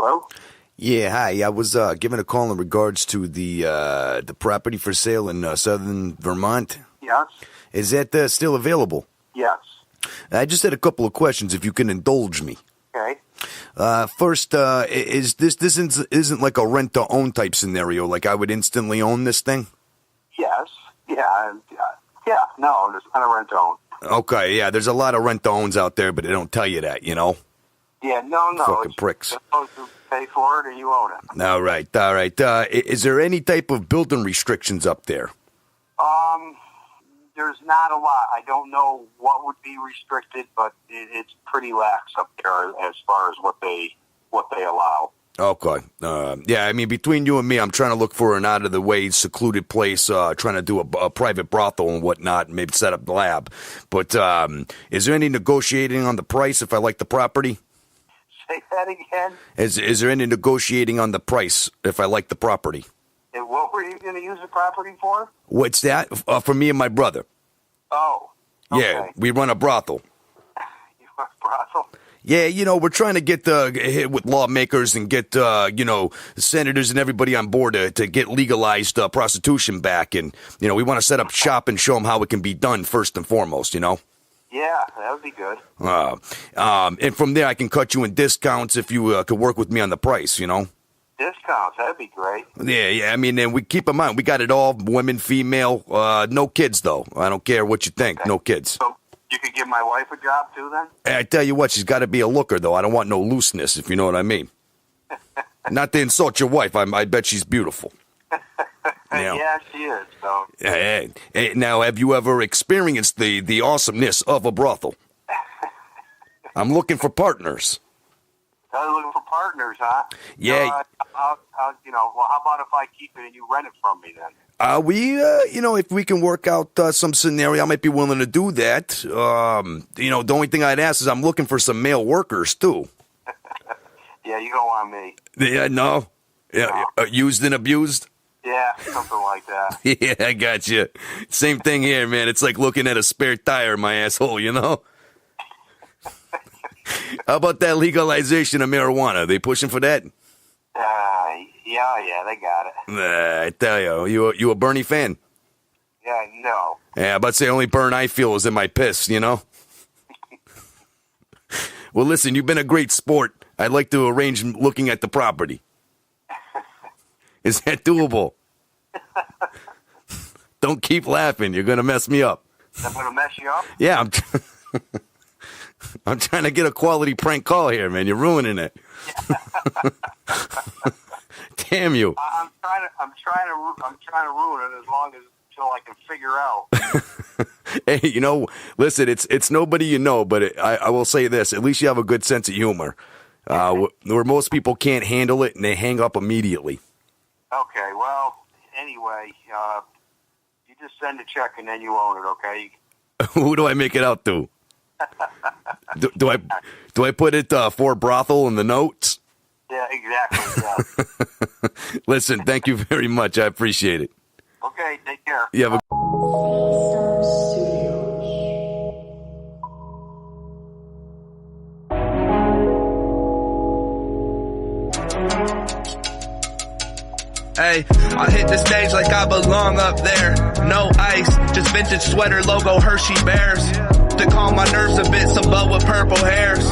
Hello? Yeah, hi. I was giving a call in regards to the property for sale in southern Vermont. Yes? Is that still available? Yes. I just had a couple of questions, if you can indulge me. Okay. First, is this isn't like a rent-to-own type scenario? Like I would instantly own this thing? Yes. Yeah. No, it's not a rent-own. Okay, yeah. There's a lot of rent-to-owns out there, but they don't tell you that, you know? Yeah, no. Fucking pricks. You're supposed to pay for it and you own it. All right. Is there any type of building restrictions up there? There's not a lot. I don't know what would be restricted, but it's pretty lax up there as far as what they allow. Okay. Yeah, I mean, between you and me, I'm trying to look for an out-of-the-way, secluded place, trying to do a private brothel and whatnot, and maybe set up a lab. But is there any negotiating on the price if I like the property? Say that again? Is there any negotiating on the price if I like the property? And what were you going to use the property for? What's that? For me and my brother. Oh. Okay. Yeah, we run a brothel. You run a brothel? Yeah, we're trying to get hit with lawmakers and get, senators and everybody on board to get legalized prostitution back. And, we want to set up shop and show them how it can be done first and foremost, Yeah, that would be good. And from there, I can cut you in discounts if you could work with me on the price, Discounts, that'd be great. Yeah, I mean, and we keep in mind, we got it all, women, female, no kids, though. I don't care what you think, no kids. So you could give my wife a job, too, then? Hey, I tell you what, she's got to be a looker, though. I don't want no looseness, if you know what I mean. Not to insult your wife, I bet she's beautiful. Yeah, she is, so. Hey, now, have you ever experienced the awesomeness of a brothel? I'm looking for partners. You're looking for partners, huh? Yeah. Well, how about if I keep it and you rent it from me then? If we can work out some scenario, I might be willing to do that. The only thing I'd ask is I'm looking for some male workers, too. Yeah, you don't want me. Yeah, no? Yeah, used and abused? Yeah, something like that. Yeah, I got you. Same thing here, man. It's like looking at a spare tire in my asshole, How about that legalization of marijuana? They pushing for that? Yeah, they got it. I tell you a Bernie fan? Yeah, no. Yeah, I'm about to say the only burn I feel is in my piss, Well, listen, you've been a great sport. I'd like to arrange looking at the property. Is that doable? Don't keep laughing. You're going to mess me up. I'm going to mess you up? Yeah, I'm trying to get a quality prank call here, man. You're ruining it. Damn you. I'm trying to ruin it as long as until I can figure out. Hey, listen, it's nobody you know, but I will say this: at least you have a good sense of humor. Where most people can't handle it and they hang up immediately. Okay. Well, anyway, you just send a check and then you own it. Okay. Who do I make it out to? Do I put it for brothel in the notes? Yeah, exactly. Yeah. Listen, thank you very much. I appreciate it. Okay, take care. You have a Hey, I hit the stage like I belong up there. No ice, just vintage sweater logo Hershey Bears. To calm my nerves a bit, some bud with purple hairs.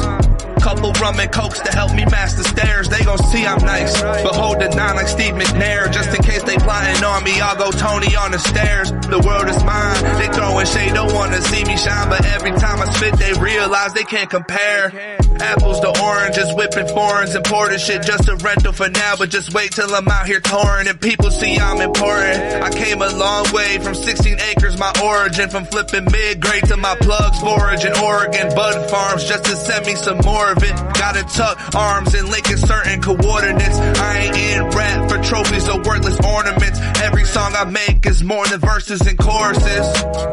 Couple rum and cokes to help me master stairs. They gon' see I'm nice, but hold it down like Steve McNair. Just in case they plotting on me, I'll go Tony on the stairs. The world is mine, they throwing shade, don't wanna see me shine. But every time I spit, they realize they can't compare. Apples to oranges, whipping foreigns, imported shit just a rental for now. But just wait till I'm out here touring and people see I'm important. I came a long way from 16 acres, my origin. From flipping mid-grade to my plugs forage in Oregon. Bud farms just to send me some more of it. Gotta tuck arms and link in certain coordinates. I ain't in rap for trophies or worthless ornaments. Every song I make is more than verses and choruses.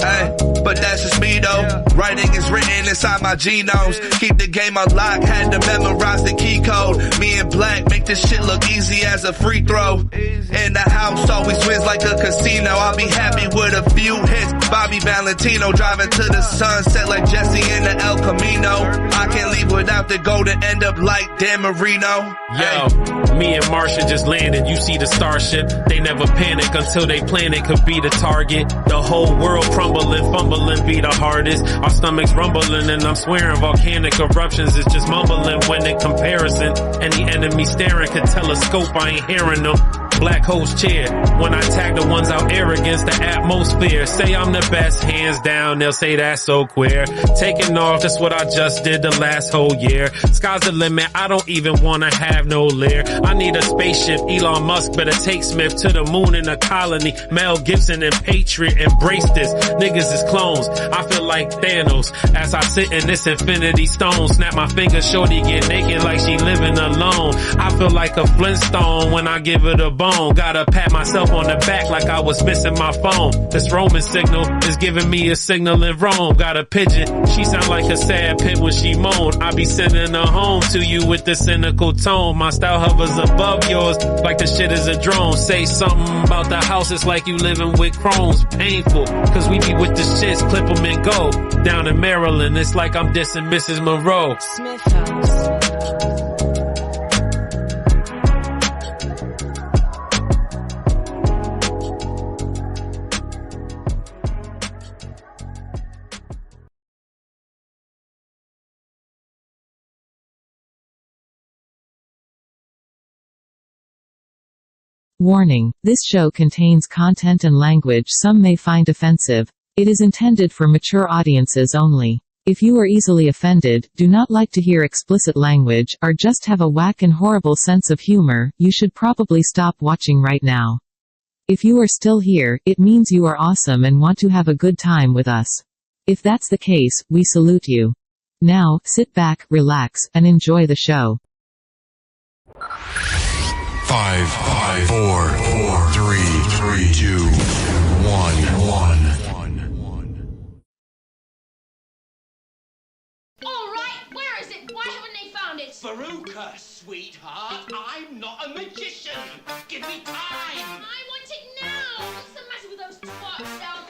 Hey, but that's just me though. Writing is written inside my genomes. Keep the game unlocked, had to memorize the key code. Me and Black make this shit look easy as a free throw. In the house always wins like a casino. I'll be happy with a few hits. Bobby Valentino driving to the sunset like Jesse in the El Camino. I can't leave without the gold and end up like Dan Marino. Yo, me and Marsha just landed. You see the starship. They never panic until they planet could be the target. The whole world crumbling, fumbling be the hardest. Our stomachs rumbling and I'm swearing volcanic eruptions is just mumbling when in comparison. Any enemy staring could telescope I ain't hearing them. Black holes cheer when I tag the ones out arrogance, the atmosphere. Say I'm the best, hands down, they'll say that's so queer. Taking off, that's what I just did the last whole year. Sky's the limit, I don't even wanna have no leer. I need a spaceship, Elon Musk better take Smith to the moon in a colony. Mel Gibson and Patriot, embrace this. Niggas is clones, I feel like Thanos. As I sit in this infinity stone, snap my fingers, shorty get naked like she living alone. I feel like a Flintstone when I give it a bone. Gotta pat myself on the back like I was missing my phone. This Roman signal is giving me a signal in Rome. Got a pigeon, she sound like a sad pit when she moan. I be sending her home to you with the cynical tone. My style hovers above yours like the shit is a drone. Say something about the house, it's like you living with Crohn's. Painful, cause we be with the shits, clip them and go. Down in Maryland, it's like I'm dissing Mrs. Monroe. Smith House. Warning: this show contains content and language some may find offensive. It is intended for mature audiences only. If you are easily offended, do not like to hear explicit language, or just have a whack and horrible sense of humor, you should probably stop watching right now. If you are still here, it means you are awesome and want to have a good time with us. If that's the case, we salute you. Now, sit back, relax, and enjoy the show. 5, 4, 3, 2, 1. All right, where is it? Why haven't they found it? Veruca, sweetheart, I'm not a magician. Give me time. I want it now. What's the matter with those twats down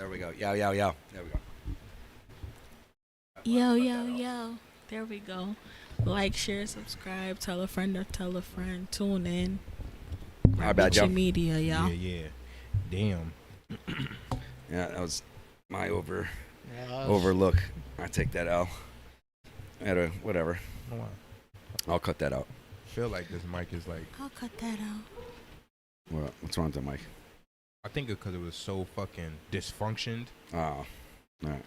There we go. Yo, yo, yo. There we go. Yo, yo, yo. There we go. Like, share, subscribe, tell a friend or tell a friend. Tune in. My bad, Social yo. media, Yeah, y'all. yeah. Damn. Yeah, that was my overlook. I take that L. Whatever. Hold on. I'll cut that out. I feel like this mic is like. I'll cut that out. What's wrong with the mic? I think it's because it was so fucking dysfunctioned. Oh, all right.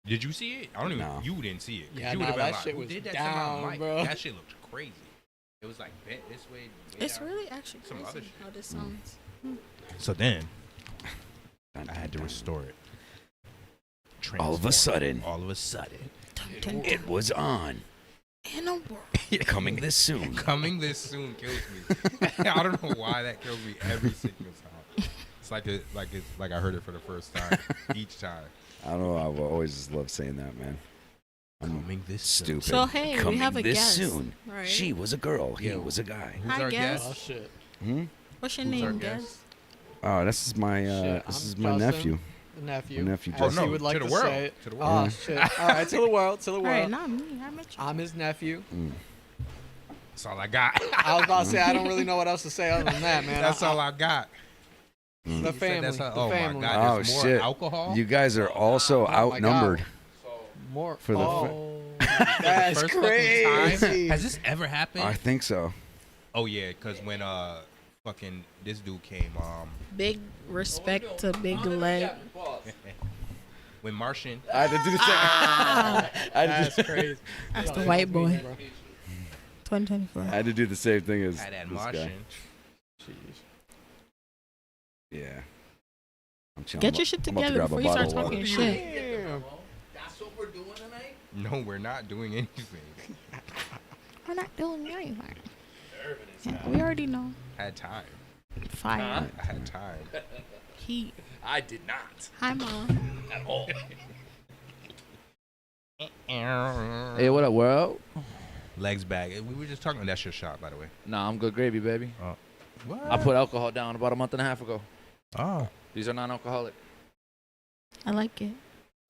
Did you see it? I don't even. No. You didn't see it. Yeah, you nah, would've been that like, shit "Who was did that down, to my mic?" bro. That shit looked crazy. It was like bent this way. It's down. really actually Some other crazy shit. how this sounds. So then, I had to restore it. All of a sudden. All of a sudden. Dun, dun, It was on. in a world. Coming this soon. Coming this soon kills me. I don't know why that kills me every single time. It's like I heard it for the first time each time. I don't know. I've always just loved saying that, man. Coming this soon. Stupid. So, hey, we Coming have a this guest. soon. Right. She was a girl. He Yeah. was a guy. Who's Hi, our guest. Oh guest? shit. What's your Who's our name, guest? guest? Oh, this is my Shit, this I'm is my Justin, nephew. The nephew. My nephew As Justin. he would like to the to world. say it. To the Oh world. shit. All right, to the world. To the All world. right, not me. I met you. I'm his nephew. That's all I got. I was about to say I don't really know what else to say other than that, man. That's all I got. The You said family. that's The all- oh family. my God. Oh There's more shit! alcohol? You guys are also Oh, my God. outnumbered. More For the oh, that's First fucking time? crazy. Has this ever happened? I think so. Oh yeah, because when fucking this dude came, Big respect to Big Leg. when Martian, I had to do the same. That's crazy. That's the white boy. 2024. I had to do the same thing as had that this guy. Martian. Yeah. I'm chilling. Get your shit I'm about to together grab a before you start bottle of talking water. shit. Damn. That's what we're doing tonight? No, we're not doing anything. We're not doing anything. Yeah, we already know. Had time. Fire. I had time. Heat. I did not. Hi, Mom. At all. Hey, what up, world? Legs back. We were just talking. That's your shot, by the way. Nah, I'm good gravy, baby. What? I put alcohol down about a month and a half ago. Oh. These are non-alcoholic. I like it.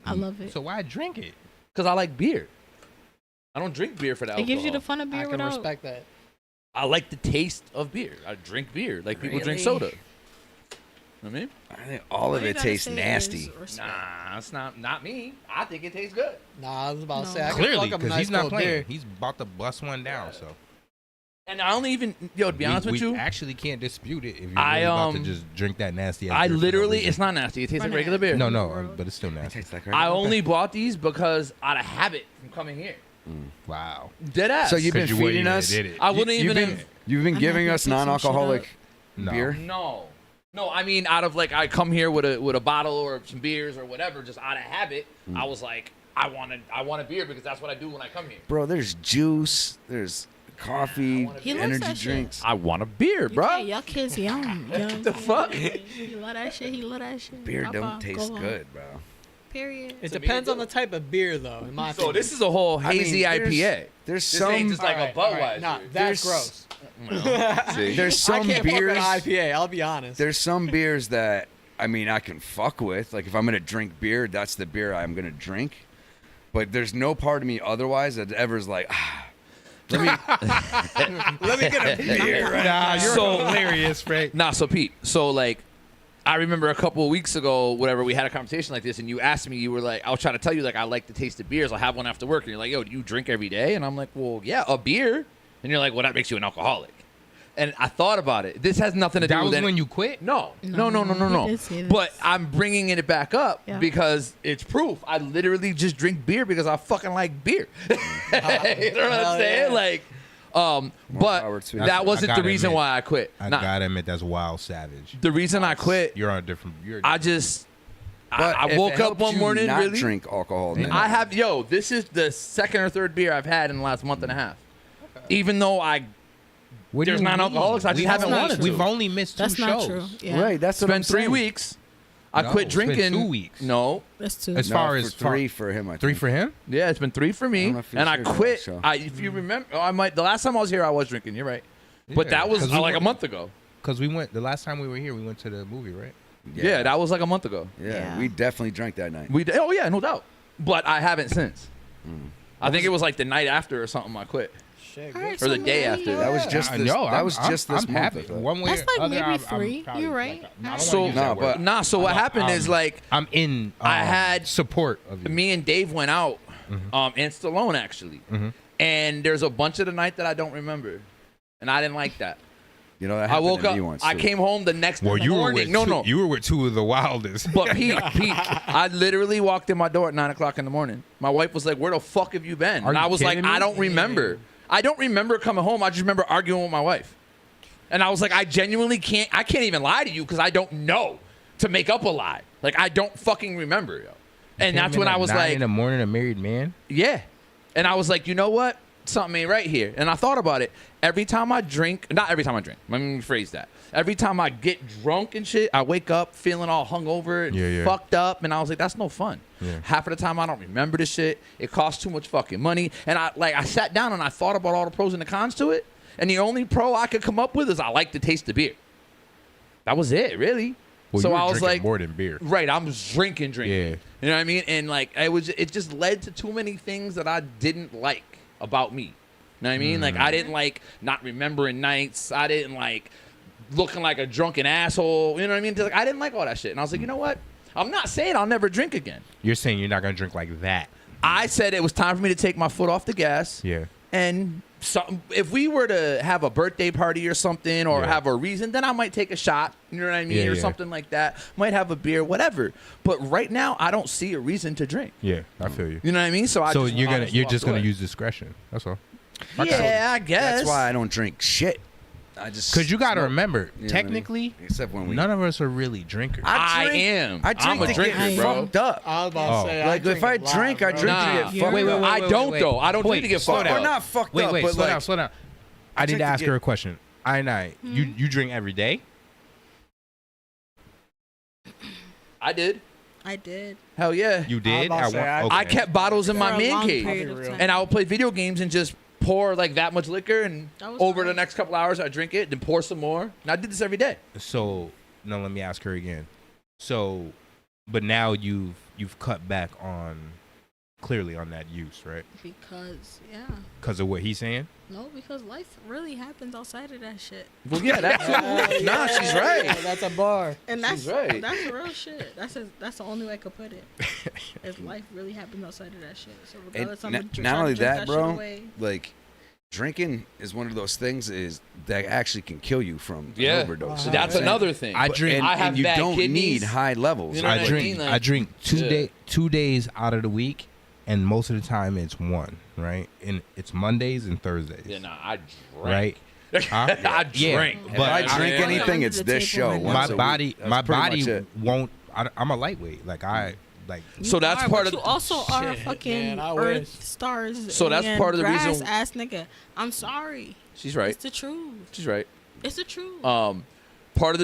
I love it. So why drink it? Because I like beer. I don't drink beer for the It alcohol. gives you the fun of I beer can without. respect that. I like the taste of beer. I drink beer like people drink Really? soda. You know what I mean? I think all All of you it gotta tastes say nasty. is respect. Nah, it's not me. I think it tastes good. Nah, I was about to No. say I can Clearly, fuck up a because nice he's not cold playing. beer. He's about to bust one down. So And I only even to be honest with we you, actually can't dispute it if you're I, really about to um, just drink that nasty. I literally it's not nasty. It tastes Run like it. regular beer. No, but it's still It nasty. tastes like I only bought these because out of habit from coming here. Wow. Dead ass. So you've been 'Cause you wouldn't feeding even us. did it. I wouldn't You've even. been you've been I'm giving not us gonna pick some shit non-alcoholic No. beer. No. I mean, out of like, I come here with a bottle or some beers or whatever, just out of habit. I was like, I want a beer because that's what I do when I come here. Bro, there's juice. There's coffee, He likes energy that shit. drinks. I want a beer, bro. Yeah, y'all kids young. You know the fuck? He love that shit. He love that shit. Beer Papa, don't taste go on. good, bro. Period. It depends on the type of beer, though. In my So opinion. this is a whole hazy I mean, IPA. There's This some ain't just like Alright, a Budweiser. Nah, There's- that's gross. there's some I can't beers. fuck with IPA. I'll be honest. There's some beers that I mean I can fuck with. Like if I'm gonna drink beer, that's the beer I'm gonna drink. But there's no part of me otherwise that ever is like, let me get a beer. Right? Nah, you're So- hilarious, Frank. Nah, so Pete, so like, I remember a couple of weeks ago, whatever, we had a conversation like this, and you asked me, you were like, I was trying to tell you, like, I like the taste of beers. I'll have one after work. And you're like, yo, do you drink every day? And I'm like, well, yeah, a beer. And you're like, well, that makes you an alcoholic. And I thought about it. This has nothing to do That with was it. when you quit? No. he did say this. But I'm bringing it back up Yeah. because it's proof. I literally just drink beer because I fucking like beer. You know what I'm Hell saying? yeah. Like, power but to you. that wasn't I the gotta reason admit, why I quit. I Nah, gotta admit, that's wild savage. the reason I quit, You're on a different. You're I just, But I if woke it up helped one you morning not really. drink alcohol. Then I have, this is the second or third beer I've had in the last month and a half. Even though What do there's you non-alcoholics, mean? I just We haven't only- wanted to. We've only missed 2 That's shows. not true. Yeah. right. That's it's what been I'm 3 saying. weeks. I No, quit it's been drinking. 2 weeks. No, That's two. As No, far for as three for him. I think. 3 for him. yeah, it's been 3 for I me, don't know if he and I shared that quit. show. If you remember, I might. The last time I was here, I was drinking. You're right, but Yeah, that was 'cause we like a went- month ago. Because we went the last time we were here, we went to the movie, right? Yeah, that was like a month ago. Yeah, we definitely drank that night. Oh yeah, no doubt. But I haven't since. I think it was like the night after or something. I quit. Shit, Alright, or the so day maybe- after. That was just this. That was just this I'm month. happy. I thought. One way That's or like other, maybe I'm 3. probably, You're right. like, I don't So wanna use that word. nah. So what happened is like I'm in. I had support of you. me and Dave went out, and Stallone actually, and there's a bunch of the night that I don't remember, and I didn't like that. You know, that I happened woke to up. me once, I too. came home the next Well, you were morning. with No. you were with two of the wildest. But Pete, I literally walked in my door at 9:00 in the morning. My wife was like, "Where the fuck have you been?" Are And you I was like, kidding me? "I don't remember. I don't remember coming home. I just remember arguing with my wife." And I was like, "I genuinely can't. I can't even lie to you because I don't know to make up a lie. Like I don't fucking remember, yo." And that's when I was like, in the morning, a married man. "Yeah." And I was like, "You know what? Something ain't right here." And I thought about it. Every time I drink, not every time I drink. Let me rephrase that. Every time I get drunk and shit, I wake up feeling all hungover and fucked up. And I was like, that's no fun. Yeah. Half of the time I don't remember the shit. It costs too much fucking money. And I sat down and I thought about all the pros and the cons to it. And the only pro I could come up with is I like to taste the beer. That was it, really. Well, so you were I was drinking like, more than beer. Right, I'm drinking. Yeah. You know what I mean? And like it just led to too many things that I didn't like about me. You know what I mean? Like I didn't like not remembering nights. I didn't like looking like a drunken asshole. You know what I mean? Like I didn't like all that shit. And I was like, you know what? I'm not saying I'll never drink again. You're saying you're not gonna drink like that. I said it was time for me to take my foot off the gas. Yeah. And if we were to have a birthday party or something or have a reason, then I might take a shot, you know what I mean, or something like that. Might have a beer, whatever. But right now, I don't see a reason to drink. Yeah, I feel you. You know what I mean? So you're just gonna use discretion. That's all. Yeah, I guess. That's why I don't drink shit. I just Because you got to smoke. remember, You know what I mean? technically, except when we none of us are really drinkers. I am. I drink I'm a to drinker, get bro. fucked up. I was about to say, Like if I drink, I drink to get fucked Wait, up. I don't though. I don't drink to get slow fucked down. up. Or not fucked Wait, up, but slow like down, slow down. I need drink to to ask get- her a question. You drink every day? I did. I did. Hell yeah. You did? I was about to say, okay. I kept bottles in For my a man long cave, period of time. and I would play video games and just pour like that much liquor, and That was over the nice. next couple hours I drink it, then pour some more. And I did this every day. So now let me ask her again. So, but now you've cut back on clearly on that use, right? Because Because of what he's saying. no, because life really happens outside of that shit. Well, yeah, that's nah, she's right. That's a bar. And that's She's right. that's real shit. That's the only way I could put it. Is life really happens outside of that shit. So And regardless, I'm not, gonna not try only to drink that, shit bro. away. Like drinking is one of those things is that actually can kill you from Yeah, an overdose. that's another thing. I drink- and, I have and you bad don't kidneys. need high levels. You know I what I drink. mean? Like- I drink Yeah. 2 days out of the week, and most of the time it's one, right? And it's Mondays and Thursdays. Yeah, nah, I drank. Right? Huh? I Yeah, drank. If I drink Yeah. anything, Under it's the this table show. right now. once My a week. body, That's my pretty body much it. won't. I'm a lightweight. Like So that's are, part but of you also are Shit, fucking man, I Earth wish. stars. So that's and part of the grass reason- ass nigga. I'm sorry. She's right. It's the truth. She's right. It's the truth.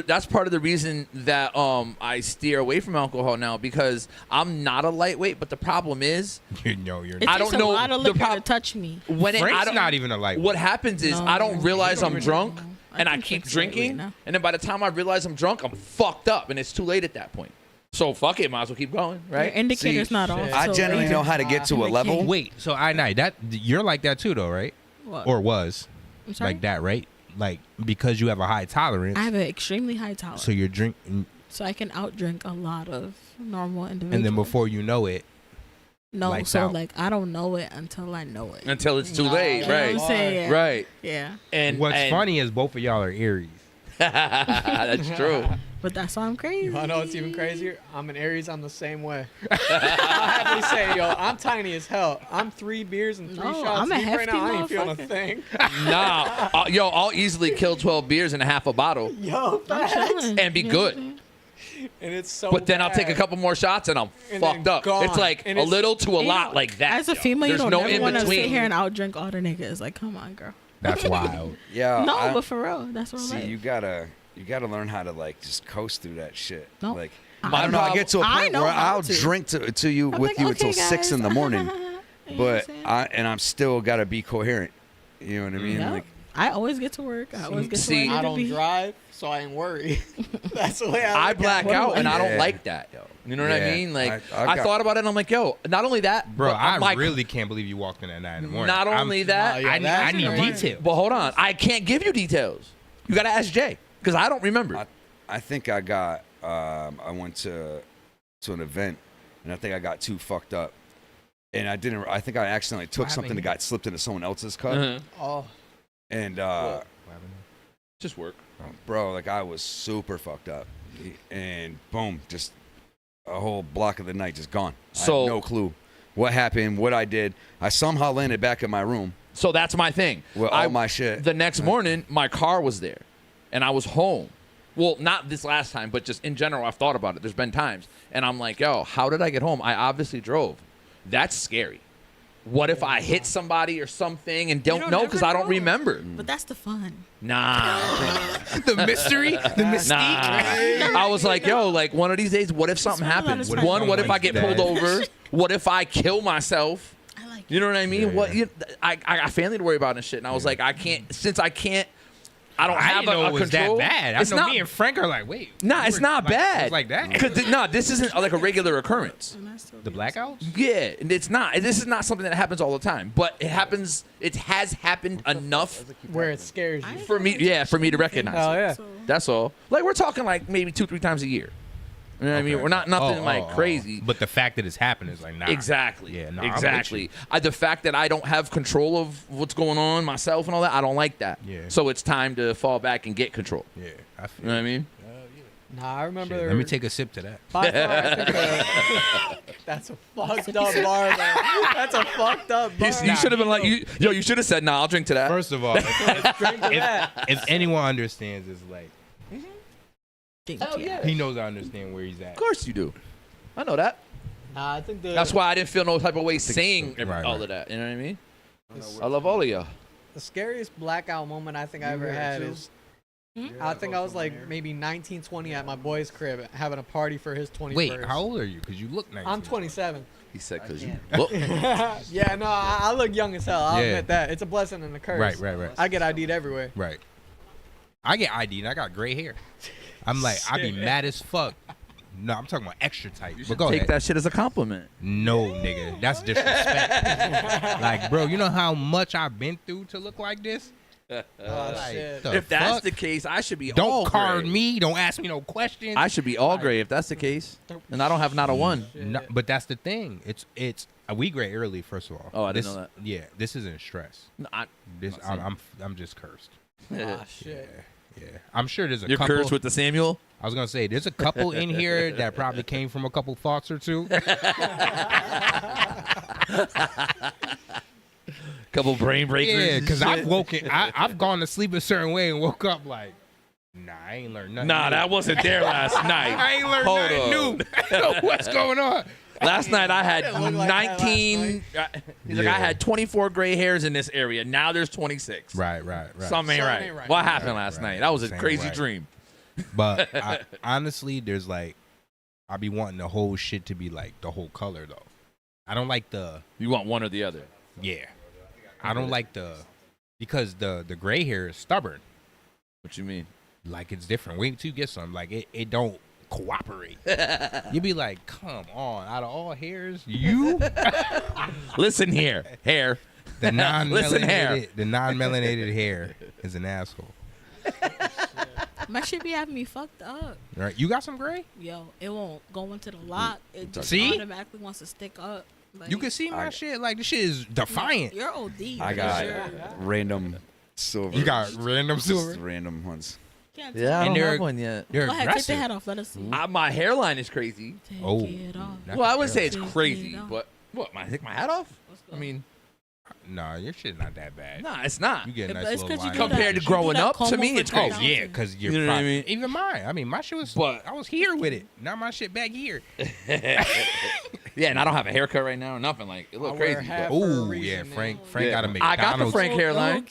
That's part of the reason that I steer away from alcohol now because I'm not a lightweight. But the problem is you know, you're. it I takes don't know a lot of the liquor to touch me. when it, I Frank's don't, not even a lightweight. What happens is No, I don't realize I'm no, drunk, no. and I think keep Frank's lightweight drinking, now. and then by the time I realize I'm drunk, I'm fucked up, and it's too late at that point. So fuck it, might as well keep going, Your right? indicator's See, not off. I so generally they know just- how to get to a level. Wait, so that you're like that too, though, right? What? Or was I'm sorry? like that, right? Like because you have a high tolerance, I have an extremely high tolerance, so you're drinking, so I can outdrink a lot of normal individuals. and then before you know it, no, lights so out. like I don't know it until I know it. Until it's too late, You know right? what I'm saying? Right. Yeah, And what's and- funny is both of y'all are Aries. That's true. but that's why I'm crazy. I know it's even crazier. I'm an Aries. I'm the same way. I'll happily say, yo, I'm tiny as hell. I'm 3 beers and 3 No, shots. I'm a deep right now. I ain't hefty feeling a motherfucker. thing. Nah, yo, I'll easily kill 12 beers in a half a bottle Yo, I'm facts. chilling. and be You know what good. I'm saying? And it's so But then I'll take a bad. couple more shots and I'm And then fucked up. gone. It's like And a it's- little to a You lot know, like that. As a yo. female, you There's don't no ever in want to sit between. here and outdrink all the niggas. Like, come on, girl. That's wild. Yeah. No, but for real, that's what I'm see, like. you gotta learn how to like just coast through that shit. No. Like I I don't know. I get to a I point know where how I'll to. drink to you I'm with like, you okay, until 6 in the guys. morning, You know what but I'm saying? I'm still gotta be coherent. You know what I mean? Yep. Like I always get to work. I always get to where I need I to don't be. drive, so I ain't worried. That's the way I I look black at it. out, and I don't Yeah. like that, yo. You know what I Yeah. mean? Like, I I got- thought about it, and I'm like, yo, not only that, Bro, but I'm I like, really can't believe you walked in at 9 in the morning. not only that, Nah, yeah, I that's need crazy. detail. but hold on, I can't give you details. You got to ask Jay because I don't remember. I think I got. I went to an event, and I think I got too fucked up, and I didn't. I think I accidentally took What something that happened got slipped into someone else's cup, Uh-huh. Oh, and Just work. bro, like I was super fucked up, and boom, just a whole block of the night just gone. So- I had no clue what happened, what I did. I somehow landed back in my room So that's my thing. with all my shit. The next morning, my car was there, and I was home. Well, not this last time, but just in general, I've thought about it. There's been times, and I'm like, yo, how did I get home? I obviously drove. That's scary. What if I hit somebody or something and don't know because I don't remember? But that's the fun. Nah. The mystery, the mystique. Nah. I was like, yo, like one of these days, what if something It's fun, happens? it's One, fun. what if I get Someone's pulled over? What if I kill myself? I like You know what I mean? Yeah, What yeah. I got family to worry about and shit. And I was like, I can't, since I can't, I don't I have didn't know a it was control. that bad. I It's know not, me and Frank are like, wait. nah, we it's were not like, bad. It was like that. Cause no, this isn't like a regular occurrence. The blackouts? Yeah, and it's not. This is not something that happens all the time, but it happens. It has happened enough where it scares you. for me. Yeah, for me to recognize. Oh it. yeah. That's all. Like we're talking like maybe 2-3 times a year. You know what I mean? We're not nothing like crazy. But the fact that it's happening is like, nah. Exactly. Yeah, no, I'm with exactly. you. The fact that I don't have control of what's going on myself and all that, I don't like that. Yeah. So it's time to fall back and get control. Yeah, I feel You know what I mean? Nah, I remember. Shit, let me take a sip to that. By far, I think, that's a fucked up bar. Man. That's a fucked up bar. You should have been like, you should have said, nah, I'll drink to that. First of all, Drink to that. if anyone understands, it's like, Thank you. he knows I understand where he's at. Of course you do. I know that. Nah, I think That's why I didn't feel no type of way saying Right, all right. of that. You know what I mean? I love all of y'all. the scariest blackout moment I think I ever had is. I think I was like maybe 19, 20 at my boy's crib having a party for his 21st. Wait, how old are you? Because you look 19. I'm 27. He said, because you look. Yeah, no, I look young as hell. I'll Yeah. admit that. It's a blessing and a curse. Right. I get ID'd everywhere. Right. I get ID and I got gray hair. I'm like, I be mad as fuck. No, I'm talking about extra tight. But go Take ahead. that shit as a compliment. No, nigga. That's disrespect. Like, bro, you know how much I've been through to look like this? Oh, Like, shit. the If that's fuck? the case, I should be all Don't card gray. me. Don't ask me no questions. I should be all gray if that's the case. And I don't have not a one. No, but that's the thing. It's we gray early. First of all. Oh, I didn't This- know that. Yeah, this isn't stress. No, This I'm just cursed. Ah, shit. Yeah, I'm sure there's a You're couple. cursed with the Samuel? I was gonna say there's a couple in here that probably came from a couple thoughts or two. Couple brain breakers. Yeah, and because shit. I've gone to sleep a certain way and woke up like, nah, I ain't learned nothing. Nah, new. that wasn't there last night. I ain't learned Hold nothing on. new. What's going on? Last night I had looked like that last 19. He's like, Yeah. I had 24 gray hairs in this area. Now there's 26. Right. Something ain't right. What happened last night? That was a Same crazy right. dream. But honestly, there's like, I be wanting the whole shit to be like the whole color though. I don't like the You want one or the other. yeah. I don't like because the gray hair is stubborn. What you mean? Like it's different. Wait till you get some. Like it don't cooperate. You be like, come on, out of all hairs, you Listen here, hair. the Listen here. the non-melanated hair is an asshole. My shit be having me fucked up. Right? You got some gray? Yo, it won't go into the lock. It just See? automatically wants to stick up. Like, You can see my shit. Like this shit is defiant. You're OD. I for got sure. random silver. You got random Just silver. random ones. Can't Yeah, I And don't they're- have one yet. You're Go ahead, take the aggressive. head off. Let us see. My hairline is crazy. Take Oh. it off. Not Well, I the wouldn't say it's Take it crazy, off. but what? Take my hat off? Let's go. I mean, Nah, your shit not that bad. nah, it's not. You get a But nice it's little 'cause you line do of that- Compared to shit. growing you do that up, to comb me, over it's the Oh crazy. yeah, because you're You know what I probably, mean? even mine. I mean, my shit was. But- I was here with it. Now my shit back here. Yeah, and I don't have a haircut right now or nothing. Like, it look I wear crazy. half But, for a Oh reason, yeah, man. Frank Yeah. got a I McDonald's. got the Frank hairline,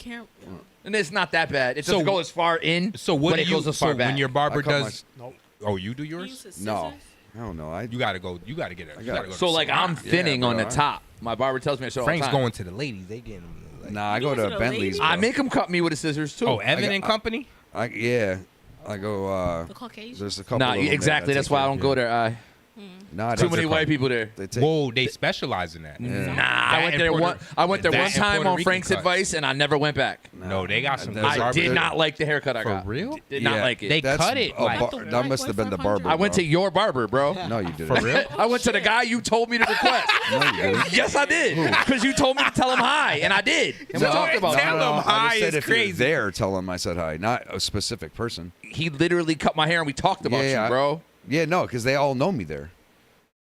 and it's not that bad. It So- doesn't go as far in, So what but do it you? goes as So far back. when your barber I cut does, oh, you do yours? No. I don't know. You gotta go. You gotta get it. You gotta go So to like salon. I'm thinning on the bro. top. My barber tells me I should all the Frank's time. going to the ladies. They getting. Like, Nah, I go to Bentley's. I bro. make him cut me with the scissors too. Oh, Evan and Company. I go. The Caucasian. There's a couple. Nah, of them exactly. that That's why I don't go there. Nah, Too many white people there. They take, Whoa, they specialize in that. Yeah. Nah, I went there one. I went there that one and time Puerto on Rican Frank's cuts. advice, and I never went back. No, they got some. There's good I barber- did not like the haircut I For got. real? Did not like it. They That's cut it a like bar- that must have been the barber. I went to your barber, bro. No, you didn't. for real. I went to the guy you told me to request. No, you didn't. Yes, I did. Because you told me to tell him hi, and I did. And we talked about tell it. him I hi just said is if you're crazy. there, tell him I said hi, not a specific person. He literally cut my hair, and we talked about Yeah, you, bro. Yeah, no, because they all know me there.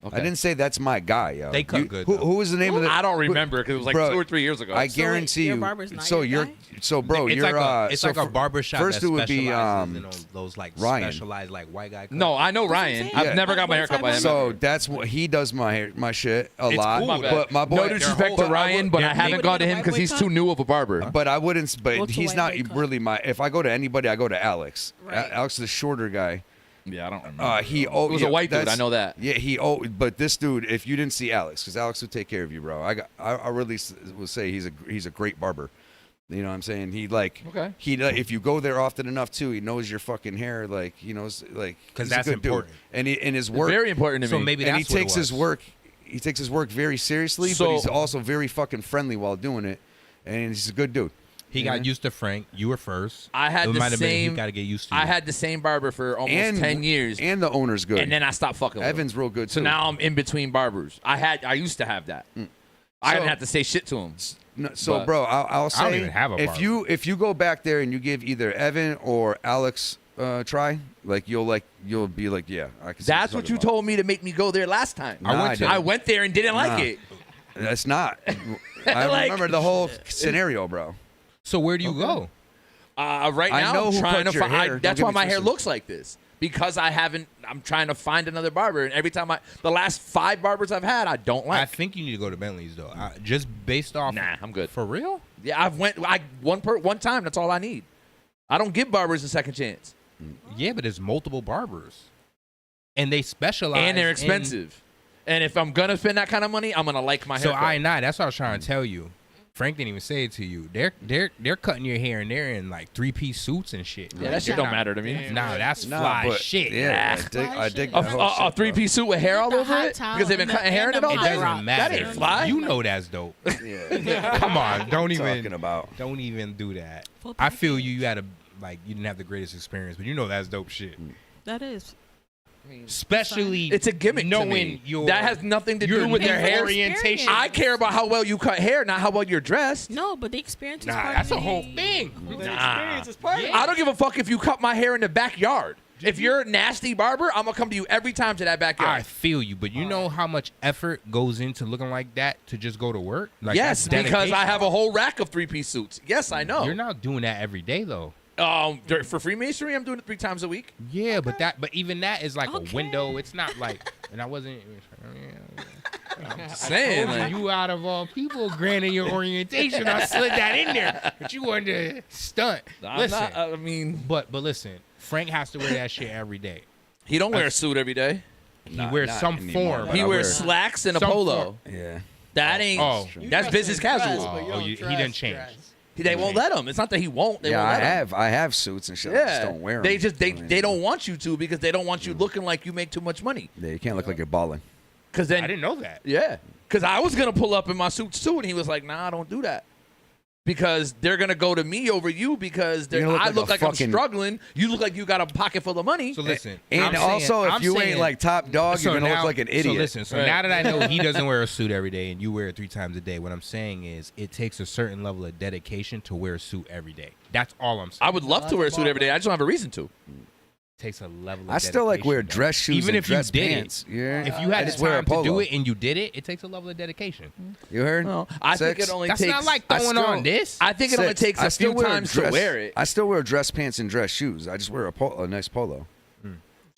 Okay. I didn't say that's my guy, yo. They cut good, Who though. was the name of the? I don't remember because it was like Bro, 2 or 3 years ago. I So, guarantee your you. barber's not So your you're, guy? so bro, It's you're like it's so like a for- barbershop. First, that it would be specializes in those like Ryan. specialized like white guy. Cuts. No, I know Ryan. saying. I've Yeah. never got my hair cut by him. So that's what he does my shit a lot. cool, though. But my boy, No disrespect to but I Ryan, would- but I they're- haven't Would gone he to get a him because white he's boy too cut? new of a barber. But I wouldn't. Go But to he's white not boy cut. really my. If I go to anybody, I go to Alex. Right. Alex is the shorter guy. Yeah, I don't remember. He it was a white dude. I know that. Yeah, but this dude, if you didn't see Alex, because Alex would take care of you, bro. I really would say he's a great barber. You know what I'm saying? Okay. If you go there often enough too, he knows your fucking hair. Like he knows he's that's a good important. dude. And in his work, Very important to So me. maybe and he that's what it takes his was. work. He takes his work very seriously, So- but he's also very fucking friendly while doing it. And he's a good dude. He got used to Frank. You were first. I had It the might have been same. he got to get used to you. I had the same barber for almost 10 years, And the owner's good. and then I stopped fucking with him. Evan's real good too. So now I'm in between barbers. I used to have that. I didn't have to say shit to him. No, so, But- bro, I'll say I don't even have a if barber. you go back there and you give either Evan or Alex a try, you'll be like, yeah, I can. see That's you're what you talking told me to make me go there last time. Nah, I didn't. I went there and didn't like Nah. it. about. That's not. I Like- remember the whole scenario, bro. So where do you go? Right I now, know I'm who trying cut to your find. hair. Don't That's get why me my hair twisted. looks like this because I'm trying to find another barber, and every time the last 5 barbers I've had, I don't I like. think you need to go to Bentley's though. Just based off. Nah, I'm good. For real? Yeah, one time. That's all I need. I don't give barbers a second chance, Yeah, but there's multiple barbers, and they specialize. and they're in- expensive. And if I'm gonna spend that kind of money, I'm gonna like my hair. So that's what I was trying to tell you. Frank didn't even say it to you. They're cutting your hair and they're in like 3-piece suits and shit. Yeah, that shit don't matter to me. Nah, that's fly but- shit. Yeah, I dig that whole shit, A 3-piece suit with hair all The over hot it towel because they've been and cutting the- hair in and it all the It day. hot doesn't rock. matter. That ain't fly. You know that's dope. Yeah. Come on, don't even Talking about. don't even do that. Full I feel you had you didn't have the greatest experience, but you know that's dope shit. That is. Especially It's a gimmick to knowing me. your That has nothing to your do with their legal hair. orientation. I care about how well you cut hair, not how well you're dressed. No, but the experience is Nah, part that's of a whole the- thing. I don't give a fuck if you cut my hair in the backyard. If you're a nasty barber, I'm gonna come to you every time to that backyard. I feel you, but you know how much effort goes into looking like that to just go to work? Like, yes, that's because I dedication. have a whole rack of 3-piece suits. Yes, I know. You're not doing that every day though. For Freemasonry, I'm doing it 3 times a week. Yeah, but even that is like Okay. a window. It's not like, and I wasn't. I'm saying, Told like, you out of all people, granted your orientation, I slid that in there, but you wanted to stunt. I'm Listen, not- I mean, but listen, Frank has to wear that shit every day. he don't wear a suit every day. He wears not some anymore, form. but He I wears wear- slacks and a some polo. form. Yeah. That ain't. Oh. That's business casual. He didn't change. They won't let him. It's not that he won't. They Yeah, won't let him. I have suits and shit. I just don't wear them. They just they don't want you to because they don't want you looking like you make too much money. Yeah, you can't look like you're balling. Because then I didn't know that. yeah, because I was gonna pull up in my suits too, and he was like, "Nah, don't do that." Because they're gonna go to me over you because You're gonna look I like look a like fucking- I'm struggling. You look like you got a pocket full of money. So listen, And I'm also, saying- if I'm you saying- ain't like top dog, So you're gonna now- look like an idiot. So listen, so Right. now that I know he doesn't wear a suit every day and you wear it 3 times a day, what I'm saying is it takes a certain level of dedication to wear a suit every day. That's all I'm saying. I would love to wear a suit every day. I just don't have a reason to. Takes a level of I still like dedication, wear though. dress shoes Even and if dress you did pants. Yeah. If you I had just the wear a time to do polo. it and you did it, it takes a level of dedication. You heard? No, I think Six? it only That's takes. not like I throwing still- on this. I think it only Six. takes I a still few wear times dress- to wear it. I still wear dress pants and dress shoes. I just wear a nice polo.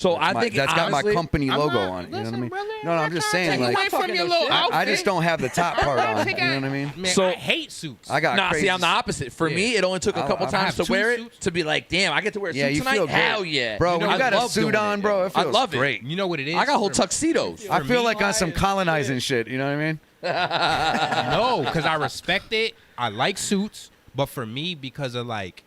So I think that's got my honestly, company I'm logo not- on it. You know what I listen, mean? brother, No, I'm just saying, like, away from your little I just don't have the top part on. You know what I mean? Man, So- I hate suits. I got Nah, crazy. see, I'm the opposite. For me, it only took a couple I times have to wear two it suits. to be like, damn, I get to wear a Yeah, suit you tonight. feel great. Hell yeah, Bro, when I you got a love suit doing on, it. bro, it I feels love it. great. You know what it is? I got whole For- tuxedos. I feel me, like on some colonizing shit. You know what I mean? No, because I respect it. I like suits, but for me, because of like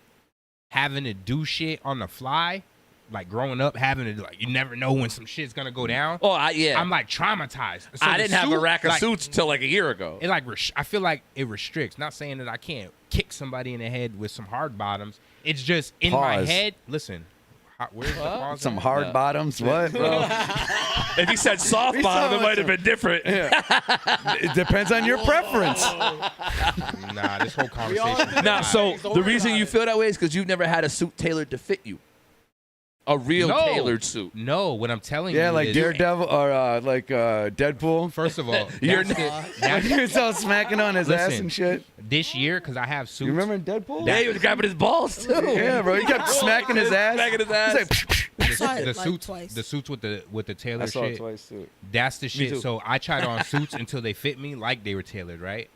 having to do shit on the fly, like growing up, having to like you never know when some shit's gonna go down. Oh, yeah. I'm like traumatized. So I the didn't have a suit, rack of like, suits till like a year ago. It like I feel like it restricts. Not saying that I can't kick somebody in the head with some hard bottoms. It's just in my Pause. head. Listen, where's the pause? Some at? hard bottoms. What, bro? If he said soft bottom, it might have been different. It depends on your preference. Nah, this whole conversation. Now, so the reason you feel that way is because you've never had a suit tailored to fit you. A real tailored suit. No, what I'm telling you. Yeah, like is, Daredevil or like Deadpool. First of all, You're When he was all smacking on his ass Listen, and shit. this year, because I have suits. You remember in Deadpool? Yeah, he was grabbing his balls too. Yeah, bro. He kept smacking his ass. Smacking his ass. He's like, the like suits, twice. the suits with the Taylor I saw it shit. twice too. That's the shit. too. So I tried on suits until they fit me like they were tailored, right?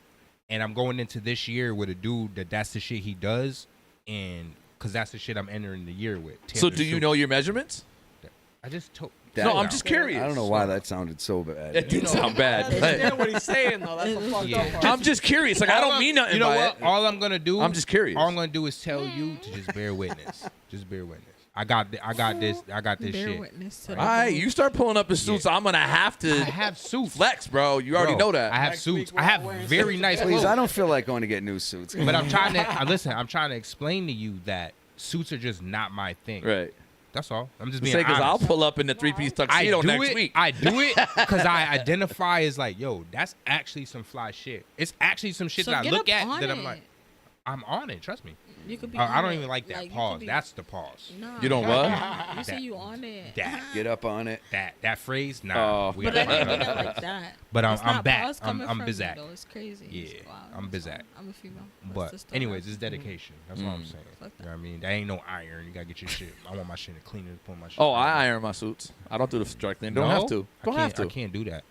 And I'm going into this year with a dude that's the shit he does, and because that's the shit I'm entering the year with. So tailored do you suits. know your measurements? I just told. No, I'm just curious. I don't know why that sounded so bad. It didn't sound I bad. understand what he's saying though. That's the fucked up part. I'm just curious. Like I don't mean nothing You know by what? it. All I'm gonna do. I'm just curious. All I'm gonna do is tell you to just bear witness. Just bear witness. I got this. I got this Bear shit. witness to the All right, vote. you start pulling up his suits. I'm gonna have to I have suits. flex, bro. You already Bro, know that. I have suits. I have very nice Please, clothes. I don't feel like going to get new suits. But I'm trying to listen. I'm trying to explain to you that suits are just not my thing. Right. That's all. I'm just being Say because I'll honest. pull up in the 3-piece I tuxedo do next it. week. I do it because I identify as like, yo, that's actually some fly shit. It's actually some shit So that I get look up at on that I'm it. like, I'm on it. Trust me. You could be. I on don't it. even like that you could pause. be- That's the pause. Nah. You don't what? You say you on it. That Get up on it. that phrase. Nah. Oh. we But got I didn't that. mean it like that. But It's I'm not back. pause I'm coming from me, Bizak. though. It's crazy. Yeah, It's wild. I'm It's Bizak. fine. I'm a female. That's But the story. anyways, it's dedication. That's what I'm saying. Fuck You know what I mean? That ain't no iron. You gotta get your shit. I want my shit to clean it, put my shit. Oh, I iron my suits. I don't do the dry clean. Don't No? have to. Don't I have can't- to. I can't do that.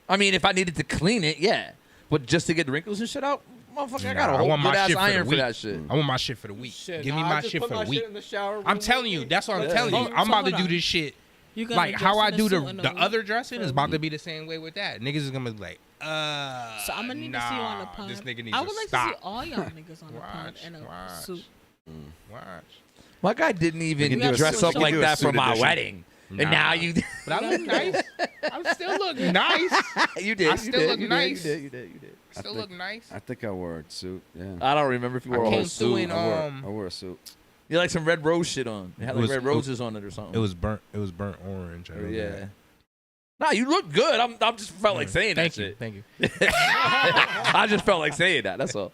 I mean, if I needed to clean it, yeah. But just to get the wrinkles and shit out, motherfucker, I got a Nah, I whole want good my ass shit for the iron for week. that shit. I want my shit for the week. Shit, Give me nah, I my just shit put for my the week. shit in the shower I'm room. telling you, that's what I'm telling you. So I'm about to hold do on. this shit. You gonna Like how dress I in a do suit in a the week other dressing for is a about to week? be the same way with that. Niggas is gonna be like, So I'm gonna need to see you on the nah, pod. this nigga needs I would to like stop. to see all y'all niggas on the pod Watch, in a watch. suit. Watch. My guy didn't even can do a dress suit- up we can like do a that for suit my edition. wedding. Nah. And now you But I look nice. I still look nice. you did. I you still did, look you nice. Did, you did. You did. Still look nice. I think I wore a suit. Yeah. I don't remember if you wore I a whole came through suit. in, I wore a suit. You had like some red rose shit on. It had It like was- red roses on it or something. It was burnt. It was burnt orange. I know yeah. that. Nah, you look good. I'm just felt like saying Thank that you. shit. Thank you. I just felt like saying that. That's all.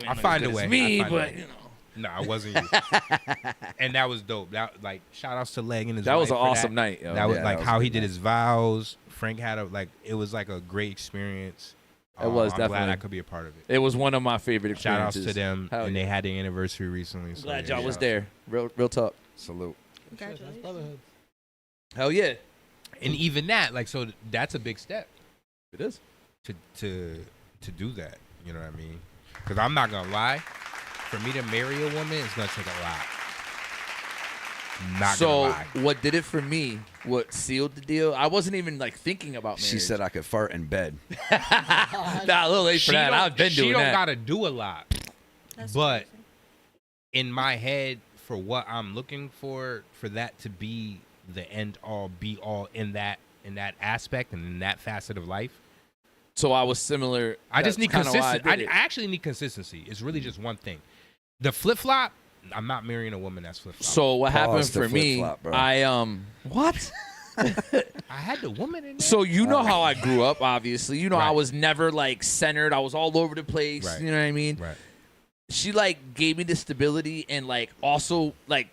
I find a It's way. me, I find a but way. you know. No, I wasn't you. And that was dope. That like shout outs to Leg and his That was wife an for awesome night, yo. That was Yeah, like that was how a he good did night. his vows. Frank had it was like a great experience. It was I'm glad definitely. I could be a part of it. It was one of my favorite Shout outs experiences. to them, Hell and yeah. they had their anniversary recently. So Glad yeah, y'all was shout there. Real talk. Salute. Congratulations. Hell yeah. outs. And even that, like, so that's a big step It is. to do that. You know what I mean? Because I'm not gonna lie, for me to marry a woman, it's gonna take a lot. Not So gonna lie. what did it for me? What sealed the deal? I wasn't even like thinking about marriage. She said I could fart in bed. Nah, a little late for that. I've been doing She don't that. gotta do a lot, That's but crazy. in my head, for what I'm looking for that to be the end all be all in that aspect and in that facet of life. So I was similar. I just That's need kinda why consistency. I I did it. actually need consistency. It's really just one thing. The flip flop. I'm not marrying a woman that's flip flop. So what happened Pause to for me? flip-flop, bro. What? I had the woman in there. So you know how I grew up, obviously. You know I Right. was never like centered. I was all over the place. Right. You know what I mean? Right. She like gave me the stability and like also like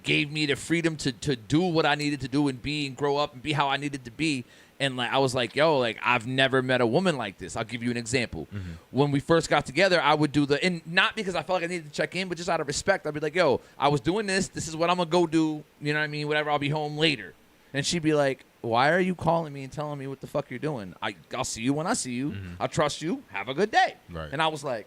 gave me the freedom to do what I needed to do and be and grow up and be how I needed to be. And like I was like, yo, like I've never met a woman like this. I'll give you an example. When we first got together, I would do and not because I felt like I needed to check in, but just out of respect, I'd be like, yo, I was doing this. This is what I'm gonna go do. You know what I mean? Whatever. I'll be home later. And she'd be like, why are you calling me and telling me what the fuck you're doing? I'll see you when I see you. I trust you. Have a good day. Right. And I was like,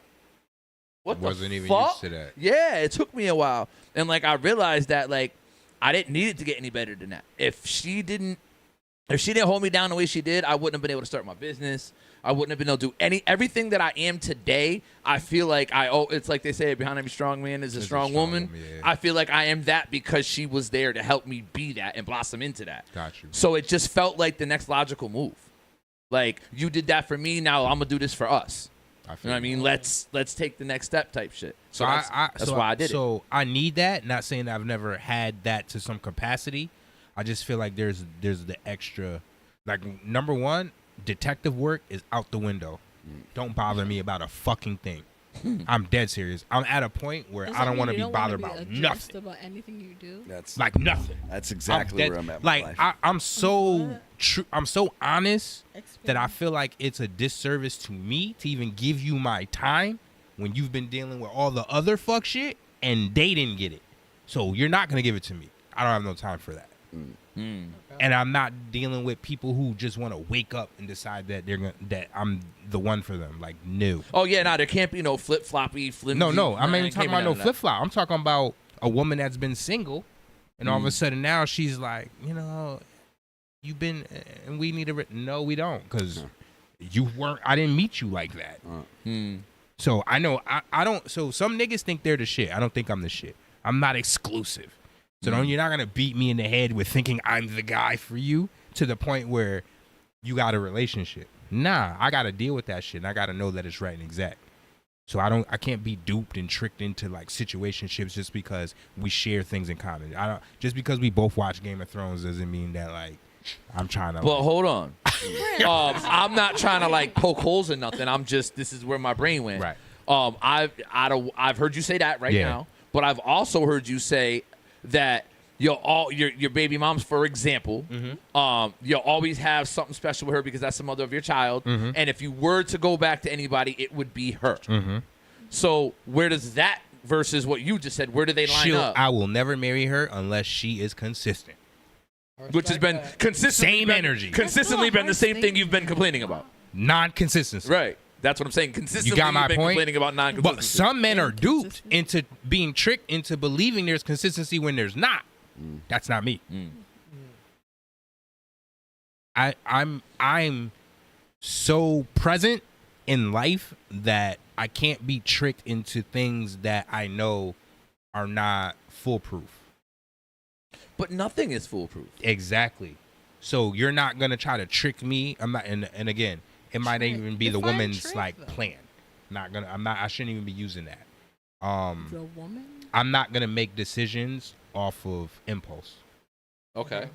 what Wasn't the even fuck? used to that. Yeah, it took me a while. And like I realized that like I didn't need it to get any better than that. If she didn't hold me down the way she did, I wouldn't have been able to start my business. I wouldn't have been able to do everything that I am today. I feel like it's like they say, behind every strong man is a strong woman. Yeah. I feel like I am that because she was there to help me be that and blossom into that. Got you. So it just felt like the next logical move. Like you did that for me, now I'm gonna do this for us. You know what I mean? Let's take the next step type shit. So that's why I did it. So I need that. Not saying that I've never had that to some capacity. I just feel like there's the extra, like number one, detective work is out the window. Don't bother me about a fucking thing. I'm dead serious. I'm at a point where I don't want to be bothered about nothing. About anything you do. That's like nothing. That's exactly where I'm at. In like my life. I'm so true. I'm so honest that I feel like it's a disservice to me to even give you my time when you've been dealing with all the other fuck shit and they didn't get it. So you're not gonna give it to me. I don't have no time for that. And I'm not dealing with people who just want to wake up and decide that that I'm the one for them. Like, no. Oh yeah, there can't be no flip floppy, flimsy. No. I'm not even it talking can't about be no none of flip flop. I'm talking about a woman that's been single, and all of a sudden now she's like, you've been, and we need to. No, we don't, because you weren't. I didn't meet you like that. So I know I don't. So some niggas think they're the shit. I don't think I'm the shit. I'm not exclusive. So you're not gonna beat me in the head with thinking I'm the guy for you to the point where you got a relationship. Nah, I gotta deal with that shit, and I gotta know that it's right and exact. So I can't be duped and tricked into like situationships just because we share things in common. Just because we both watch Game of Thrones doesn't mean that like I'm trying to. But hold on, I'm not trying to like poke holes in nothing. I'm just this is where my brain went. Right. I've heard you say that right now, but I've also heard you say that your baby moms, for example, you'll always have something special with her because that's the mother of your child. And if you were to go back to anybody, it would be her. So where does that versus what you just said, where do they line up? I will never marry her unless she is consistent. Which has been consistently consistently been the same thing you've been complaining about. Non-consistency. Right. That's what I'm saying. Consistently, you got my you've been point. Complaining about non-consistency. But some men are duped into being tricked into believing there's consistency when there's not. That's not me. I'm so present in life that I can't be tricked into things that I know are not foolproof. But nothing is foolproof. Exactly. So you're not gonna try to trick me. I'm not. And again, it might even be the woman's like plan. I shouldn't even be using that. The woman? I'm not gonna make decisions off of impulse. Okay.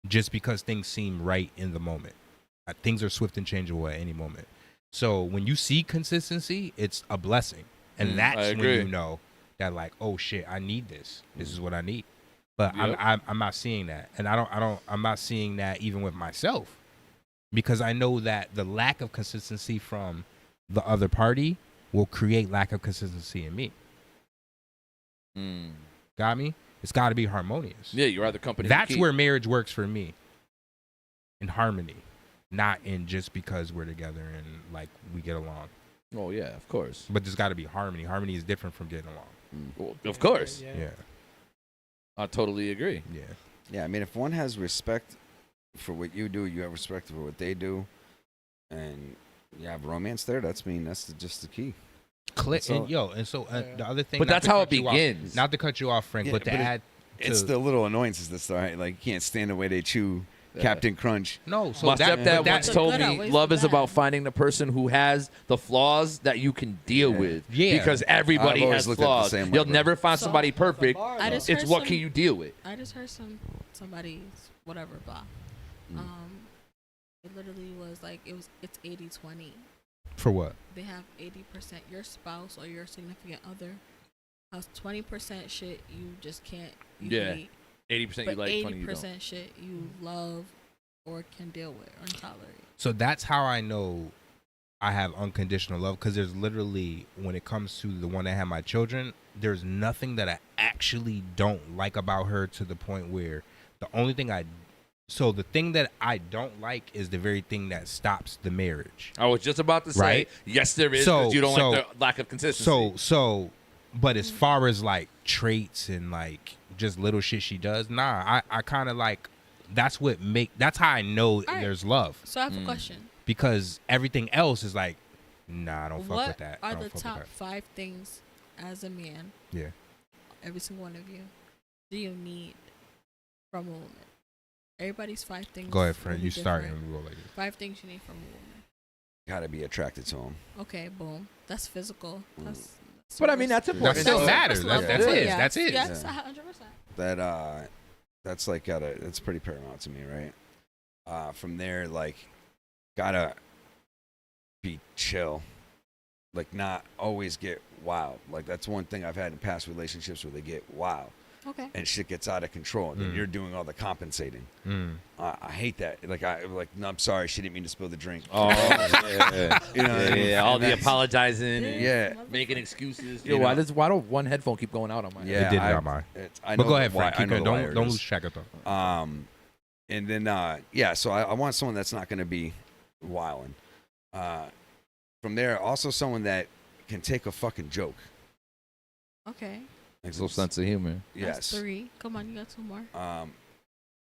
Just because things seem right in the moment. Things are swift and changeable at any moment. So when you see consistency, it's a blessing. And that's when you know that like, oh shit, I need this. This is what I need. But I'm not seeing that. And I'm not seeing that even with myself. Because I know that the lack of consistency from the other party will create lack of consistency in me. Got me? It's got to be harmonious. Yeah, you're the company. That's where marriage works for me. In harmony, not in just because we're together and like we get along. Oh yeah, of course. But there's got to be harmony. Harmony is different from getting along. Well, of course. Yeah. I totally agree. Yeah. Yeah, I mean, if one has respect for what you do, you have respect for what they do, and you have romance there, that's just the key. The other thing, but that's how it begins. Not to cut you off, Frank, but to add, it's the little annoyances that's right. Like you can't stand the way they chew Captain Crunch. No, so my stepdad once told me love is about finding the person who has the flaws that you can deal with. Yeah, because everybody has flaws. You'll never find somebody perfect. It's what can you deal with. I just heard somebody's whatever blah. It literally was like it's 80-20. For what? They have 80% your spouse or your significant other. Has 20% shit you just can't. You hate. 80% you like, 20% you don't. 80% shit you love or can deal with or tolerate. So that's how I know I have unconditional love, because there's literally, when it comes to the one that had my children, there's nothing that I actually don't like about her, to the point where the only thing the thing that I don't like is the very thing that stops the marriage. I was just about to say, right? yes, there is, because you don't like the lack of consistency. But as far as like traits and like just little shit she does, I kind of like, that's how I know there's love. So I have a question. Because everything else is like, nah, I don't fuck with that. What are the top 5 things as a man? Yeah. Every single one of you. Do you need from a woman? Everybody's 5 things. Go ahead, friend. really You start different. and we'll go like this. 5 things you need from a woman. Gotta be attracted to him. Okay, boom. That's physical. That's But I mean, that's important. That still matters. That's That's it. yes, That's it. Yes, Yeah. 100%. That's like that's pretty paramount to me, right? From there, like, gotta be chill, like not always get wild. Like that's one thing I've had in past relationships where they get wild. Okay. And shit gets out of control, and then you're doing all the compensating. I hate that. No, I'm sorry, she didn't mean to spill the drink. Oh, yeah. You know what I mean? All the That's- apologizing, and Yeah. making excuses. You Yo, know. why don't one headphone keep going out on mine? It did it on mine. I But know go ahead, why- Frank. I Keep know going. why it Don't is. lose track of thought. And then so I want someone that's not going to be wilding. From there, also someone that can take a fucking joke. Okay. Little sense of humor. That's Yes. 3. Come on, you got 2 more.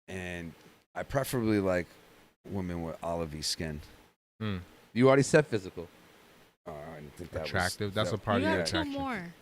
And I preferably like women with olivey skin. You already said physical. I didn't think that Attractive. Was, That's that, a part You of your got 2 attraction. more.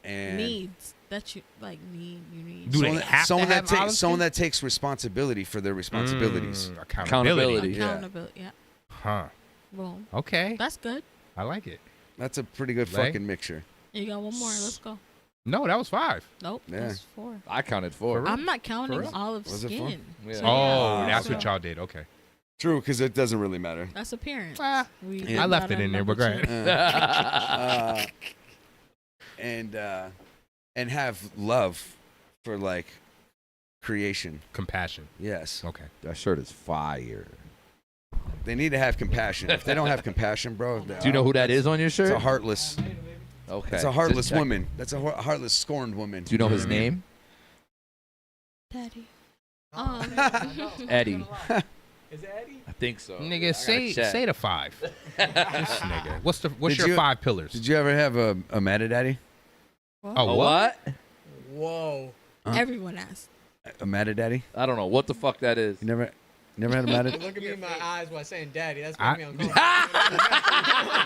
And Needs that you like need. You need. Do they have someone to have that olive someone skin? that takes responsibility for their responsibilities. Accountability. Accountability. Yeah. Huh. Boom. Okay. That's good. I like it. That's a pretty good Lay? fucking mixture. You got 1 more. Let's go. No, that was 5. Nope. Yeah. That's 4. I counted 4. I'm not counting real? olive Was it 4? skin. Yeah. So, Oh, yeah. that's So what y'all did. Okay. True, because it doesn't really matter. That's appearance. We I left it in there, but go ahead. And have love for like creation, compassion. Yes. Okay. That shirt is fire. They need to have compassion. If they don't have compassion, bro. Do you know who that is on your shirt? It's a heartless. Okay. It's a heartless Just check. woman. That's a heartless, scorned woman. Do you know his name? Daddy. Eddie. Is it Eddie? I think so. Nigga, I gotta say check. the 5. This nigga. What's Did your you- 5 pillars? Did you ever have a Matta Daddy? A what? Whoa. Everyone asks. A Matta Daddy? I don't know what the fuck that is. You never had a Matta? Look at me in my eyes while saying daddy. That's I- making me uncomfortable.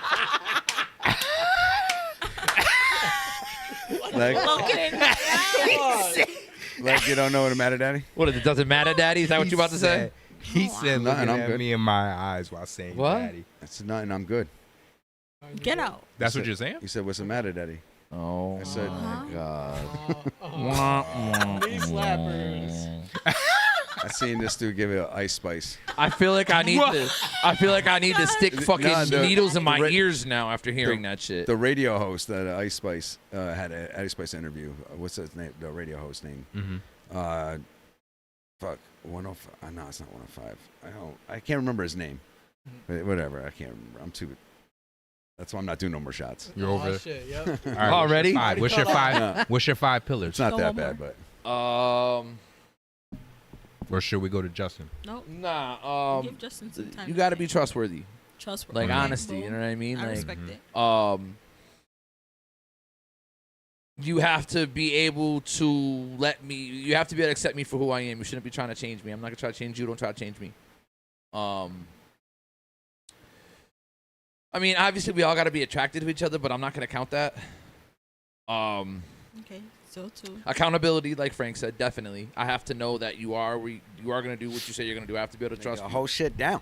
Like you don't know what a Matta Daddy? What is it? Doesn't matter, daddy? Is that what you about to say? He said, Nothing, looking I'm at good. me in my eyes while saying What? daddy. That's nothing. I'm good. Get out. That's You what said- you're saying? You said, "What's the matter, Daddy?" Oh I said, my god. Knee slappers. I seen this dude give it an Ice Spice. I feel like I need to. I feel like I need to stick fucking Nah, the- needles in my the ra- ears now after hearing that shit. The radio host at Ice Spice had an Ice Spice interview. What's his name? The radio host name? Mm-hmm. Fuck, 105. No, it's not 105. I can't remember his name. But whatever. I can't remember. I'm too. That's why I'm not doing no more shots. You're over it. Shit, yep. All right, Already? What's your 5? No. What's your 5 pillars? It's not Go that one bad, more. but Or should we go to Justin? Nope. Nah. Give Justin some time. You to got to think. be trustworthy. Trustworthy. Like Okay, honesty. You boom. know what I mean? I Like, respect it. You have to be able to let me. You have to be able to accept me for who I am. You shouldn't be trying to change me. I'm not gonna try to change you. Don't try to change me. I mean, obviously, we all got to be attracted to each other, but I'm not gonna count that. Okay. So too. Accountability, like Frank said, definitely. I have to know that you are gonna do what you say you're gonna do. I have to be able to trust the you. whole shit down.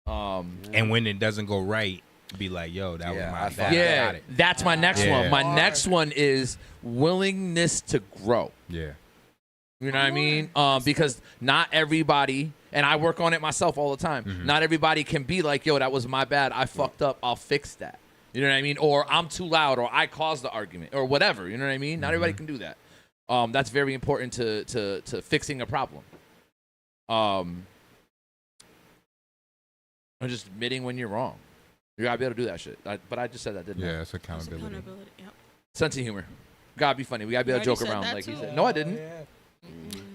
And when it doesn't go right, be like, yo, that was my bad. I Yeah, got it. that's my next Yeah. one. My next one is willingness to grow. Yeah. You know what I mean? Because not everybody, and I work on it myself all the time. Mm-hmm. Not everybody can be like, yo, that was my bad. I fucked up. I'll fix that. You know what I mean? Or I'm too loud, or I caused the argument, or whatever. You know what I mean? Not everybody can do that. That's very important to fixing a problem. I'm just admitting when you're wrong. You gotta be able to do that shit. But I just said that, didn't I? Yeah, it's accountability. Accountability. Yep. Sense of humor. Gotta be funny. We gotta be able to You joke already said around, that like he too. said. No, I didn't.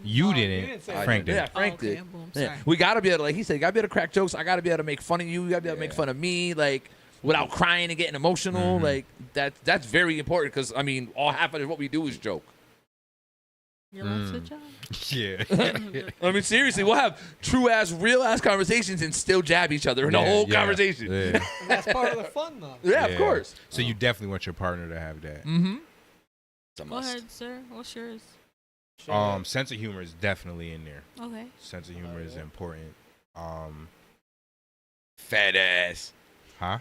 You didn't. Frank did. Yeah, Frank okay, did. boom, Yeah. sorry. We gotta be able to, like he said, you gotta be able to crack jokes. I gotta be able to make fun of you. You gotta be able to make fun of me, like without crying and getting emotional. Like that's very important because I mean, all half of what we do is joke. Your life's a job. Yeah. I mean, seriously, we'll have true ass, real ass conversations and still jab each other in the whole conversation. Yeah. That's part of the fun, though. Yeah, of course. So you definitely want your partner to have that. Mm-hmm. Go ahead, sir. What's yours? Sense of humor is definitely in there. Okay. Sense of humor is important. Fat ass. Huh?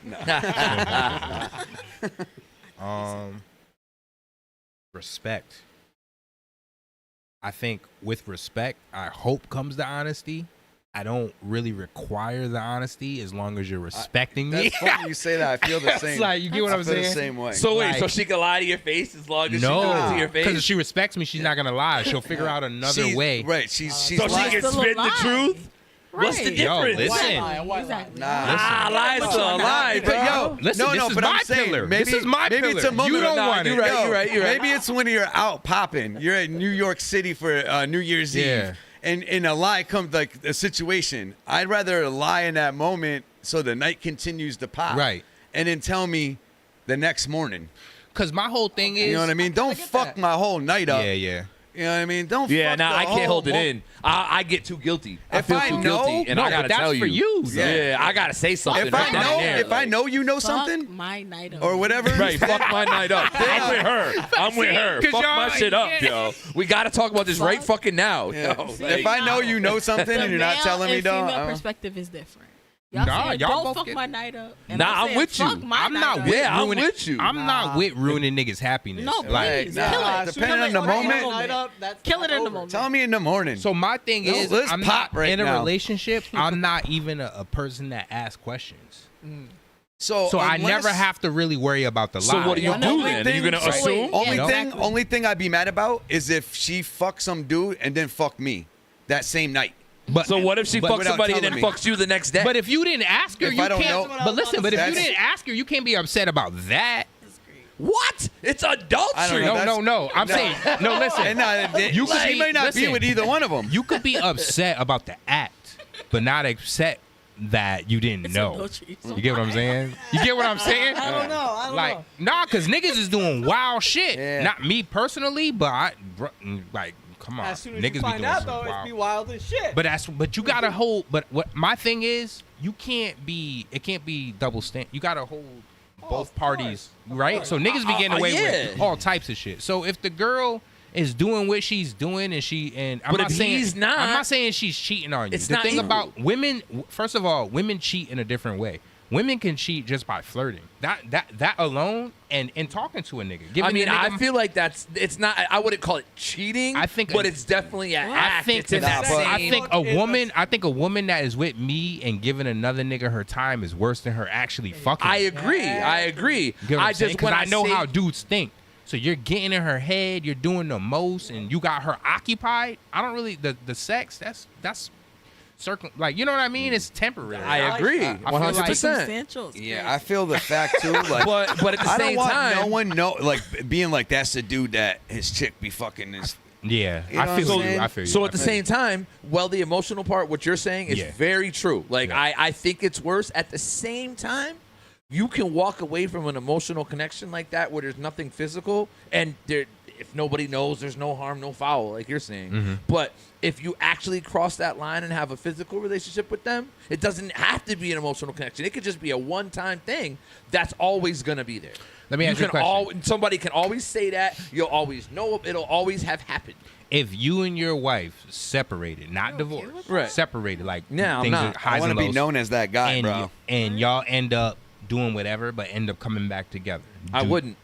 Respect. I think with respect, I hope comes the honesty. I don't really require the honesty as long as you're respecting me. That's funny you say that. I feel the same. It's like, you get what I'm I feel saying? the same way. So wait, so Like- she can lie to your face as long as she does it to your face? because if she respects me, she's not gonna lie. She'll figure out another She's- way. Right. She's so she lying. can Still a spit the lie. truth? What's the Right. Yo, difference? listen. Exactly. Ah, lies to a lie, But bro. yo, Listen, no, this is but my I'm saying, pillar. Maybe, This is my maybe pillar. it's a You moment. don't want you're it. right, you're right, you're right. Maybe it's when you're out popping. You're at New York City for New Year's Yeah. Eve, and in a lie comes like a situation. I'd rather lie in that moment so the night continues to pop, Right. and then tell me the next morning. Because my whole thing is, You know what I mean? Don't fuck my whole night up. Yeah, yeah. You know what I mean? Don't. Yeah, fuck nah, the I can't whole hold it mo- in. I get too guilty. I If feel I too know- guilty, and No, I gotta but that's tell for you. Yeah, I gotta say something. If right I then know, and there, if I know you know Fuck something, my night up. or whatever, Right, fuck my night up. I'm with her. I'm with her. 'Cause Fuck y'all- my shit up, yo. We gotta talk about this right fucking now. Yeah. Yo. If I know you know something The and you're not male telling me, and don't. female perspective is different. Y'all Nah, saying, y'all don't both fuck get- my night up. And Nah, I'm I'm saying, with you. fuck my I'm night not up. with Yeah, I'm ruining. with you. I'm not with ruining niggas' happiness. No, Like, please. nah, Kill it. depending Kill on it the in moment. moment. Kill it in the moment. Tell me in the morning. so my thing No, is, let's I'm pop not right in a now. relationship. I'm not even a person that asks questions. So I unless- never have to really worry about the lie. So what do you Yeah, no, do only then? Are you thing- gonna so assume? Only Yeah, thing, exactly. only thing I'd be mad about is if she fucks some dude and then fuck me that same night. But So what if she but fucks without somebody and then telling me. fucks you the next day? But if you didn't ask her, If you I don't can't. know- But listen, but if you That's- didn't ask her, you can't be upset about that. what? It's I adultery. don't know. No. I'm saying no. Listen, And You could she be- may not be listen. with either one of them. you could be upset about the act, but not upset that you didn't It's know. adultery. You get what I'm saying? You get what I'm saying? I don't know. I don't Like, know. nah, cause niggas is doing wild shit. Yeah. Not me personally, but like, come on, As soon as niggas you be find doing out, some though, it's wild. be wild as shit. But you gotta hold. But what my thing is, you can't be. It can't be double stand. You gotta hold both of parties, right? So niggas be getting away with all types of shit. So if the girl is doing what she's doing and I'm But not if saying he's not- I'm not saying she's cheating on you. It's The not thing equal. about women, first of all, women cheat in a different way. Women can cheat just by flirting. That alone and talking to a nigga. I Giving mean, a nigga, I feel like it's not. I wouldn't call it cheating. I think but a- it's definitely an I act. think It's in that I same. think a woman that is with me and giving another nigga her time is worse than her actually fucking. I agree. I agree. You get what I I'm saying? just 'Cause when I know say, how dudes think. So you're getting in her head, you're doing the most, and you got her occupied. I don't really the sex. That's like, you know what I mean? It's temporary. I agree. I feel 100%. Circumstantial. It's Yeah, crazy. I feel the fact too. Like, But at the I don't same want time, no one know like being like that's the dude that his chick be fucking his. Yeah, You know I what feel I'm you. saying? I feel you. So I at the feel same time, well, the emotional part, what you're saying is Yeah. very true. Like Yeah. I think it's worse. At the same time, you can walk away from an emotional connection like that where there's nothing physical, and if nobody knows, there's no harm, no foul, like you're saying. Mm-hmm. But if you actually cross that line and have a physical relationship with them, it doesn't have to be an emotional connection. It could just be a one-time thing that's always gonna be there. Let me ask you a question. Somebody can always say that. You'll always know. It'll always have happened. If you and your wife separated, not divorced, Right. separated, like No, I'm things not. are I highs want to and be lows, known as that guy, and bro. and y'all end up doing whatever, but end up coming back together. I wouldn't.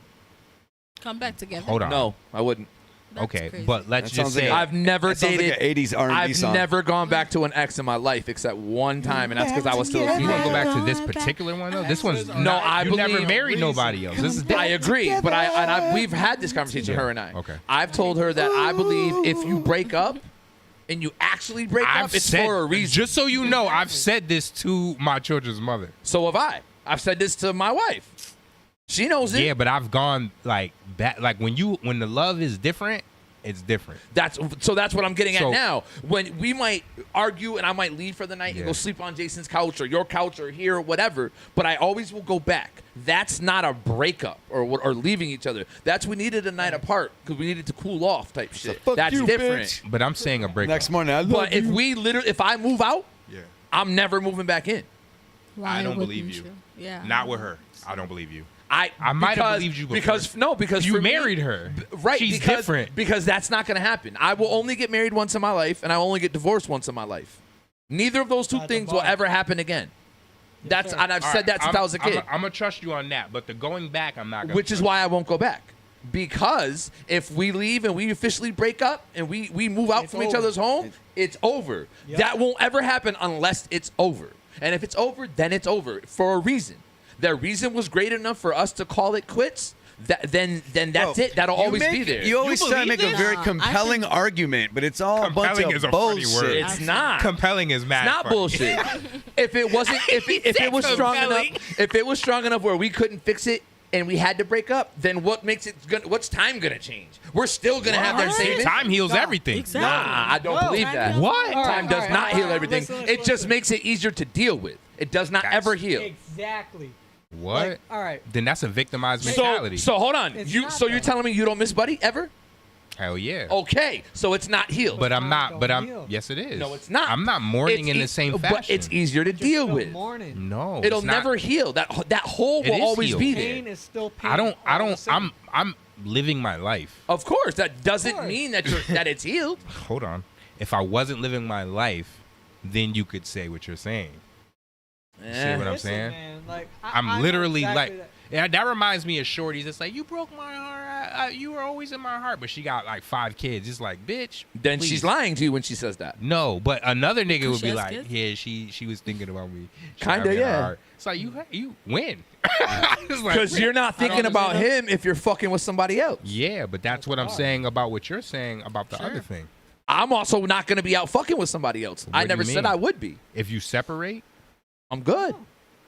Come back together. Hold on. No, I wouldn't. That's Okay, crazy. but let's That just sounds like say I've never That sounds dated. like an 80s R&B I've song. never gone back to an ex in my life except one time, and that's because I was still a you want to female. go back to this particular one though. This one's No, I you never believe- married nobody else. This is I agree, but we've had this conversation, Yeah. her and I. Okay. I've told her that I believe if you break up, and you actually break up, it's for a reason. Just so you know, I've said this to my children's mother. So have I. I've said this to my wife. She knows it. Yeah, but I've gone like that. Like when the love is different, it's different. That's what I'm getting at So- now. When we might argue and I might leave for the night and go sleep on Jason's couch or your couch or here or whatever, but I always will go back. That's not a breakup or leaving each other. That's we needed a night apart because we needed to cool off type shit. That's different. But I'm saying a breakup. Next morning, I love But you. if I move out, I'm never moving back in. Why I don't wouldn't believe you. Yeah. Not with her. I don't believe you. I might have believed you before. because you for me- married her. Right, She's because, different. because that's not going to happen. I will only get married once in my life, and I only get divorced once in my life. Neither of those two things will ever happen again. And I've said that since I was a kid. I'm gonna trust you on that, but the going back, I'm not gonna. Which is why I won't go back. Because if we leave and we officially break up and we move out from each other's home, it's over. Yep. That won't ever happen unless it's over. And if it's over, then it's over for a reason. That reason was great enough for us to call it quits. Then that's Bro, it. That'll you always make- be there. You always try to make a very compelling argument, but it's all a bunch Compelling of is a funny bullshit. word. It's not. Compelling is mad. It's not funny. bullshit. If it wasn't, if it was strong enough, if it was strong enough where we couldn't fix it and we had to break up, then what makes it? What's time gonna change? We're still gonna have that same. Time heals everything. Exactly. Nah, I don't believe that. What? Time does not heal everything. Listen, It just makes it easier to deal with. It does not ever heal. Exactly. What? Like, all right. Then that's a victimized So, mentality. so hold on. It's You not, so you're though. telling me you don't miss Buddy ever? Hell yeah. Okay, so it's not healed. But I'm not. But don't I'm. heal. Yes, it is. No, it's not. I'm not mourning It's in the e- same fashion. But it's easier to deal Still with. mourning. No, It'll it's not. never heal. That hole It will is always healed. be Pain there. is still pain. I all the don't. same. I'm living my life. Of course, that doesn't course. mean that that it's healed. Hold on. If I wasn't living my life, then you could say what you're saying. You see what I'm Listen, saying? man, like, I I'm know literally exactly like, that. yeah, that reminds me of shorties. It's like, you broke my heart. You were always in my heart, but she got like 5 kids. It's like, bitch. Then please. she's lying to you when she says that. No, but another nigga would She be has like, kids? yeah, she was thinking about me. She Kinda, got me in her yeah. heart. It's like you win. It's like, Because you're not I don't thinking about understand. him if you're fucking with somebody else. Yeah, but that's what I'm saying about what you're saying about the other thing. I'm also not going to be out fucking with somebody else. I What do never you said mean? I would be. If you separate, I'm good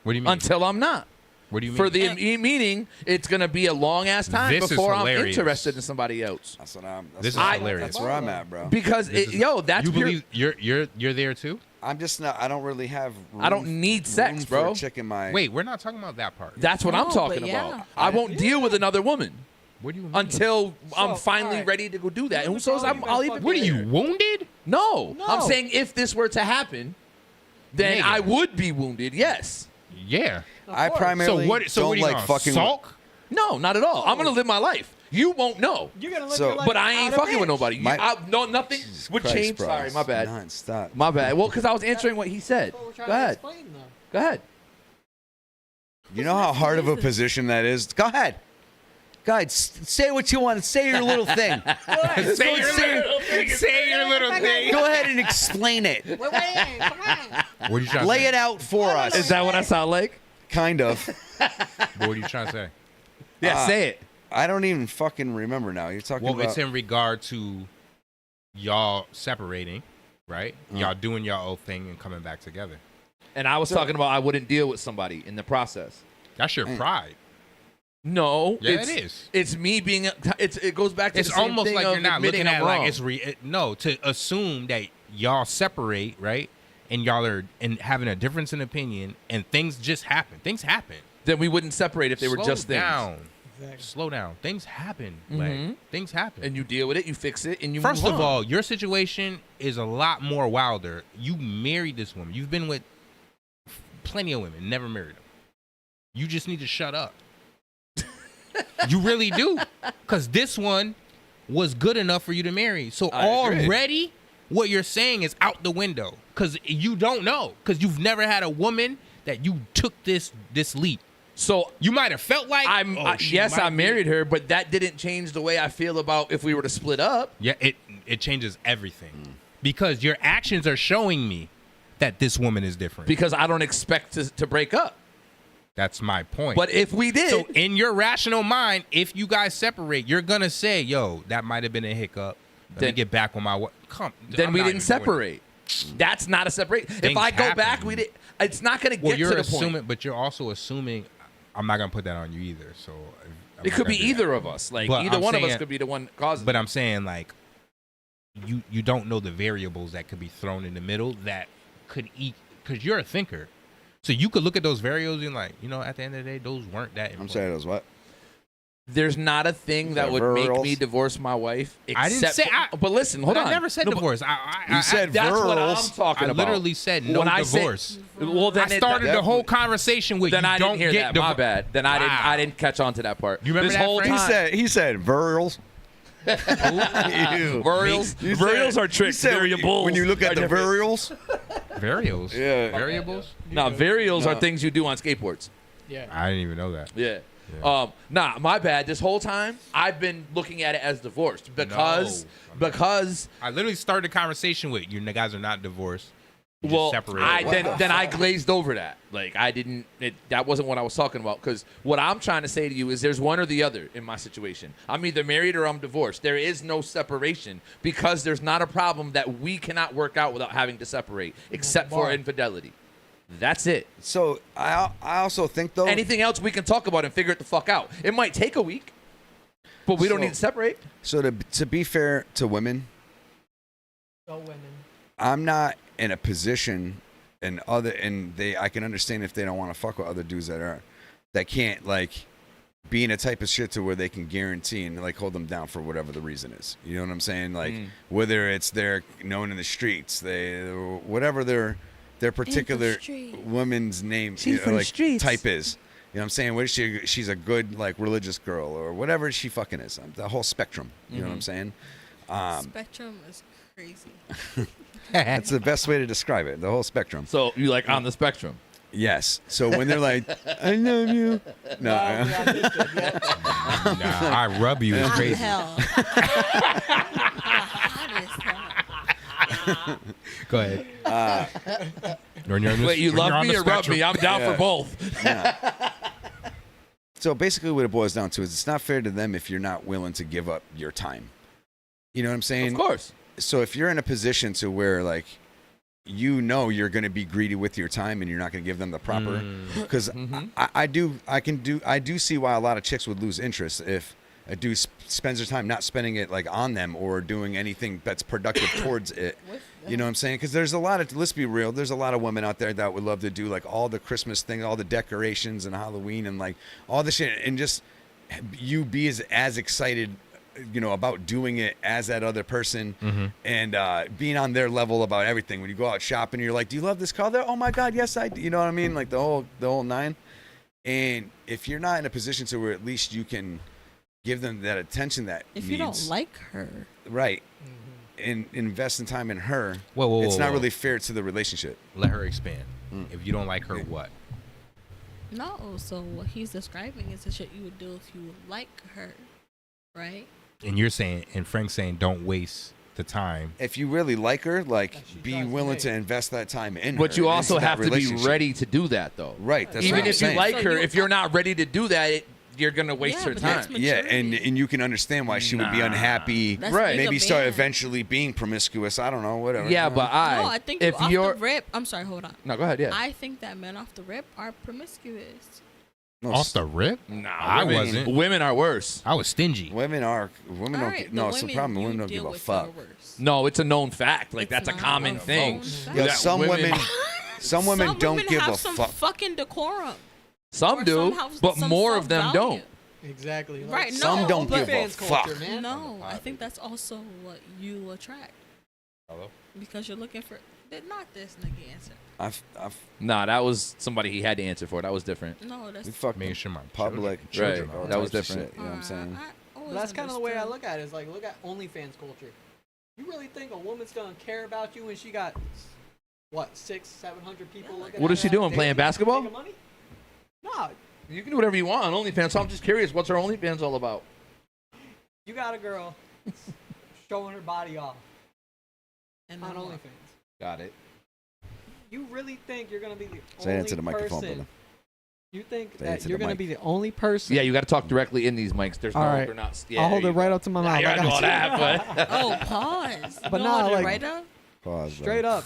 what do you mean? until I'm not. What do you mean? For the meaning, it's going to be a long ass time This is before I'm hilarious. interested in somebody else. That's what I'm. This is I- hilarious. That's where I'm at, bro. Because that's you pure- believe you're there too? I'm just not. I don't really have. I don't need sex, room bro. For a chick in my. Wait, we're not talking about that part. That's what I'm No, talking but yeah. about. I won't deal with another woman What do you mean? until I'm So, finally alright. ready to go do that. Who And so the fuck you I'll been even. fucking What are you, wounded? No, No. I'm saying if this were to happen, then Nigga. I would be wounded. Yes. Yeah. I primarily So what don't are you like gonna fucking. sulk? No, not at all. I'm gonna live my life. You won't know. You're gonna live So- your life But I ain't out of fucking with bitch. nobody. No, nothing would Christ, change. bro, Sorry, it's my bad. Non-stop. My bad. Well, because I was answering what he said. That's what we're trying Go to ahead. explain, though. Go ahead. You know how hard of a position that is. Go ahead. Go ahead. Say what you want. Say your little thing. Say your little thing. Go ahead and explain it. We're waiting. Come on. What are you trying to Lay say? it out for us. Is that what I sound like? Kind of. What are you trying to say? Yeah, say it. I don't even fucking remember now. You're talking Well, about. it's in regard to y'all separating, right? Y'all doing your own thing and coming back together. And I was talking about I wouldn't deal with somebody in the process. That's your pride. No, Yeah, it's, it is. It's me being. It goes back to It's the same almost thing like of you're not admitting looking at I'm it wrong. like it's no, to assume that y'all separate, right? And y'all are and having a difference in opinion, and things just happen. Things happen. Then we wouldn't separate if they were Slow just things. down. Exactly. Slow down. Things happen. Mhm. Like things happen. And you deal with it, you fix it, and you First move of on. all, your situation is a lot more wilder. You married this woman. You've been with plenty of women, never married them. You just need to shut up. You really do. Because this one was good enough for you to marry. So I agree. already what you're saying is out the window. Because you don't know. Because you've never had a woman that you took this leap. So you might have felt like yes, I married her, but that didn't change the way I feel about if we were to split up. Yeah, it changes everything. Because your actions are showing me that this woman is different. Because I don't expect to break up. That's my point. But if we did, so in your rational mind, if you guys separate, you're gonna say, "Yo, that might have been a hiccup. Let me get back on my what? Come. Then I'm we not didn't even separate. That's not a separate. If Things I go happen. back, we did. It's not going to Well, get you're to the assuming, point. but you're also assuming. I'm not gonna put that on you either. So I'm It not could gonna be do that. either of us. Like But either I'm one of us saying- could be the one causing. But I'm saying like, you don't know the variables that could be thrown in the middle that could eat because you're a thinker. So you could look at those variables and like, at the end of the day, those weren't that important. I'm sorry, those what? There's not a thing that would make me divorce my wife. I didn't except say. for- but listen, hold on. I never said No, but divorce. You said that's what I'm virals. talking I about. literally said no When I say- divorce. well, then I started the whole conversation with Then you I don't didn't hear get that. My divorced. bad. Then I Wow. didn't catch on to that part. You remember this that, whole Frank? time. He said virals. Variables. Variables are tricks. Variables. When you look at the different. variables. Variables. Yeah. Variables. No, variables No. are things you do on skateboards. Yeah. I didn't even know that. Yeah. Nah, my bad. This whole time I've been looking at it as divorced because I literally started the conversation with you guys are not divorced. You just well, separated. then I glazed over that. Like I didn't. That wasn't what I was talking about. Because what I'm trying to say to you is there's one or the other in my situation. I'm either married or I'm divorced. There is no separation because there's not a problem that we cannot work out without having to separate, except for infidelity. That's it. So I also think though anything else we can talk about and figure it the fuck out. It might take a week, but we don't need to separate. So to be fair to women, Go women. I'm not in a position I can understand if they don't want to fuck with other dudes that can't like be in a type of shit to where they can guarantee and like hold them down for whatever the reason is. You know what I'm saying? Like whether it's they're known in the streets, whatever their particular woman's name type is. You know what I'm saying? What is she's a good like religious girl or whatever she fucking is. The whole spectrum. You know what I'm saying? Spectrum is crazy. That's the best way to describe it. The whole spectrum. So you like on the spectrum? Yes. So when they're like, "I love you," no, I rub you is crazy. Hell. Go ahead. Wait, you love me or rub me? I'm down for both. Yeah. So basically, what it boils down to is it's not fair to them if you're not willing to give up your time. You know what I'm saying? Of course. So if you're in a position to where like you're going to be greedy with your time and you're not going to give them the proper, because I do see why a lot of chicks would lose interest if a dude spends their time not spending it like on them or doing anything that's productive towards it. You know what I'm saying? Because there's a lot of, let's be real, there's a lot of women out there that would love to do like all the Christmas things, all the decorations and Halloween and like all the shit, and just you be as excited, about doing it as that other person and being on their level about everything. When you go out shopping, you're like, do you love this color? Oh my God, yes I do. You know what I mean? Like the whole nine. And if you're not in a position to where at least you can give them that attention that If needs, you don't like her, right, and invest in time in her, Whoa, it's not whoa. really fair to the relationship. Let her expand. If you don't like her, what? no. So what he's describing is the shit you would do if you like her, right? And you're saying, and Frank's saying, don't waste the time. If you really like her, like be willing to invest that time in her. But you also into that have to be relationship. ready to do that, though. Right. That's Even what I'm if saying. you like So her, you- if you're not ready to do that, you're gonna waste her but time. that's Yeah, and you can understand why she would be unhappy. That's Right. being Maybe a start man. eventually being promiscuous. I don't know, whatever. Yeah, you know? but No, I think if off you're the rip. I'm sorry, hold on. no, go ahead. Yeah. I think that men off the rip are promiscuous. No, Off the rip? Nah, I wasn't. Women are worse. I was stingy. women All don't. right, Get, no, the it's the women problem. you Women don't deal give a with fuck. are worse. No, it's a known fact. Like It's that's a not common a thing. known fact. Yeah, That some women don't women give have a some fuck. fucking decorum. Some Or do, some have but some more of them self-value. don't. Exactly. Like, Right, Some no, don't but give a fans fuck. culture, man. No, I think that's also what you attract. Hello? Because you're looking for. Not this nigga answer. I've Nah, that was somebody he had to answer for. That was different. No, that's. we fucked Making them. sure my Public, children Right, all that was types of different. shit, you know what I'm saying? But that's kind of the way I look at it. Is like, look at OnlyFans culture. You really think a woman's gonna care about you when she got what 600-700 people looking? What at is she her doing, daily playing basketball? making money? No, You can do whatever you want on OnlyFans. So I'm just curious, what's her OnlyFans all about? you got a girl showing her body off And on then OnlyFans. what? Got it. You really think you're gonna be the Say that only to the microphone, person brother. You think Say it that to you're the gonna mic. be the only person? Yeah, you got to talk directly in these mics. There's All no, right. they're not. Yeah, I'll hold there it you right go. up to my Nah, mouth. you I gotta do got all you. that, but Oh, pause. But You nah, want it like- right up? Pause, bro. Straight up.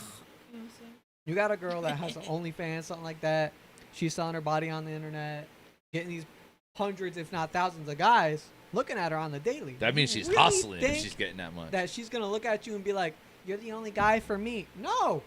You got a girl that has an OnlyFans, something like that. She's selling her body on the internet, getting these hundreds, if not thousands, of guys looking at her on the daily. That means You she's really hustling if think she's getting that much. that she's gonna look at you and be like, "You're the only guy for me." No.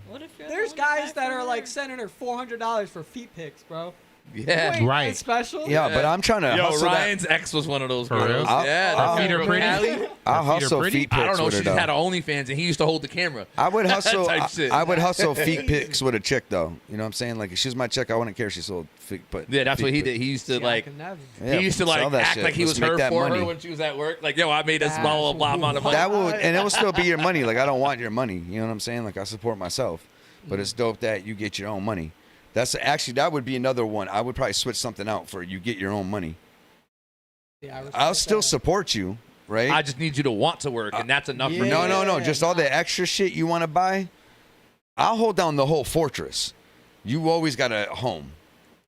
What if you're There's the only guys guy that for are her? like sending her $400 for feet pics, bro. Yeah. You ain't Right. that special. Yeah, but I'm trying to Yo, hustle Ryan's ex was one of those For girls. real? Yeah, I'll- that feet are girl, pretty? Callie. I'll Her feet are hustle pretty? feet pics I don't know. with She her, just had though. an OnlyFans and he used to hold the camera. I would hustle. Type shit. I would hustle feet pics with a chick though. You know what I'm saying? Like if she was my chick, I wouldn't care if she sold feet. But Yeah, that's feet what he pics. did. He used to See, I like. can never. Yeah, He used to sell like that act shit. like he Let's was make her that for money. her when she was at work. Like, yo, I made this That's blah blah amount of money. That would, and it will still be your money. Like I don't want your money. You know what I'm saying? Like I support myself, but it's dope that you get your own money. That's actually that would be another one. I would probably switch something out for you get your own money. Yeah, I respect I'll still that. support you, right? I just need you to want to work, and that's enough for me. No. Yeah, Just all the extra shit you want to buy. I'll hold down the whole fortress. You always got a home.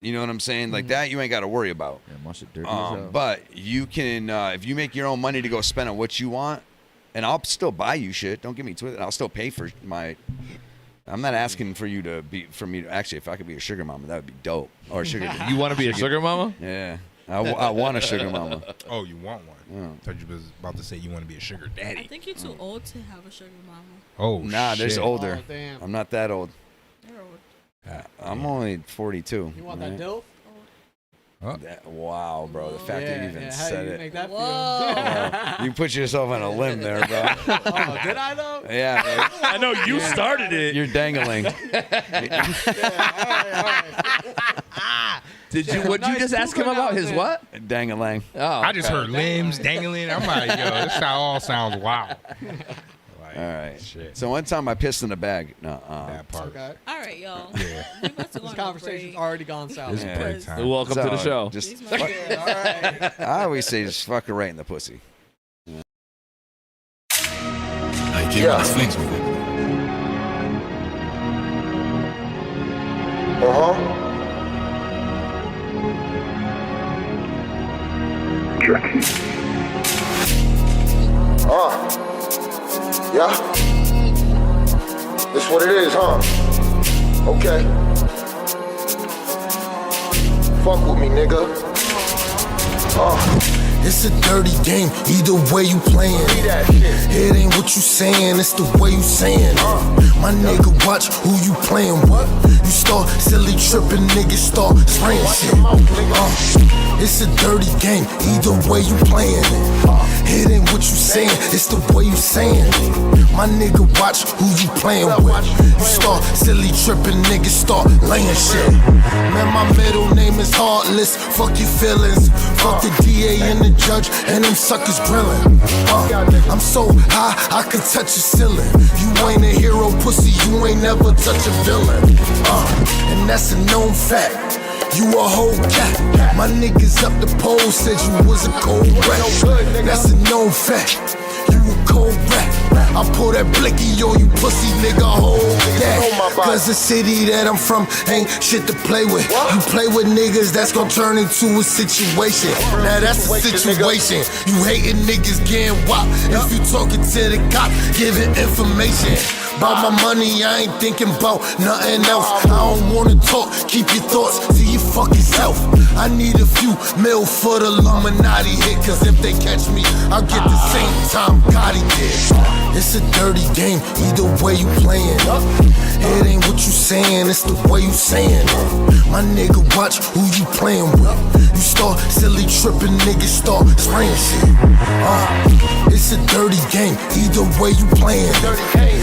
You know what I'm saying? Like that, you ain't got to worry about. Yeah, my shit dirty as hell. But you can, if you make your own money to go spend on what you want, and I'll still buy you shit. Don't get me twisted. I'll still pay for my. I'm not asking for you to be for me to actually. If I could be a sugar mama, that would be dope. Or a sugar. You want to be a sugar mama? Yeah, I want a sugar mama. Oh, you want one? Yeah. Thought you was about to say you want to be a sugar I daddy. think you're too old to have a sugar mama. Oh, Nah, there's shit. older. Oh, damn. I'm not that old. You're old. I'm only 42. You want right? that dilf? Huh? Wow, bro. The fact that you even How said do you it. make that Whoa. feel? You put yourself on a limb there, bro. Oh, did I though? Yeah, man. I know you started it. You're dangling. All right. Did you? Would you Nice just ask him cougar about now, his man. what? Dangling. Oh, I just okay. heard limbs dangling. I'm like, yo, this all sounds wild. Like, All right. Shit. So one time I pissed in a bag. No. That part. Okay. All right, y'all. Yeah. We about to go This on a conversation's break. already gone south. It's Yeah. break time. Welcome to the So, show. Just, These motherfuckers- Yeah, all right. I always say just fuck her right in the pussy. I keep on things with it. Yeah. This what it is, huh? Okay. Fuck with me, nigga. It's a dirty game, either way you playin'. It ain't what you saying, it's the way you saying. My nigga, watch who you playin' with. You start silly trippin', niggas start spraying shit. It's a dirty game, either way you playin' it. It ain't what you saying, it's the way you saying it. My nigga, watch who you playin' with. You start silly trippin', niggas start layin' shit. Man, my middle name is Heartless. Fuck your feelings. Fuck the DA and the judge and them suckers grillin'. I'm so high, I can touch a ceiling. You ain't a hero, pussy, you ain't never touch a villain. And that's a known fact. You a whole cat. My niggas up the pole said you was a cold rat. That's a known fact. You a cold rat. I pull that blicky on you pussy nigga, hold that. Cause the city that I'm from ain't shit to play with. You play with niggas, that's gon' turn into a situation. Now that's a situation. You hating niggas getting wop. If you talking to the cop, giving information. About my money, I ain't thinking about nothing else. I don't wanna talk, keep your thoughts to your fucking self. I need a few mil for the Illuminati hit. Cause if they catch me, I'll get the same time Gotti did. It's a dirty game, either way you playin'. It ain't what you saying, it's the way you saying it. My nigga, watch who you playin' with. You start silly trippin', niggas start spraying shit. It's a dirty game, either way you playin'.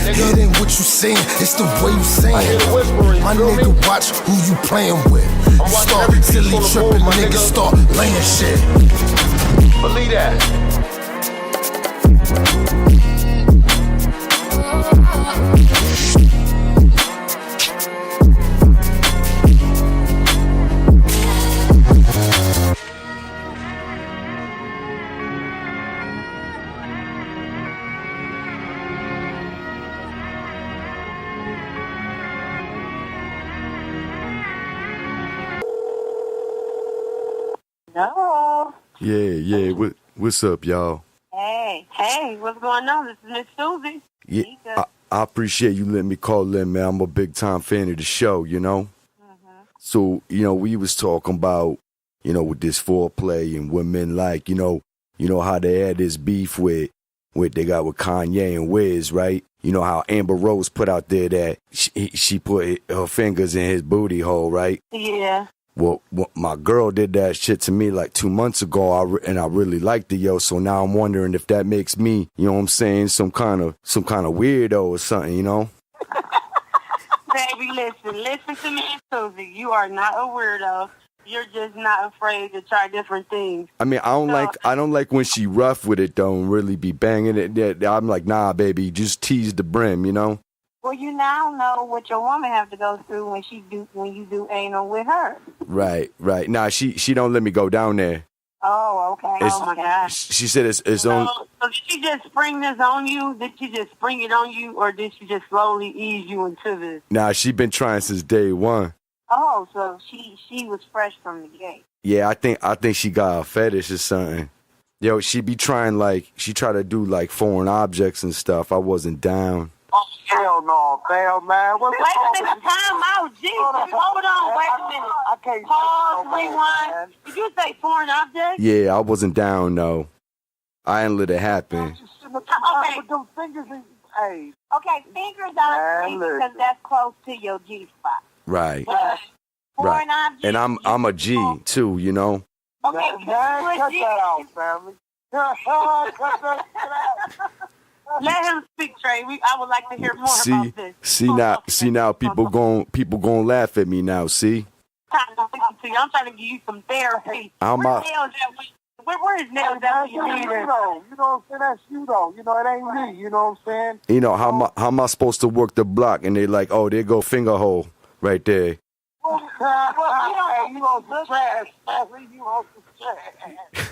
It ain't what you saying, it's the way you saying it. My nigga, watch who you playin' with. You start silly trippin', niggas start layin' shit. Believe that. Yeah. What's up, y'all? Hey, what's going on? This is Miss Susie. Yeah, I appreciate you letting me call in, man. I'm a big time fan of the show, you know. So, we was talking about, with this foreplay and women like, how they had this beef with they got with Kanye and Wiz, right? You know how Amber Rose put out there that she put her fingers in his booty hole, right? Yeah. Well, my girl did that shit to me like 2 months ago, and I really liked it, yo. So now I'm wondering if that makes me, you know what I'm saying, some kind of weirdo or something, you know? Baby, listen to me, Susie. You are not a weirdo. You're just not afraid to try different things. I mean, I don't like when she rough with it though and really be banging it. I'm like, nah, baby, just tease the brim, you know? Well, you now know what your woman have to go through when you do anal with her. Right. Nah, she don't let me go down there. Oh, okay. Oh my gosh. She said it's on. So did she just spring this on you? Did she just spring it on you, or did she just slowly ease you into this? Nah, she been trying since day one. Oh, so she was fresh from the gate. Yeah, I think she got a fetish or something. Yo, she be trying she try to do like foreign objects and stuff. I wasn't down. Oh, hell no, man. Wait a minute, time out, Jesus. Hold on, wait a minute. I can't pause, rewind. Did you say foreign object? Yeah, I wasn't down though. I ain't let it happen. Okay. Them fingers in, hey. Okay, fingers on because that's close to your G spot. Right. Foreign object. And I'm a G too, you know. Okay, cut that out, family. Cut that out. Let him speak, Trey. I would like to hear more about this. See now, people gon' laugh at me now. See. I'm trying to give you some therapy. Where is nails at? You know what I'm saying? That's you though. You know, it ain't me. You know what I'm saying? You know how am I supposed to work the block? And they like, oh, there go finger hole right there. You on some trash. You on some trash.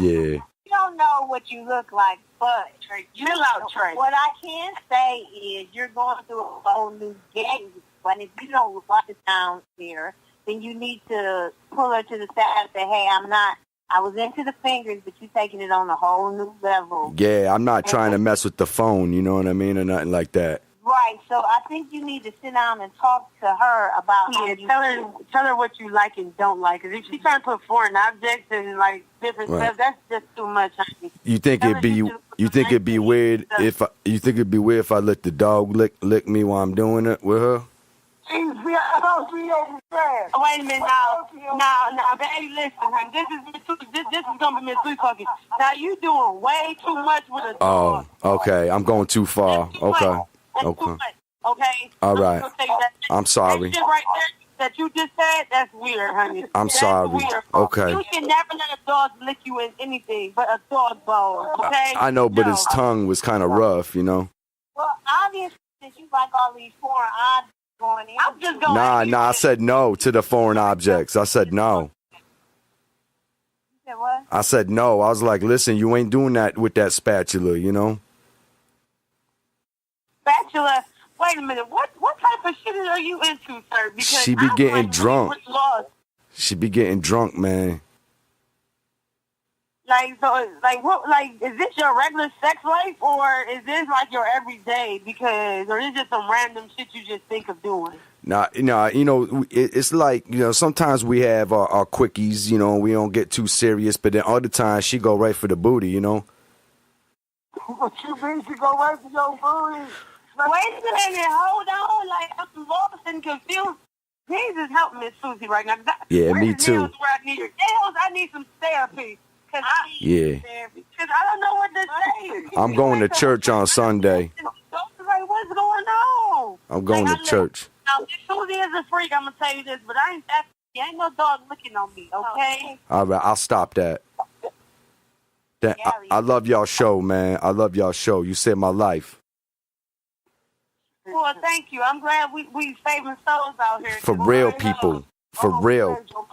Yeah. You don't know what you look like, but chill out, Trey. What I can say is you're going through a whole new game. But if you don't want it down there, then you need to pull her to the side and say, hey, I was into the fingers, but you're taking it on a whole new level. Yeah, I'm not trying to mess with the phone, you know what I mean, or nothing like that. Right, so I think you need to sit down and talk to her about tell her what you like and don't like. Because if she's trying to put foreign objects and like different stuff, that's just too much. You think it'd be weird if I let the dog lick me while I'm doing it with her? Wait a minute now, baby, listen, honey. This is gonna be Miss Sweet talking. Now you doing way too much with a dog. Oh, okay. I'm going too far. Okay. Okay. All right. I'm sorry. That shit right there that you just said, that's weird, honey. I'm sorry. Weird. Okay. You should never let a dog lick you in anything but a dog bowl, okay? I know, but his tongue was kind of rough, you know. Well, obviously, since you like all these foreign objects going in, I'm just going. Nah. I said no to the foreign objects. I said no. You said what? I said no. I was like, listen, you ain't doing that with that spatula, you know. Spatula. Wait a minute. What type of shit are you into, sir? Because She be getting drunk. She be getting drunk, man. Is this your regular sex life, or is this like your everyday? Or is it just some random shit you just think of doing? Nah, it's like, sometimes we have our quickies, we don't get too serious, but then other times she go right for the booty, you know. What you mean she go right for your booty? Wait a minute, hold on. I'm lost and confused. Jesus, help Miss Susie right now. Yeah, me too. Where I need your nails, I need some therapy. Because I don't know what to say. I'm going to church on Sunday. Like, what's going on? I'm going to church. Now, Miss Susie is a freak, I'm going to tell you this, but ain't no dog looking on me, okay? All right, I'll stop that. I love y'all show, man. I love y'all show. You saved my life. Well, thank you. I'm glad we saving souls out here. For real people. For real. You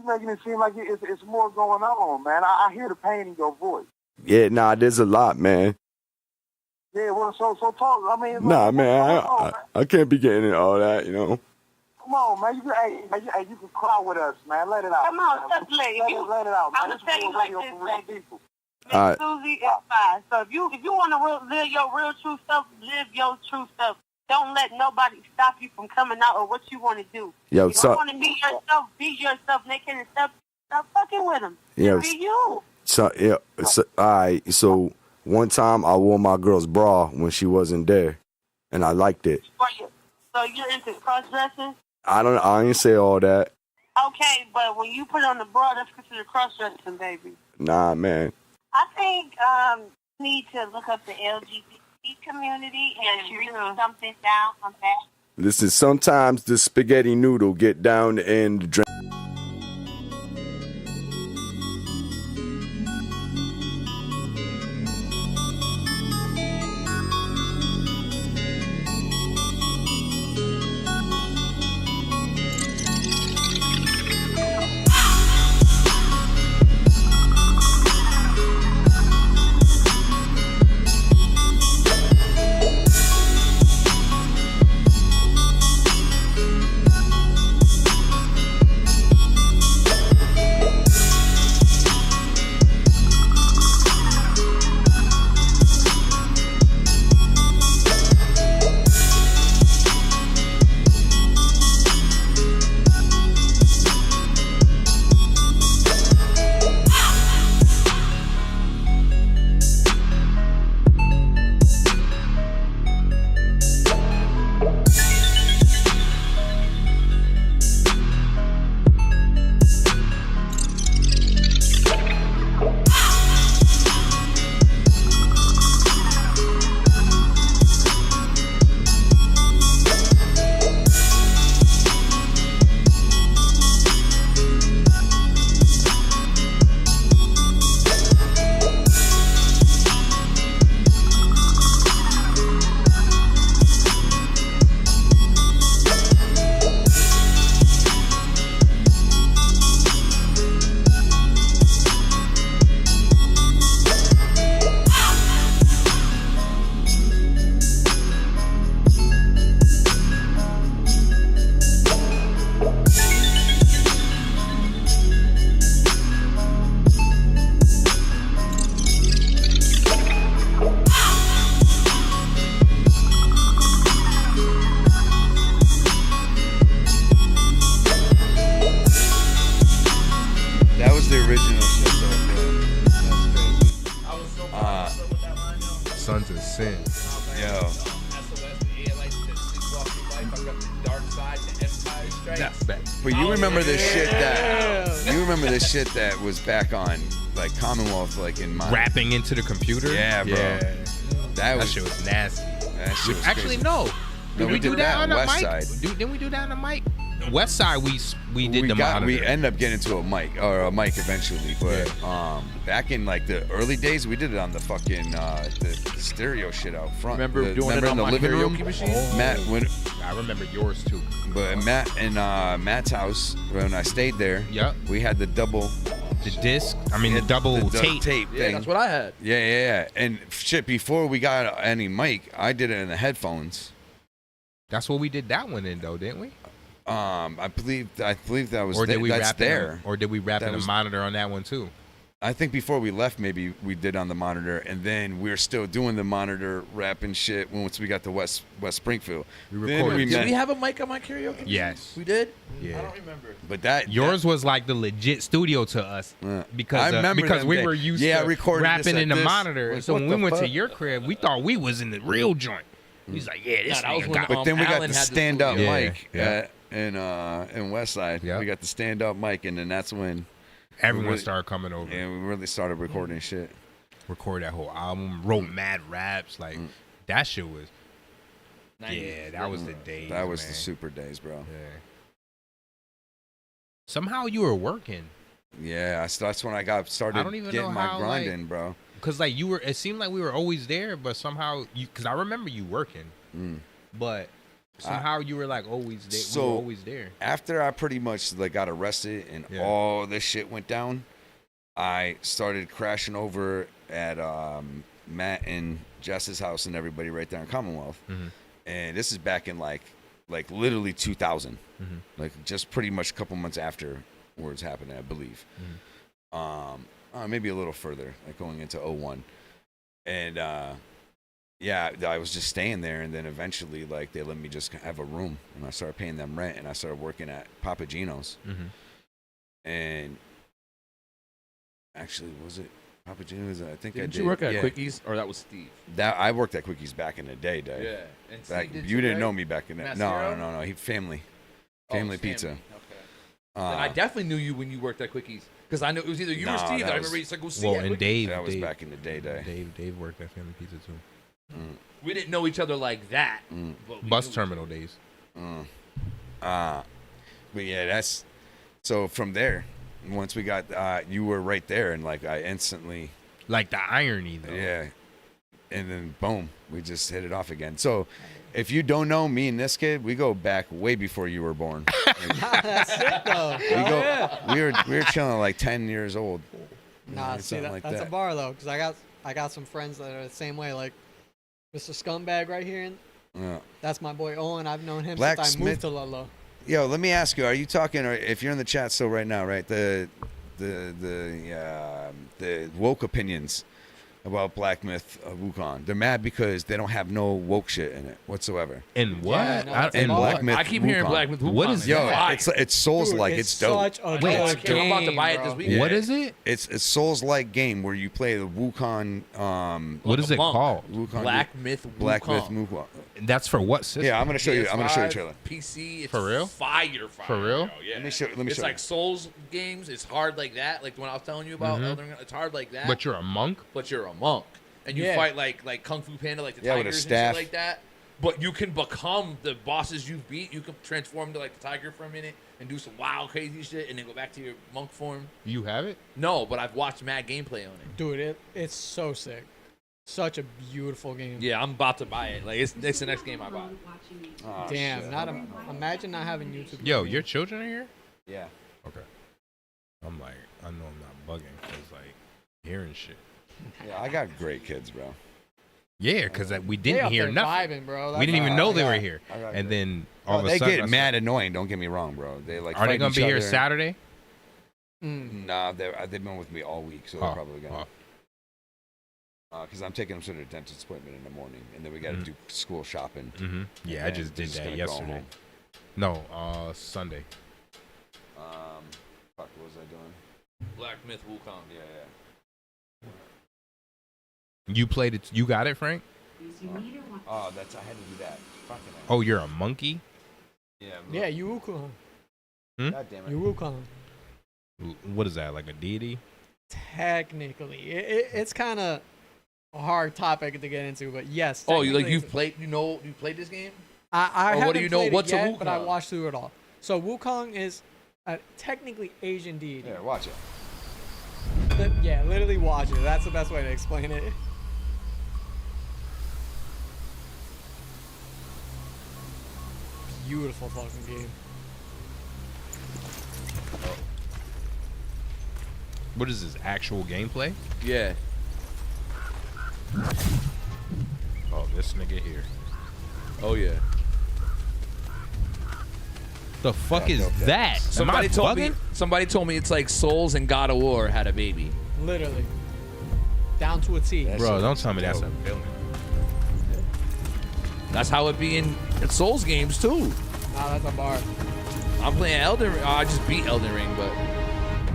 making it seem like it's more going on, man. I hear the pain in your voice. Yeah, nah, there's a lot, man. Yeah, well, so talk. I mean, nah, man, I can't be getting into all that, you know. Come on, man. You can cry with us, man. Let it out. Come on, just let Let it out, man. I'm This gonna tell you is like radio this, for real man. people. Miss All right. Susie is fine. So if you want to live your real true stuff, live your true stuff. Don't let nobody stop you from coming out or what you want to do. Yo, if so- you want to be yourself, be yourself. They can't stop fucking with them. Yeah, Be you. So yeah, so, all right. So one time I wore my girl's bra when she wasn't there, and I liked it. So you're into cross dressing? I ain't say all that. Okay, but when you put on the bra, that's considered cross dressing, baby. Nah, man. I think you need to look up the LGBT community and read something down on that. Listen, sometimes the spaghetti noodle get down in the drain. That was the original shit, though. That's crazy. Sons of Sin. Yo. But you remember this shit that was back on like Commonwealth, like in my Rapping into the computer. Yeah, bro. Yeah. That shit was nasty. That shit was Actually, crazy. no. No, Did we do did that on the West mic? Side. Didn't we do that on the mic? West Side, we did the monitor. We end up getting to a mic eventually, but back in like the early days, we did it on the fucking the stereo shit out front. Remember doing it on in the my living room? karaoke machine? Matt, when I remember yours too. But Matt and Matt's house when I stayed there, yep, we had the double. The disc, the double tape. Tape Yeah, thing. that's what I had. Yeah. And shit, before we got any mic, I did it in the headphones. That's what we did that one in, though, didn't we? I believe that was. Or did we that's wrap there? Or did we wrap in the monitor on that one too? I think before we left, maybe we did on the monitor, and then we were still doing the monitor rapping shit once we got to West Springfield. We recorded. Did we have a mic on my karaoke machine? Yes. We did? Yeah. I don't remember. But yours was like the legit studio to us because we were used to recording rapping in the this. monitor. Like, so what when we the went to fuck? your crib, we thought we was in the real joint. He's like, yeah, this Nah, that was nigga when, got. But then we got Alan the had the stand-up studio. mic Yeah. in West Side. Yeah. We got the stand-up mic, and then that's when Everyone started coming over. and we really started recording shit. Record that whole album, wrote mad raps. Like that shit was. 90s. Yeah, that was the days. That was man. the super days, bro. Yeah. Somehow you were working. Yeah, that's when I started I don't even getting know my how, grind like- in, bro. Cause like you were, it seemed like we were always there, but somehow cause I remember you working, but somehow you were like always there. So we were always there. After I pretty much like got arrested and Yeah. all this shit went down, I started crashing over at Matt and Jess's house and everybody right there in Commonwealth. Mm-hmm. And this is back in like like literally 2000, like just pretty much a couple months afterwards happened, I believe. Maybe a little further, like going into 01. And yeah, I was just staying there, and then eventually, like, they let me just have a room, and I started paying them rent, and I started working at Papa Gino's. And actually, was it Papa Gino's? I think I did. Did you work at Quickies, or that was Steve? That I worked at Quickies back in the day. Yeah. And Back, Steve did you didn't right? know me back in that. No. He family pizza. Okay. Then I definitely knew you when you worked at Quickies, because I knew it was either you or Steve. I remember you said go see. Well, at and Quickies. Dave. That was back in the day. Dave worked at Family Pizza too. We didn't know each other like that. But we Bus knew terminal days. But yeah, that's so from there. Once we got, you were right there, and like I instantly, like the irony though. Yeah, and then boom, we just hit it off again. So, if you don't know me and this kid, we go back way before you were born. That's sick though. We were chilling like 10 years old. Nah, see that's a bar though, because I got some friends that are the same way. Like Mr. Scumbag right here. Yeah. That's my boy Owen. I've known him Black since I moved Smith. to Lolo. Yo, let me ask you: are you talking, or if you're in the chat still right now, right? The woke opinions about Black Myth Wukong. They're mad because they don't have no woke shit in it whatsoever. And what? Yeah, no, And Black Myth. I keep hearing Wukong. Black Myth Wukong. What is Yo, that? it's Souls like. Dude, It's dope. Such a Wait, good game, I'm about to buy it bro. this week. Yeah. What is it? It's Souls like game where you play the Wukong. What is it monk. called? Wukong Black Myth Wukong. Black Myth Wukong. That's for what system? Yeah, I'm gonna show you. I'm gonna show you a PS5, trailer. PC, it's For real? fire. For real? Bro, yeah. Let me show It's you. like Souls games. It's hard like that. Like the one I was telling you about. Elden Ring, it's hard like that. But you're a monk? But you're a monk, and you Yeah. fight like Kung Fu Panda, like the Yeah, with a tigers and staff. shit like that. But you can become the bosses you've beat. You can transform to like the tiger for a minute and do some wild, crazy shit, and then go back to your monk form. You have it? No, but I've watched mad gameplay on it. Dude, it's so sick. Such a beautiful game. Yeah, I'm about to buy it. Like it's the next game I buy. Oh, Damn, shit. imagine not having YouTube. Yo, your children are here? Yeah. Okay. I'm like, I know I'm not bugging because like hearing shit. Yeah, I got great kids, bro. Yeah, because we They didn't up hear there nothing. vibing, bro. We didn't even know they were here. I got And great. then all of a They sudden, get mad annoying. Don't get me wrong, bro. They like. Are they fight gonna each be here other. Saturday? Nah, they've been with me all week, so they're probably gonna. Because I'm taking them to their dentist appointment in the morning, and then we got to do school shopping. Yeah, And I then just we're did that gonna go yesterday. home. No, Sunday. Fuck, what was I doing? Black Myth Wukong. Yeah. You played it. You got it, Frank? Oh, that's I had to do that. Fucking. Oh, you're a monkey? Yeah, you Wukong. God damn it. You Wukong. What is that? Like a deity? Technically, it's kind of a hard topic to get into, but yes. Oh, you technically you've played? You played this game? I Or haven't what do you know? played it What's a yet, but I Wukong? watched through it all. So Wukong is a technically Asian deity. Yeah, watch it. Yeah, literally watch it. That's the best way to explain it. Beautiful fucking game. What is this? Actual gameplay? Yeah. Oh, this nigga here. Oh yeah. The fuck is that? Somebody told me it's like Souls and God of War had a baby. Literally. Down to a T. Bro, don't tell me that's a villain. That's how it be in Souls games too. Nah, that's a bar. I'm playing Elden Ring. Oh, I just beat Elden Ring, but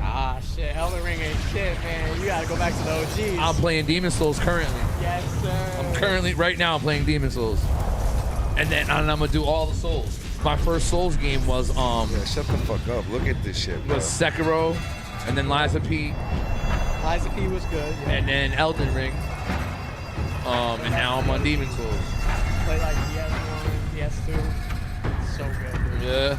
Ah, shit. Elden Ring ain't shit, man. You gotta go back to the OGs. I'm playing Demon Souls currently. Yes, sir. I'm currently right now playing Demon Souls, and I'm gonna do all the Souls. My first Souls game was Yeah, shut the fuck up. Look at this shit, bro. was Sekiro, and then Lies of P, Lies of P was good. Yeah. and then Elden Ring. And now I'm on Demon Souls. Play like PS1, PS2. So good, dude. Yeah,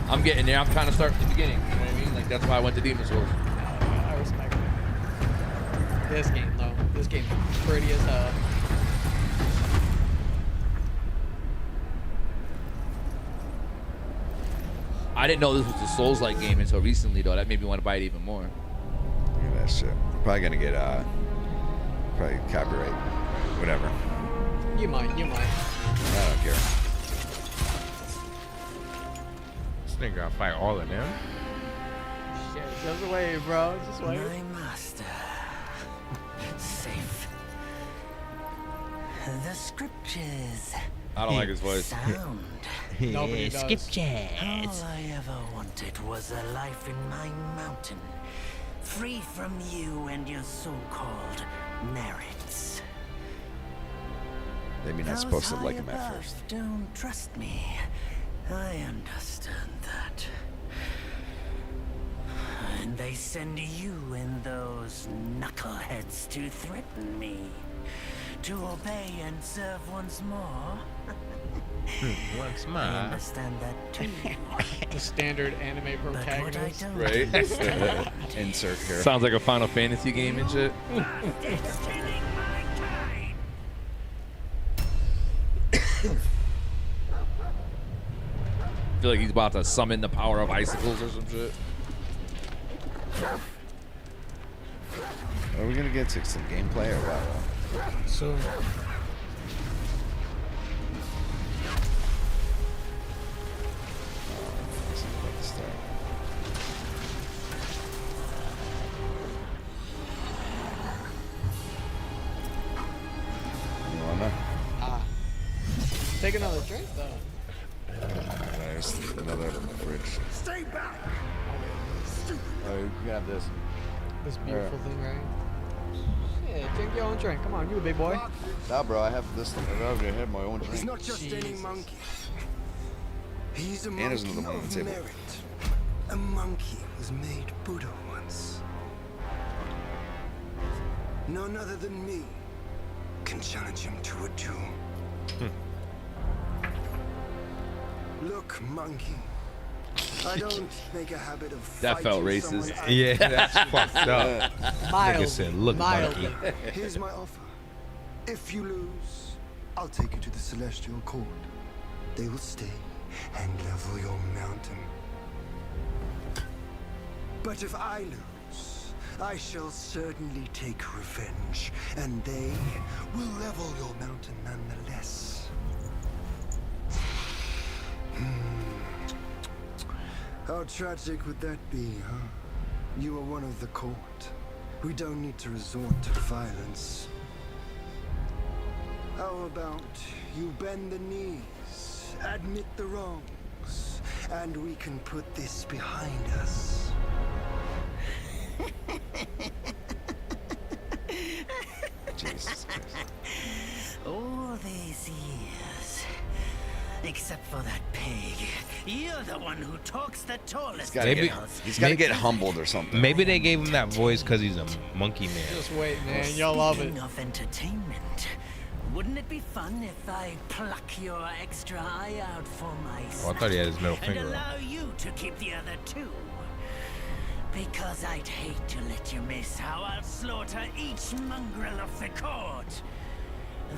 I'm getting there. I'm trying to start from the beginning. You know what I mean? Like that's why I went to Demon Souls. I respect it. This game, though. This game is pretty as hell. I didn't know this was a Souls-like game until recently, though. That made me want to buy it even more. Look at that shit. Probably gonna get probably copyright, whatever. You might. I don't care. nigga gotta fight all of them. Shit, just wait, bro. Just wait. My master. Safe. The scriptures. I don't like his voice. Sound. Nobody does. All I ever wanted was a life in my mountain, free from you and your so-called merits. Maybe not Those supposed to like high him at above first. Don't trust me. I understand that. And they send you and those knuckleheads to threaten me. To obey and serve once more. Once I more. understand that too. The standard anime protagonist. Right? Insert here. Sounds like a Final Fantasy game and shit. I feel like he's about to summon the power of icicles or some shit. Are we gonna get to some gameplay or what? Soon. You wanna? Take another drink though. There's another in the fridge. Stay back! Oh, you can have this. This beautiful thing, right? Yeah, drink your own drink. Come on, you a big boy. Nah, bro, I have this thing. I already had my own drink. He's not just any monkey. He's a And there's monkey another one on the of table. merit. A monkey was made Buddha once. None other than me can challenge him to a duel. Look, monkey. I don't make a habit of That felt fighting racist. someone I- Yeah, that's fucked up. Nigga said, look, monkey. Here's my offer. If you lose, I'll take you to the Celestial Court. They will stay and level your mountain. But if I lose, I shall certainly take revenge, and they will level your mountain nonetheless. How tragic would that be, huh? You are one of the court. We don't need to resort to violence. How about you bend the knees, admit the wrongs, and we can put this behind us. Jesus Christ. All these years, except for that pig, you're the one who talks the tallest. He's gotta get humbled or something. Maybe they gave him that voice because he's a monkey man. Just wait, man. You'll love it. Speaking of entertainment, wouldn't it be fun if I pluck your extra eye out for my Oh, I thought he had his middle and finger up. allow you to keep the other two? Because I'd hate to let you miss how I'll slaughter each mongrel of the court.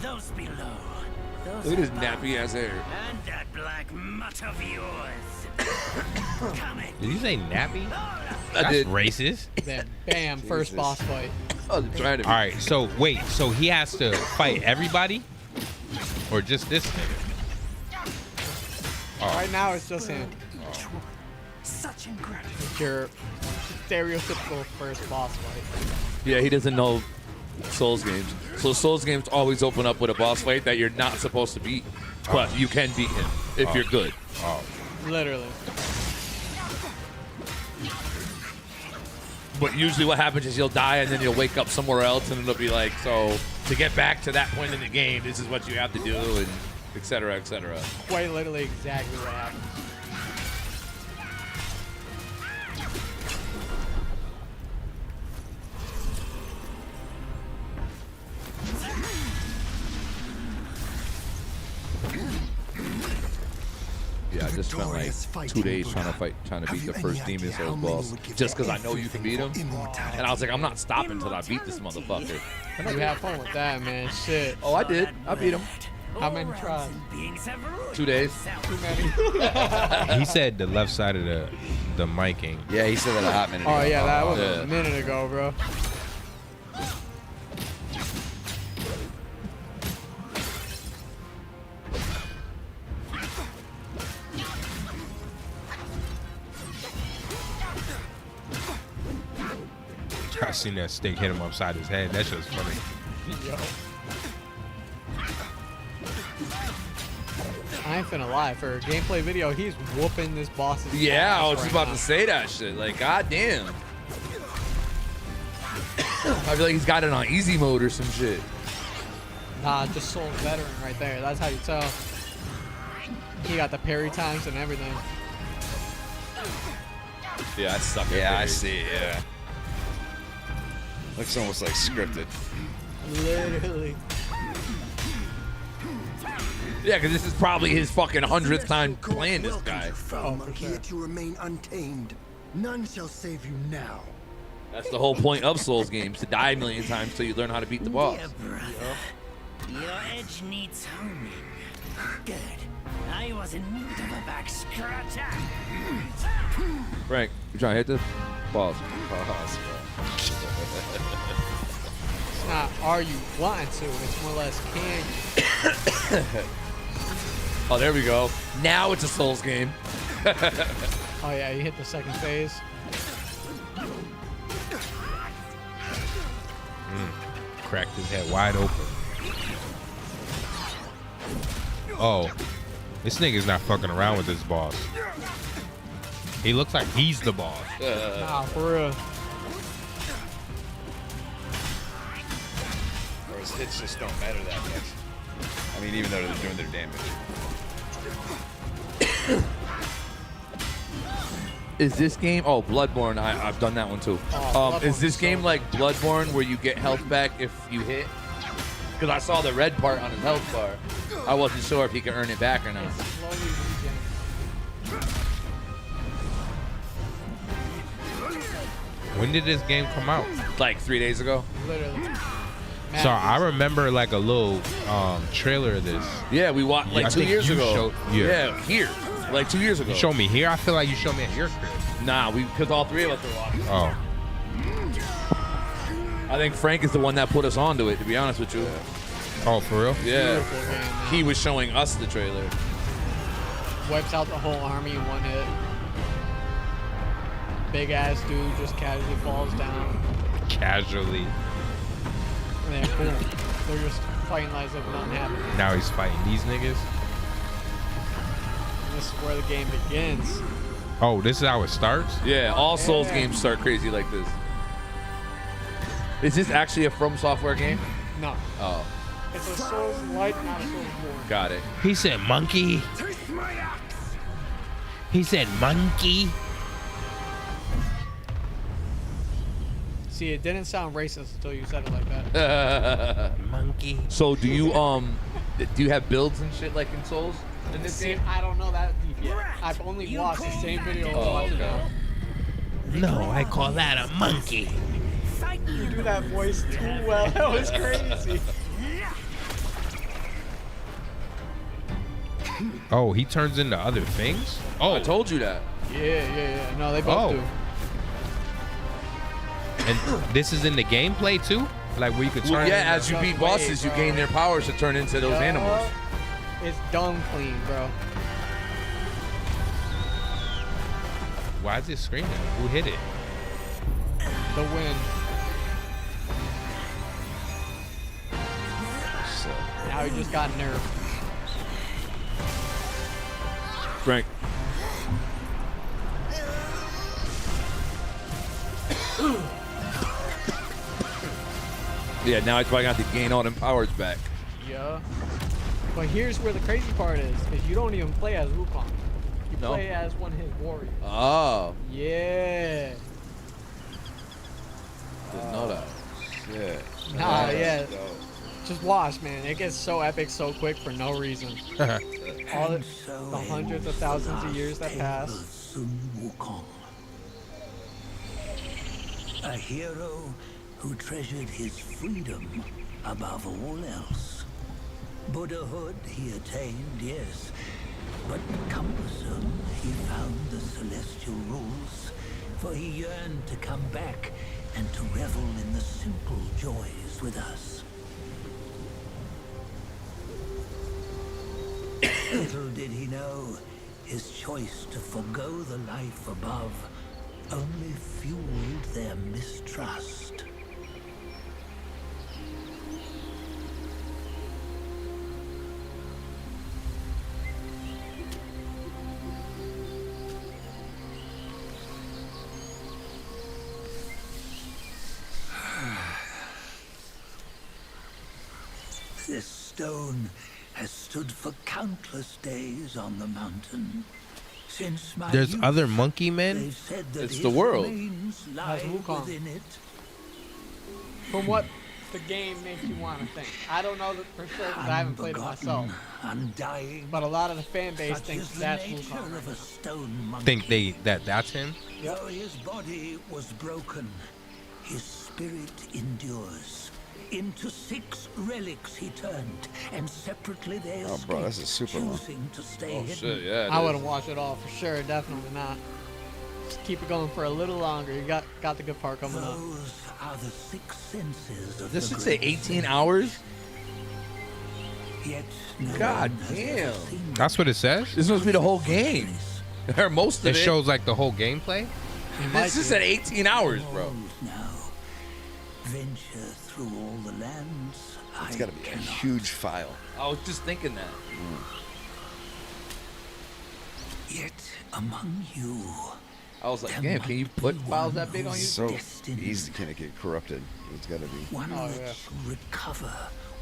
Those below, those Look at his above, nappy ass hair. and that black mutt of yours. Coming. Did you say nappy? I That's did. racist. Then bam, first boss fight. Oh, they're trying to All right, so wait, so he has to fight everybody, or just this nigga? Right now it's just him. Such ingratitude. It's your stereotypical first boss fight. Yeah, he doesn't know Souls games. So Souls games always open up with a boss fight that you're not supposed to beat, but you can beat him if you're good. Oh. Literally. But usually what happens is you'll die and then you'll wake up somewhere else and it'll be like, so to get back to that point in the game, this is what you have to do, and et cetera, et cetera. Quite literally exactly what happened. Yeah, I just spent like 2 days trying to beat the first Demon Souls boss, just because I know you can beat him. And I was like, I'm not 2 days until I beat this motherfucker. You have fun with that, man. Shit. Oh, I did. I beat him. How many tries? 2 days. Too many. He said the left side of the mic ain't. Yeah, he said that a hot minute Oh ago. yeah, that was Yeah. a minute ago, bro. I seen that stick hit him upside his head. That shit's funny. Yo. I ain't finna lie. For a gameplay video, he's whooping this boss's Yeah, ass I was right just about now. to say that shit. Like, goddamn. I feel like he's got it on easy mode or some shit. Nah, just Soul Veteran right there. That's how you tell. He got the parry times and everything. Yeah, I suck at Yeah, I parries. see. Yeah. Looks almost like scripted. Literally. Yeah, because this is probably his fucking 100th time playing this guy. Foul monkey, yet you remain untamed. None shall save you now. That's the whole point of Souls games, to die a million times till you learn how to beat the boss. Dear brother, your edge needs honing. Good. I was in need of a back scratcher. Frank, you trying to hit this? Pause. It's not are you wanting to, it's more or less can you. Oh, there we go. Now it's a Souls game. Oh yeah, you hit the second phase. Cracked his head wide open. Oh, this nigga's not fucking around with this boss. He looks like he's the boss. Nah, for real. Or his hits just don't matter that much. I mean, even though they're doing their damage. Is this game? Oh, Bloodborne. I've done that one too. Oh, Is this Bloodborne's game so like Bloodborne where you get health back if you hit? Because I saw the red part on his health bar. I wasn't sure if he could earn it back or not. It's slowly regen. When did this game come out? Like 3 days ago. Literally. So I remember like a little trailer of this. Yeah, we watched like I 2 think years you ago. showed- yeah. Here, like 2 years ago. You showed me here. I feel like you showed me at your crib. Nah, because all three of us were watching. Oh, I think Frank is the one that put us onto it. To be honest with you. oh, for real? Yeah. Beautiful game, man. He was showing us the trailer. Wipes out the whole army in one hit. Big ass dude just casually falls down. Casually. And then boom. They're just fighting like as if nothing happened. Now he's fighting these niggas. And this is where the game begins. Oh, this is how it starts? Yeah, all Souls Yeah. games start crazy like this. Is this actually a From Software game? No. Oh, It's a Souls-like, not a Souls-born. got it. He said monkey. He said monkey. See, it didn't sound racist until you said it like that. Monkey. So do you have builds and shit like in Souls in this See, game? I don't know that deep yet. I've only watched the same video. Oh, okay. No, I call that a monkey. You do that voice too well. That was crazy. Oh, he turns into other things? Oh, I told you that. Yeah. No, they both Oh. do. and this is in the gameplay too? Like where you could turn Well, yeah, into- as you beat Wait, bosses, you bro. gain their powers to turn into those animals. It's done clean, bro. Why is it screaming? Who hit it? The wind. Now he just got nerfed. Frank. Yeah, now he's probably got to gain all them powers back. Yeah. But here's where the crazy part is you don't even play as Wukong. You No? play as one of his warriors. Oh, Yeah. didn't know that. Shit. Nah, yeah. Just watch, man. It gets so epic so quick for no reason. All the hundreds of thousands of years that pass. Sun Wukong. A hero who treasured his freedom above all else. Buddhahood he attained, yes, but cumbersome he found the celestial rules, for he yearned to come back and to revel in the simple joys with us. Little did he know, his choice to forgo the life above only fueled their mistrust. This stone has stood for countless days on the mountain. Since my There's youth, other monkey men. they've said that It's his the world. remains lie That's Wukong. within it. From what the game makes you want to think. I don't know that for sure because I haven't played it myself. Undying. But a lot of the fan base Such thinks is the that's nature Wukong. of a stone monkey. Think that's him? Though his body was broken, his spirit endures. Into 6 relics he turned, and separately they Oh, escaped, bro, this is super long. choosing to stay Oh hidden. shit, yeah. I wouldn't watch it all for sure. Definitely not. Just keep it going for a little longer. You got the good part coming up. Those are the 6 senses of This the should say great 18 hours. Yet no God one has damn. ever seen That's what it says. This must be the whole game, or most of It it. shows like the whole gameplay. This just said 18 hours, bro. now. Venture through all the lands. It's got to be a huge file. I was just thinking that. Yet among you, I was like, damn, can you put files that big on you? So easy can it get corrupted? It's got to be. one that shall recover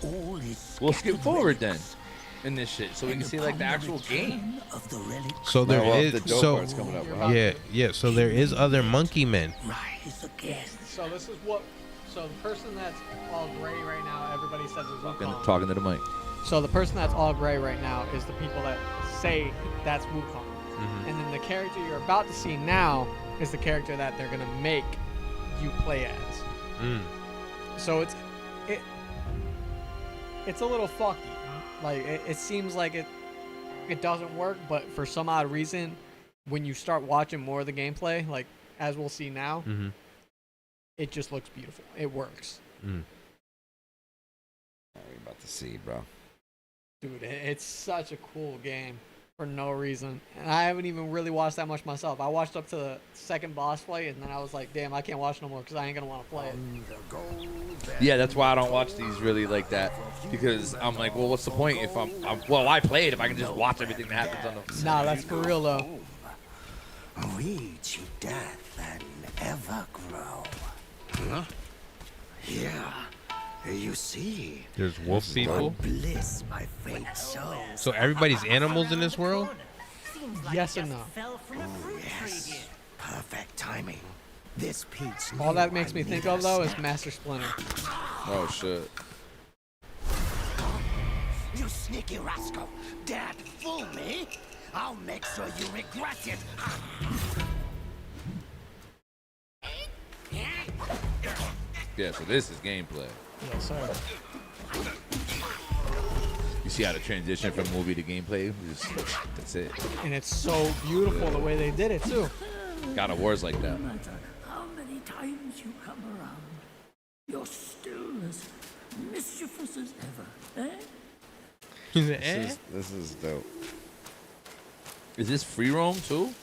all his We'll skip scattered forward then relics, in this shit, so we and can see like the upon actual return game. of the relics So there Well, is. the dope So part's coming up, right? yeah. So there is other monkey men. rise again. So this is what. So the person that's all gray right now, everybody says is Wukong. Talking to the mic. So the person that's all gray right now is the people that say that's Wukong. And then the character you're about to see now is the character that they're gonna make you play as. So it's a little fucky. Like it seems like it doesn't work, but for some odd reason, when you start watching more of the gameplay, like as we'll see now, it just looks beautiful. It works. What are you about to see, bro? Dude, it's such a cool game for no reason. And I haven't even really watched that much myself. I watched up to the second boss fight, and then I was like, damn, I can't watch no more because I ain't going to want to play it. Yeah, that's why I don't watch these really like that, because I'm like, well, what's the point if well, I play it if I can just watch everything that happens on the. Nah, that's for real, though. Reach death and ever grow. Huh? Yeah, you see. There's wolf people. Bliss my fate so. So everybody's animals in this world. Yes and no. Yes, perfect timing. This peach. All that makes me think of, though, is Master Splinter. Oh shit. You sneaky rascal! Dare to fool me? I'll make sure you regret it. Yeah, so this is gameplay. Yes, sir. You see how the transition from movie to gameplay? That's it. And it's so beautiful the way they did it, too. God of War's like that. No matter how many times you come around, you're still as mischievous as ever, eh? This is dope. Is this free roam too?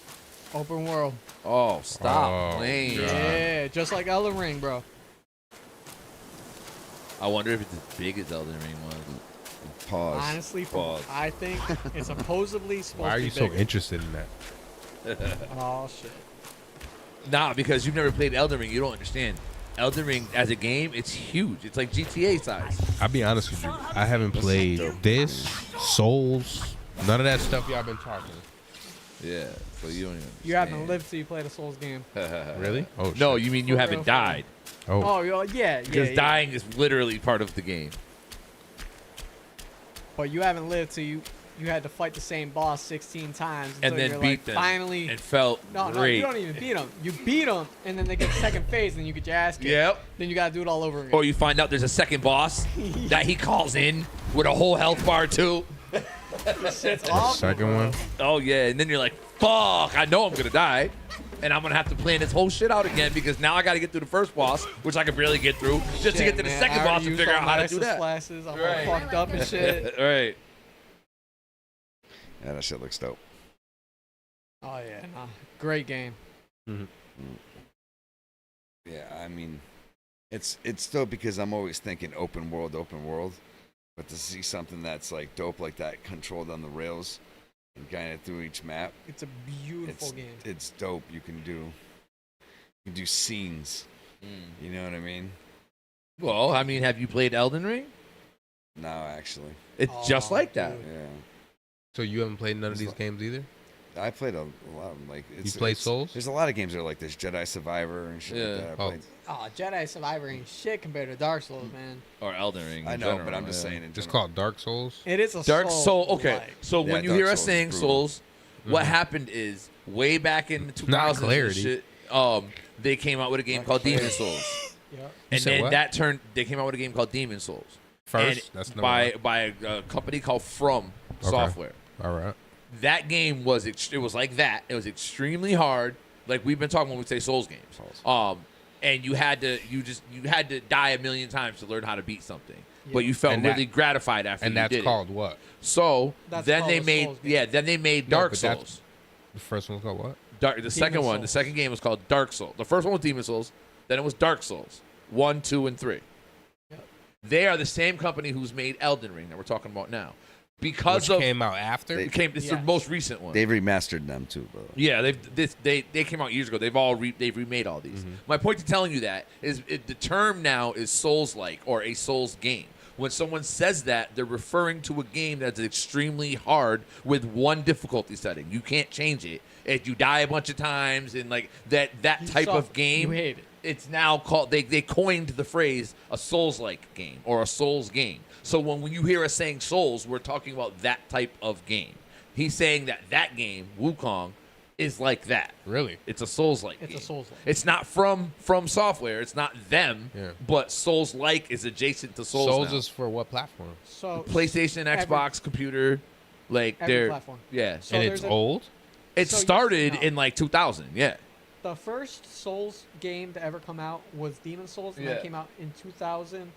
Open world. Oh, stop playing. Yeah, just like Elden Ring, bro. I wonder if it's as big as Elden Ring was. Pause. Honestly, Pause. I think it's supposedly supposed Why are to be you so bigger. interested in that? Oh, shit. Nah, because you've never played Elden Ring, you don't understand. Elden Ring as a game, it's huge. It's like GTA size. I'll be honest with you. I haven't played this, Souls, none of that stuff y'all been talking. Yeah, so you don't even. You haven't lived till you played a Souls game. Really? Oh, no, shit. you mean you For haven't real. died? Oh, yeah. Because yeah. dying is literally part of the game. But you haven't lived till you had to fight the same boss 16 times And until then you're beat like, them. finally. And felt No, great. you don't even beat them. You beat them, and then they get second phase, and you get your ass kicked. Yep. Then you gotta do it all over again. Or you find out there's a second boss that he calls in with a whole health bar too. This shit's awful, Second bro. one. Oh yeah, and then you're like, fuck, I know I'm gonna die. And I'm gonna have to plan this whole shit out again because now I gotta get through the first boss, which I could barely get through, just to Shit, get to the man, second I boss already and used figure all out my how to do extra that. splashes. I'm Right. all fucked up and shit. Right. Yeah, that shit looks dope. Oh yeah, nah. Great game. Yeah, I mean, it's dope because I'm always thinking open world, but to see something that's like dope like that, controlled on the rails, and kind of through each map, It's a beautiful it's game. it's dope. You can do scenes. You know what I mean? Well, I mean, have you played Elden Ring? No, actually. It's just like that. Yeah. So you haven't played none of It's these like- games either? I played a lot of them. Like, You play Souls? There's a lot of games that are like this. Jedi Survivor and shit like that. I played. Oh, Jedi Survivor ain't shit compared to Dark Souls, man. Or Elden Ring. I in know, general, but I'm just yeah. saying. In It's general. called Dark Souls. It is a Dark Soul. Soul. Okay, like- so Yeah, when you Dark hear us Souls saying is brutal. Souls, what happened is way back in the 2000s and clarity. shit, they came out with a game called Demon Souls. Yep. And said then what? that turned. They came out with a game called Demon Souls. First, And that's number by one. by a company called From Software. All right. That game was it was like that. It was extremely hard. Like we've been talking when we say Souls games. And you had to die a million times to learn how to beat something. But you felt And that- really gratified after And you that's did called it. what? So That's then called they a made Souls game. then they made No, Dark but that's- Souls. The first one's called what? The second one, the Souls. second game was called Dark Souls. The first one was Demon Souls. Then it was Dark Souls 1, 2, and 3. Yep. They are the same company who's made Elden Ring that we're talking about now. Because Which of came out after? it's the most recent one. They've remastered them too, bro. Yeah, they came out years ago. They've remade all these. My point to telling you that is the term now is Souls-like or a Souls game. When someone says that, they're referring to a game that's extremely hard with one difficulty setting. You can't change it. If you die a bunch of times and like that You type suck. of game, You hate it. it's now called they coined the phrase a Souls-like game or a Souls game. So when you hear us saying Souls, we're talking about that type of game. He's saying that game, Wukong, is like that. Really? It's a Souls-like It's game. a Souls-like. It's not from Software. It's not them. Yeah. But Souls-like is adjacent to Souls. Souls now. is for what platform? So PlayStation, every- Xbox, computer, like every they're platform. yeah. So And there's it's a- old? It so you- started no. in like 2000. Yeah. The first Souls game to ever come out was Demon Souls, and Yeah. that came out in 2000.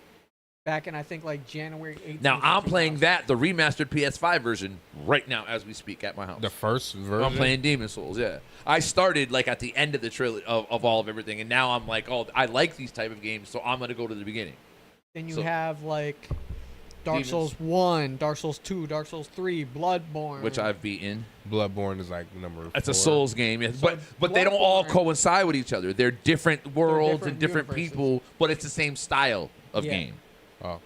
Back in I think like January 18th. Now I'm of playing 2000. that the remastered PS5 version right now as we speak at my house. The first version? I'm playing Demon Souls. Yeah, I started like at the end of the trilogy of all of everything, and now I'm like, oh, I like these type of games, so I'm gonna go to the beginning. Then you So- have like Dark Demons. Souls 1, Dark Souls 2, Dark Souls 3, Bloodborne. Which I've beaten. Bloodborne is like number It's 4. a Souls game, yes. So but they don't all Bloodborne- coincide with each other. They're different worlds and different different universes. people, but it's the same style of Yeah. game. Oh.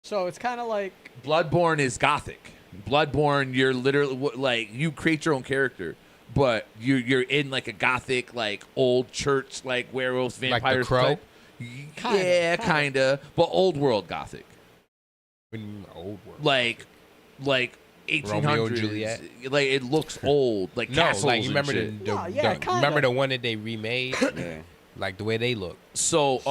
So it's kind of like Bloodborne is gothic. Bloodborne, you're literally like you create your own character, but you're in like a gothic, like old church, like werewolves, Like The vampires. Crow? type. Kinda, Yeah, kinda. kinda, but old world gothic, What do you mean old world? like 1800s. Romeo and Juliet? Like it looks old, like No, castles like you and remember shit. No, yeah, the kinda. remember the one that they remade? Yeah. Like the way they look. So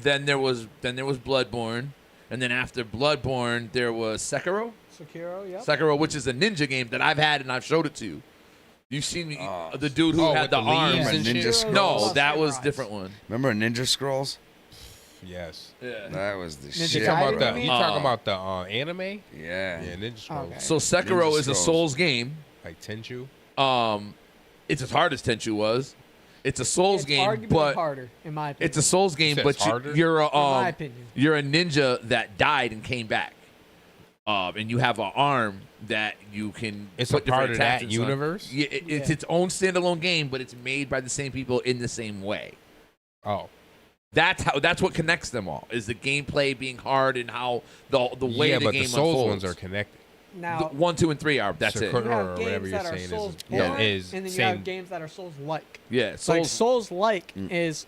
then there was Bloodborne, and then after Bloodborne there was Sekiro. Sekiro, yep. Sekiro, which is a ninja game that I've had and I've showed it to you. You've seen me, the dude who Oh, had with the the leaves arms. and Ninja shit? Scrolls. No, that was Samurais. different one. Remember Ninja Scrolls? Yes. Yeah. That was the Ninja shit. You talking Gaiden, about you the mean? you talking about the anime? Yeah. Yeah, Ninja Scrolls. Okay. So Sekiro Ninja is a Scrolls. Souls game. Like Tenchu. It's as hard as Tenchu was. It's a Souls It's game, arguably but harder, in my opinion. it's a Souls game, said but it's harder? you're a my opinion. you're a ninja that died and came back. And you have an arm that you can. It's put a part different of that attachments on. universe? Yeah, it's Yeah. its own standalone game, but it's made by the same people in the same way. Oh. That's what connects them all. Is the gameplay being hard and how the way yeah, the but game the Souls unfolds. ones are connected. Now, 1, 2, and 3 are. That's it. Sakura you have or games whatever you're that are saying Souls is born, is and then you same. have games that are Souls like. Yeah, Like Souls. Souls like is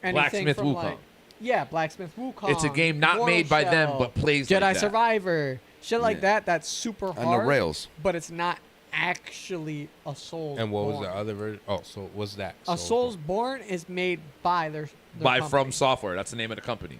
anything Blacksmith from Wukong. like yeah, Blacksmith Wukong. It's a game not Mortal made by them, Shell, but plays Jedi like that. Survivor, shit like that. That's super hard. On the rails. But it's not actually a Souls. And what was born. the other version? Oh, so what's that? A Souls Born is made by their By company, From Software. That's the name of the company.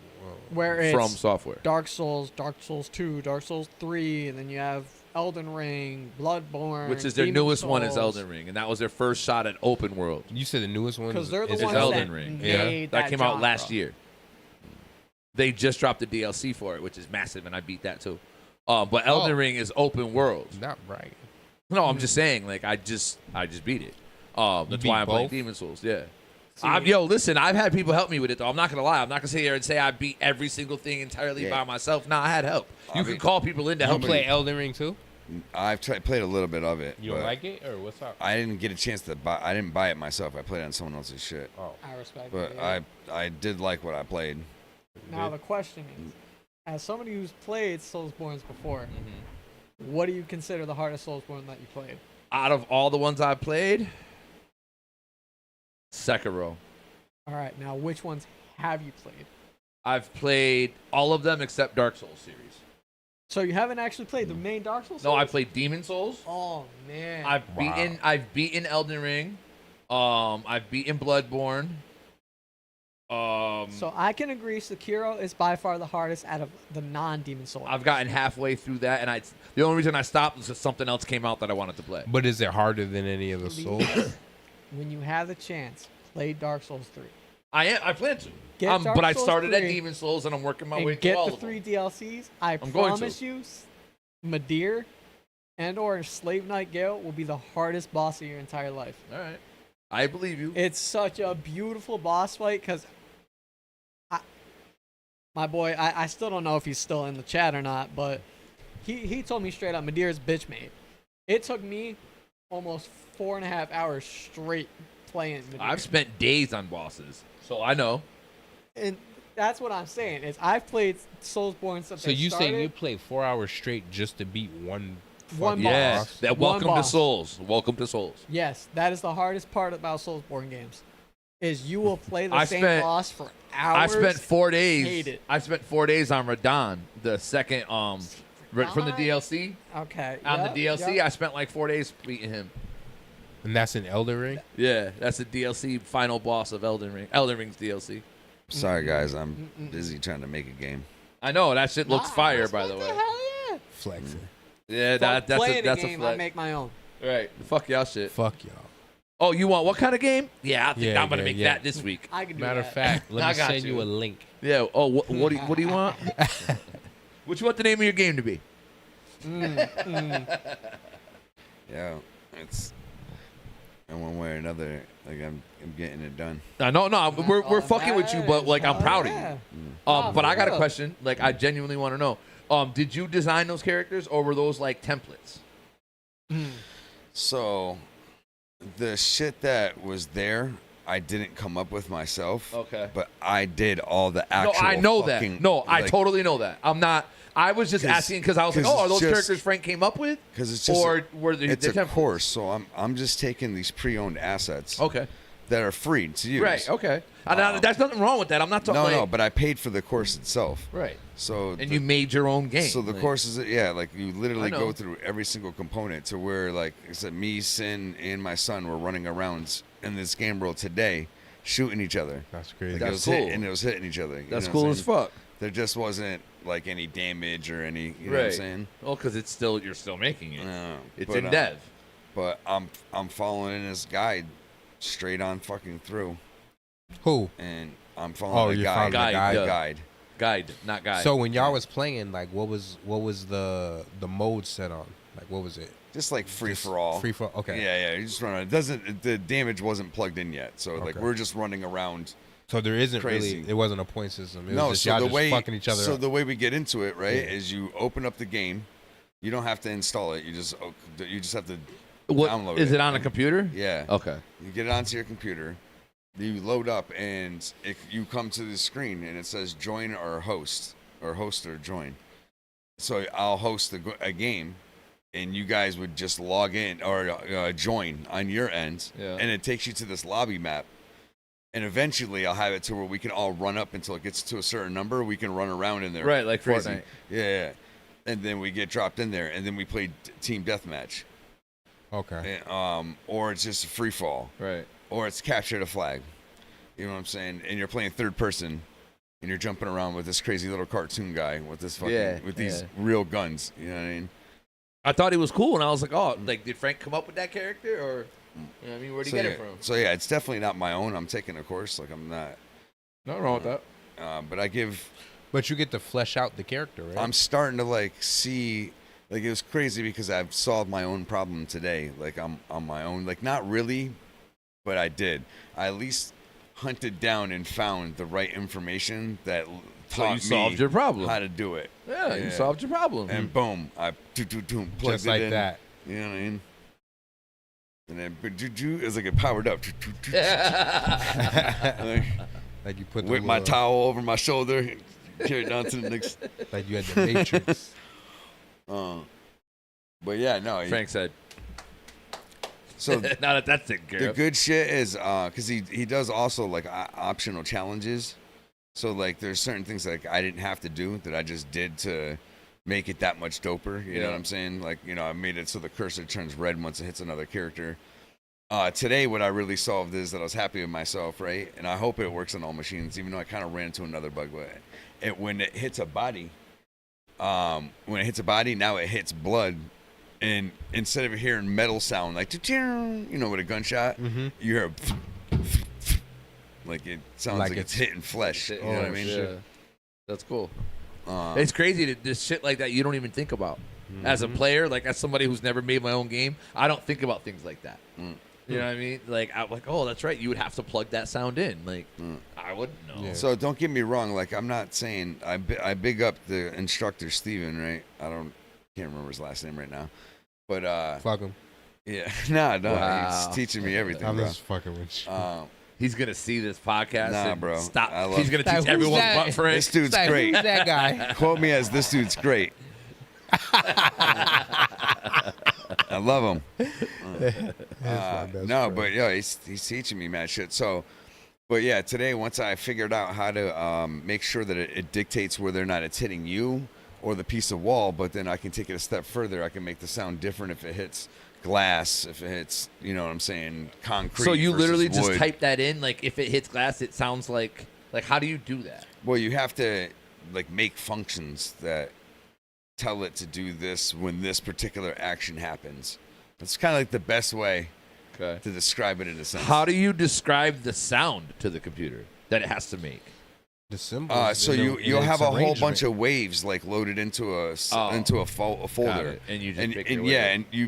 where it's From Software. Dark Souls, Dark Souls 2, Dark Souls 3, and then you have Elden Ring, Bloodborne, Which is their Demon newest one is Souls. Elden Ring, and that was their first shot at open world. You said the newest one 'Cause they're the is ones Elden that Ring. made that that came out genre. last year. They just dropped the DLC for it, which is massive, and I beat that too. But Elden Ring is open world. Not right. No, I'm just saying, like I just beat it. That's beat why I'm playing both? Demon Souls. Yeah. See, Yo, listen, I've had people help me with it though. I'm not gonna lie. I'm not gonna sit here and say I beat every single thing entirely by myself. Nah, I had help. You can call people in to You help play me. Elden Ring too? I've played a little bit of it. You don't but like it or what's up? I didn't get a chance to buy. I didn't buy it myself. I played it on someone else's shit. Oh. I respect But it. Yeah. I did like what I played. Now the question is, as somebody who's played Soulsborne before, Mm-hmm. what do you consider the hardest Soulsborne that you played? Out of all the ones I played, Sekiro. All right, now which ones have you played? I've played all of them except Dark Souls series. So you haven't actually played the main Dark Souls? No, I series? played Demon Souls. Oh man. I've beaten Elden Ring. I've beaten Bloodborne. So I can agree, Sekiro is by far the hardest out of the non-Demon Souls. I've gotten halfway through that, and the only reason I stopped was because something else came out that I wanted to play. But is it harder than any of the Souls? When you have the chance, play Dark Souls 3. I plan to. Get Dark But I Souls started at 3 Demon Souls, and I'm working my and way get through all the of them. 3 DLCs. I'm going promise to. you, Madir and or Slave Knight Gale will be the hardest boss of your entire life. All right. I believe you. It's such a beautiful boss fight because my boy, I still don't know if he's still in the chat or not, but he told me straight up, Madir's bitch made. It took me almost 4.5 hours straight playing Madir. I've spent days on bosses, so I know. And that's what I'm saying is I've played Soulsborne since So they you started. say you played 4 hours straight just to beat one One fucking boss. boss? That One welcome to boss. Souls. Welcome to Souls. Yes, that is the hardest part about Soulsborne games. Is you will play the I same spent- boss for I hours. spent 4 days. Hate it. I spent 4 days on Radon, the second from the DLC. Okay. On yep, the DLC, yep. I spent like 4 days beating him. And that's in Elden Ring? Yeah, that's the DLC final boss of Elden Ring. Elden Ring's DLC. Sorry, guys. I'm busy trying to make a game. I know that shit looks fire, by the way. Hell yeah. Flexing. Yeah, Fuck that's playing a game, I flex. make my own. Right, fuck y'all shit. Fuck y'all. Oh, you want what kind of game? Yeah, I think Yeah, I'm gonna yeah, make yeah. that this week. I can do Matter that. of fact, let I me got send you a link. Yeah. Oh, what do you want? What you want the name of your game to be? Yeah, it's in one way or another. Like I'm getting it done. No, we're fucking with you, but like I'm proud of yeah. you. Nah, But I for got a real. question. Like I genuinely want to know. Did you design those characters, or were those like templates? So, the shit that was there, I didn't come up with myself. Okay. But I did all the actual. No, I know fucking, that. No, I like, totally know that. I'm not. I was just 'Cause- asking because I was like, 'cause oh, are it's those just- characters Frank came up with? Because it's just or were they it's the a templates? course. So I'm just taking these pre-owned assets. Okay. That are free to use. Right. Okay. That's nothing wrong with that. I'm not talking. No, but I paid for the course itself. Right. So And you made your own game. So the Like- course is like you literally I know. go through every single component to where like I said, me, Sin, and my son were running around in this game world today, shooting each other. That's crazy. Like, That's it was cool. and it was hitting each other. You That's know what cool I'm as saying? fuck. There just wasn't like any damage or any. You know Right. what I'm saying? Well, because you're still making it. No, It's but, in dev. But I'm following this guide straight on fucking through. Who? And I'm Oh, following the you're guide. following the guide. The guide. Guide, not guide. So when y'all was playing, like, what was the mode set on? Like, what was it? Just like free for all. Free for okay. Yeah. You just run around. It doesn't. The damage wasn't plugged in yet, so like Okay. we're just running around. So there isn't Crazy. really. It wasn't a point system. It No, was just, so y'all the just way fucking each other so up. the way we get into it, right, Yeah. is you open up the game. You don't have to install it. You just have to What download is it on a And- computer? Yeah. Okay. You get it onto your computer. You load up, and you come to the screen, and it says join or host or join. So I'll host a game, and you guys would just log in or join on your end, Yeah. and it takes you to this lobby map. And eventually, I'll have it to where we can all run up until it gets to a certain number. We can run around in there, Right, like crazy. Fortnite. Yeah. And then we get dropped in there, and then we play team deathmatch. Okay. And, or it's just a free fall. Right. Or it's capture the flag. You know what I'm saying? And you're playing third person, and you're jumping around with this crazy little cartoon guy with this fucking with these real guns. You know what I mean? I thought he was cool, and I was like, oh, like did Frank come up with that character, or you know what I mean, where'd he get it from? So yeah, it's definitely not my own. I'm taking a course. Like I'm not. Nothing wrong with that. But I give. But you get to flesh out the character, right? I'm starting to like see. Like it was crazy because I've solved my own problem today. Like I'm on my own. Like not really, but I did. I at least hunted down and found the right information that So you taught solved me your problem. how to do it. Yeah, you solved your problem. And boom, I plugged Just it like in. that. You know what I mean? And then it's like it powered up. Like you put the Whip my little- towel over my shoulder. Carry it down to the next. Like you had the Matrix. But yeah, no. Frank said. So now that's taken care the of. good shit is because he does also like optional challenges. So like there's certain things like I didn't have to do that I just did to make it that much doper. You know what I'm saying? Like, you know, I made it so the cursor turns red once it hits another character. Today, what I really solved is that I was happy with myself, right? And I hope it works on all machines, even though I kind of ran into another bug with it. When it hits a body, now it hits blood. And instead of hearing metal sound, like, you know, with a gunshot, you hear like it sounds like it's hitting flesh. You know what I mean? Yeah. That's cool. It's crazy that this shit like that you don't even think about. As a player, like as somebody who's never made my own game, I don't think about things like that. You know what I mean? Like, I'm like, oh, that's right. You would have to plug that sound in. Like, I wouldn't know. Yeah. So don't get me wrong. Like, I'm not saying I big up the instructor Steven, right? Can't remember his last name right now, but fuck him. Yeah, no, Wow. he's teaching me everything. I'm bro. just fucking with you. He's gonna see this podcast. Nah, and bro. Stop. I love He's gonna teach everyone but Frank. This dude's great. Who's that guy? Quote me as this dude's great. I love him. But yeah, he's teaching me mad shit. So, but yeah, today once I figured out how to make sure that it dictates whether or not it's hitting you or the piece of wall, but then I can take it a step further. I can make the sound different if it hits glass, if it hits, you know what I'm saying, concrete. So you versus literally just wood. type that in. Like, if it hits glass, it sounds like how do you do that? Well, you have to like make functions that tell it to do this when this particular action happens. It's kind of like the best way to describe it in a sense. How do you describe the sound to the computer that it has to make? The symbols. So you'll have a whole bunch of waves like loaded into a folder, and you just pick your and way yeah, up. and you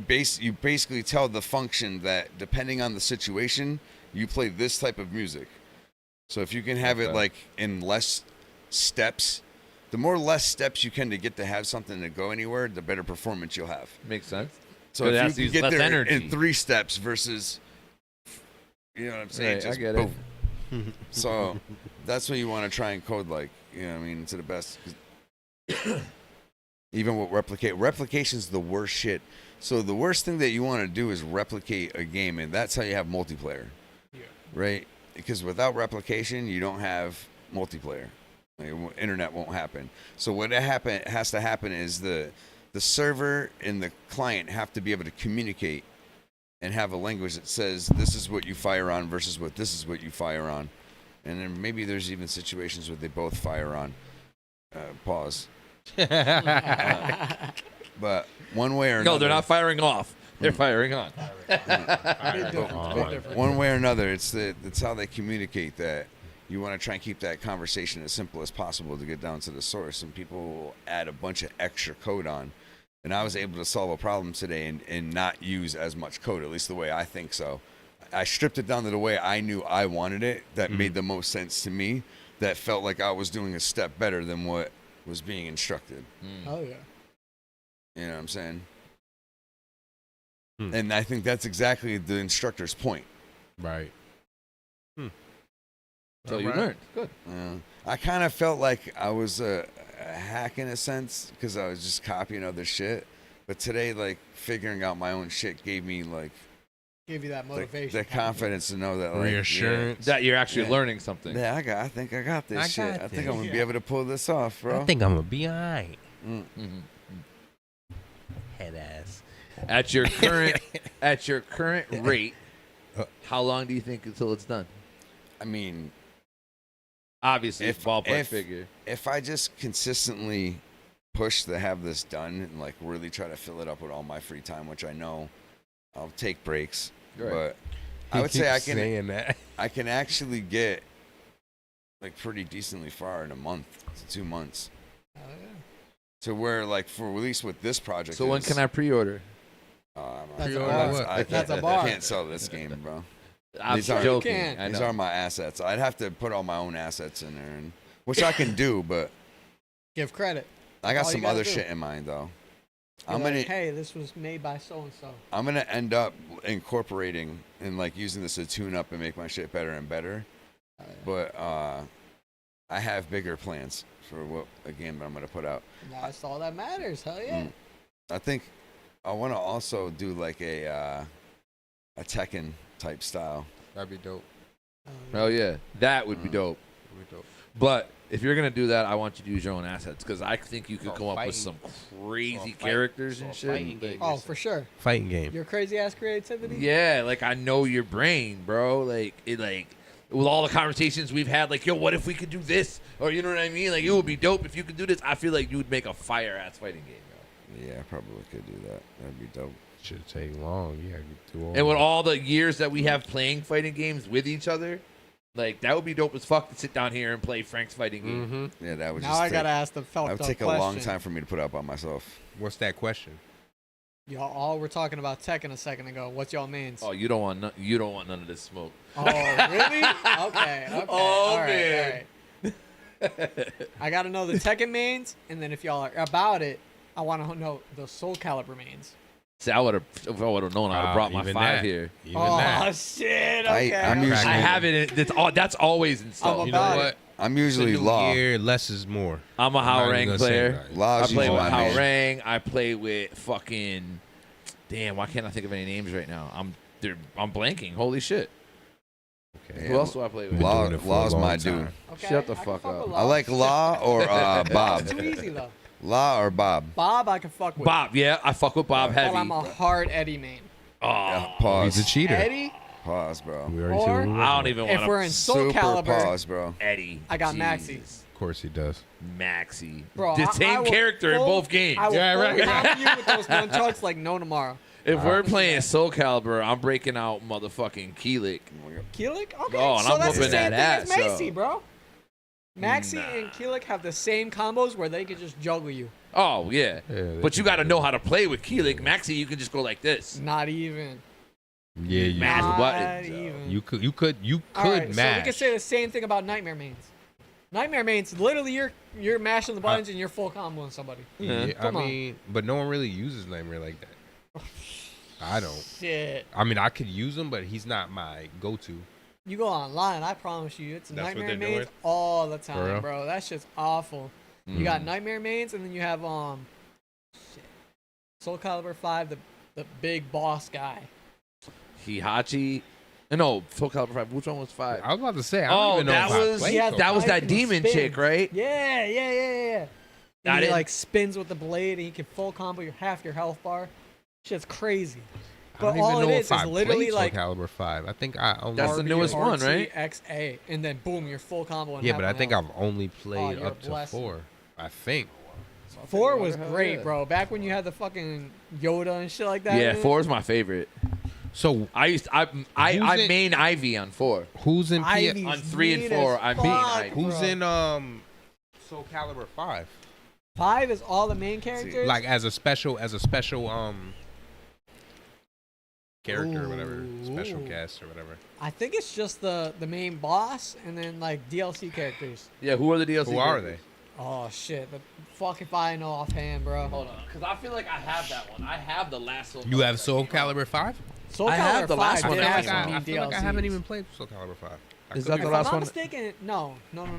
basically tell the function that depending on the situation, you play this type of music. So if you can have it like in less steps, the more less steps you can to get to have something to go anywhere, the better performance you'll have. Makes sense. So It has if to you use get less there energy. in 3 steps versus, you know what I'm saying? Right, I just get it. boom. So that's what you want to try and code like, you know what I mean, to the best. Even with replication's the worst shit. So the worst thing that you want to do is replicate a game, and that's how you have multiplayer. Yeah. Right? Because without replication, you don't have multiplayer. Like, internet won't happen. So what has to happen is the server and the client have to be able to communicate and have a language that says this is what you fire on versus this is what you fire on. And then maybe there's even situations where they both fire on. Pause. But one way or another. No, they're not firing off. They're firing on. One way or another, it's how they communicate that. You want to try and keep that conversation as simple as possible to get down to the source, and people will add a bunch of extra code on. And I was able to solve a problem today and not use as much code, at least the way I think so. I stripped it down to the way I knew I wanted it, that made the most sense to me, that felt like I was doing a step better than what was being instructed. Oh, yeah. You know what I'm saying? And I think that's exactly the instructor's point. Right. So you learned. Good. I kind of felt like I was a hack in a sense because I was just copying other shit. But today, like, figuring out my own shit gave me, like... Give you that motivation. The confidence to know that, like... Reassurance. That you're actually learning something. Yeah, I think I got this shit. I think I'm going to be able to pull this off, bro. I think I'm going to be all right. Head ass. At your current rate, how long do you think until it's done? I mean... Obviously, ballpark figure. If I just consistently push to have this done and like really try to fill it up with all my free time, which I know I'll take breaks, but I would say I can actually get like pretty decently far in a month to 2 months. Oh yeah. To where like for at least with this project. So when can I pre-order? That's a bar. I can't sell this game, bro. I'm joking. These are my assets. I'd have to put all my own assets in there, which I can do, but give credit. I got all you some gotta other do. shit in mind though. You're like, hey, this was made by so and so. I'm gonna end up incorporating and like using this to tune up and make my shit better and better. But I I have bigger plans for what a game that I'm gonna put out. That's all that matters. Hell yeah. I think I want to also do like a Tekken type style. That'd be dope. Oh yeah, that would be dope. But if you're gonna do that, I want you to use your own assets because I think you could come up with some crazy characters and shit. Oh, for sure. Fighting game. Your crazy ass creativity. Yeah, like I know your brain, bro. Like it, like with all the conversations we've had, like yo, what if we could do this? Or you know what I mean? Like it would be dope if you could do this. I feel like you would make a fire ass fighting game, bro. Yeah, I probably could do that. That'd be dope. Should take long. Yeah, do all And with all the years that we have playing fighting games with each other, like that would be dope as fuck to sit down here and play Frank's fighting game. Yeah, that would. Now just I take, gotta ask the felt That would up take a long question. time for me to put up by myself. What's that question? Y'all all were talking about Tekken a second ago. What's y'all mains? Oh, you don't want none of this smoke. Oh, really? Okay. Oh, All right, man. all right. I gotta know the Tekken mains, and then if y'all are about it, I want to know the Soul Calibur mains. See, I would have, if I would have known, I would have brought my even 5 that. here. Even Oh that. shit! I- Okay. I'm okay. usually- I have it. That's always installed. I'm You know about what? it. I'm usually It's a new law. year, less is more. I'm a I'm not even Hao-Rang gonna say player. that. Law's I play usually with my main. Hao-Rang. I play with fucking. Damn, why can't I think of any names right now? I'm blanking. Holy shit. Okay. Who else do I play with? Law, doing it for a Law's long my time. dude. Okay, Shut the I can fuck fuck up. with I like Law or Bob. It's too easy though. Law or Bob. Bob, I can fuck with. Bob, yeah, I fuck with Bob heavy. But I'm a hard Eddie main. Oh, Pause. He's a cheater. Eddie, Pause, bro. We already Or- see what we're I don't looking even if want we're to. in Soul Super Calibur, pause, bro. Eddie. I got Maxi. Jesus. Of course he does. Maxi. Bro, The I same will character in full- both games. I will Yeah, right. full combo you with those nunchucks like no tomorrow. If we're playing Soul Calibur, I'm breaking out motherfucking Keelik. Keelik? Okay. Oh, and so I'm that's the whooping same that thing as ass, Maxi, so. bro. Maxi and Keelik have the same combos where they can just juggle you. Oh, yeah. Yeah, But you got to know how to play with Keelik. Maxi, you can just go like this. Not even. Yeah, you Mash Not buttons. even. You could All right, match. So we can say the same thing about Nightmare mains. Nightmare mains, literally you're mashing the buttons and you're full comboing somebody. Yeah, I Come on. mean, but no one really uses Nightmare like that. I don't. Shit. I mean, I could use him, but he's not my go-to. You go online, I promise you, it's That's what Nightmare they're mains doing? all the For time, real? bro. That shit's awful. You got Nightmare mains, and then you have shit. Soul Calibur 5, the big boss guy. Hihachi. No, Soul Calibur 5. Which one was 5? I was about to say, I don't Oh, even know that if I was played Yeah, Soul that was Calibur. that He demon spins. chick, right? Yeah. I And he didn't- like spins with the blade, and he can full combo your half your health bar. Shit's crazy. I But don't even all know it if is I literally played like Soul Calibur 5. I think I only. That's the newest one, right? RTXA, and then boom, you're full combo. And Yeah, half but I on think health. I've only played you're up to blessed. 4. I think. 4 was Hell great, yeah. bro. Back when you had the fucking Yoda and shit like that. Yeah, in it. 4 is my favorite. So I Who's in- main Ivy on 4. who's in Ivy's On 3 and mean 4, as I'm being fuck, Ivy. Who's bro. in Soul Calibur 5? 5 is all the main characters. Like as a special character or whatever, special Ooh. cast or whatever. I think it's just the main boss and then like DLC characters. Yeah, who are the DLC? Who are characters? Oh shit, the fuck if I know offhand, bro. Hold on, because I feel like I have that one. I have the last Soul You have Calibur Soul that came out. Calibur 5? Soul I have Calibur the last 5 one did that have came out. some I mean feel like I haven't DLCs. even played Soul Calibur 5. I Is could that be the If wrong. last I'm not one? mistaken,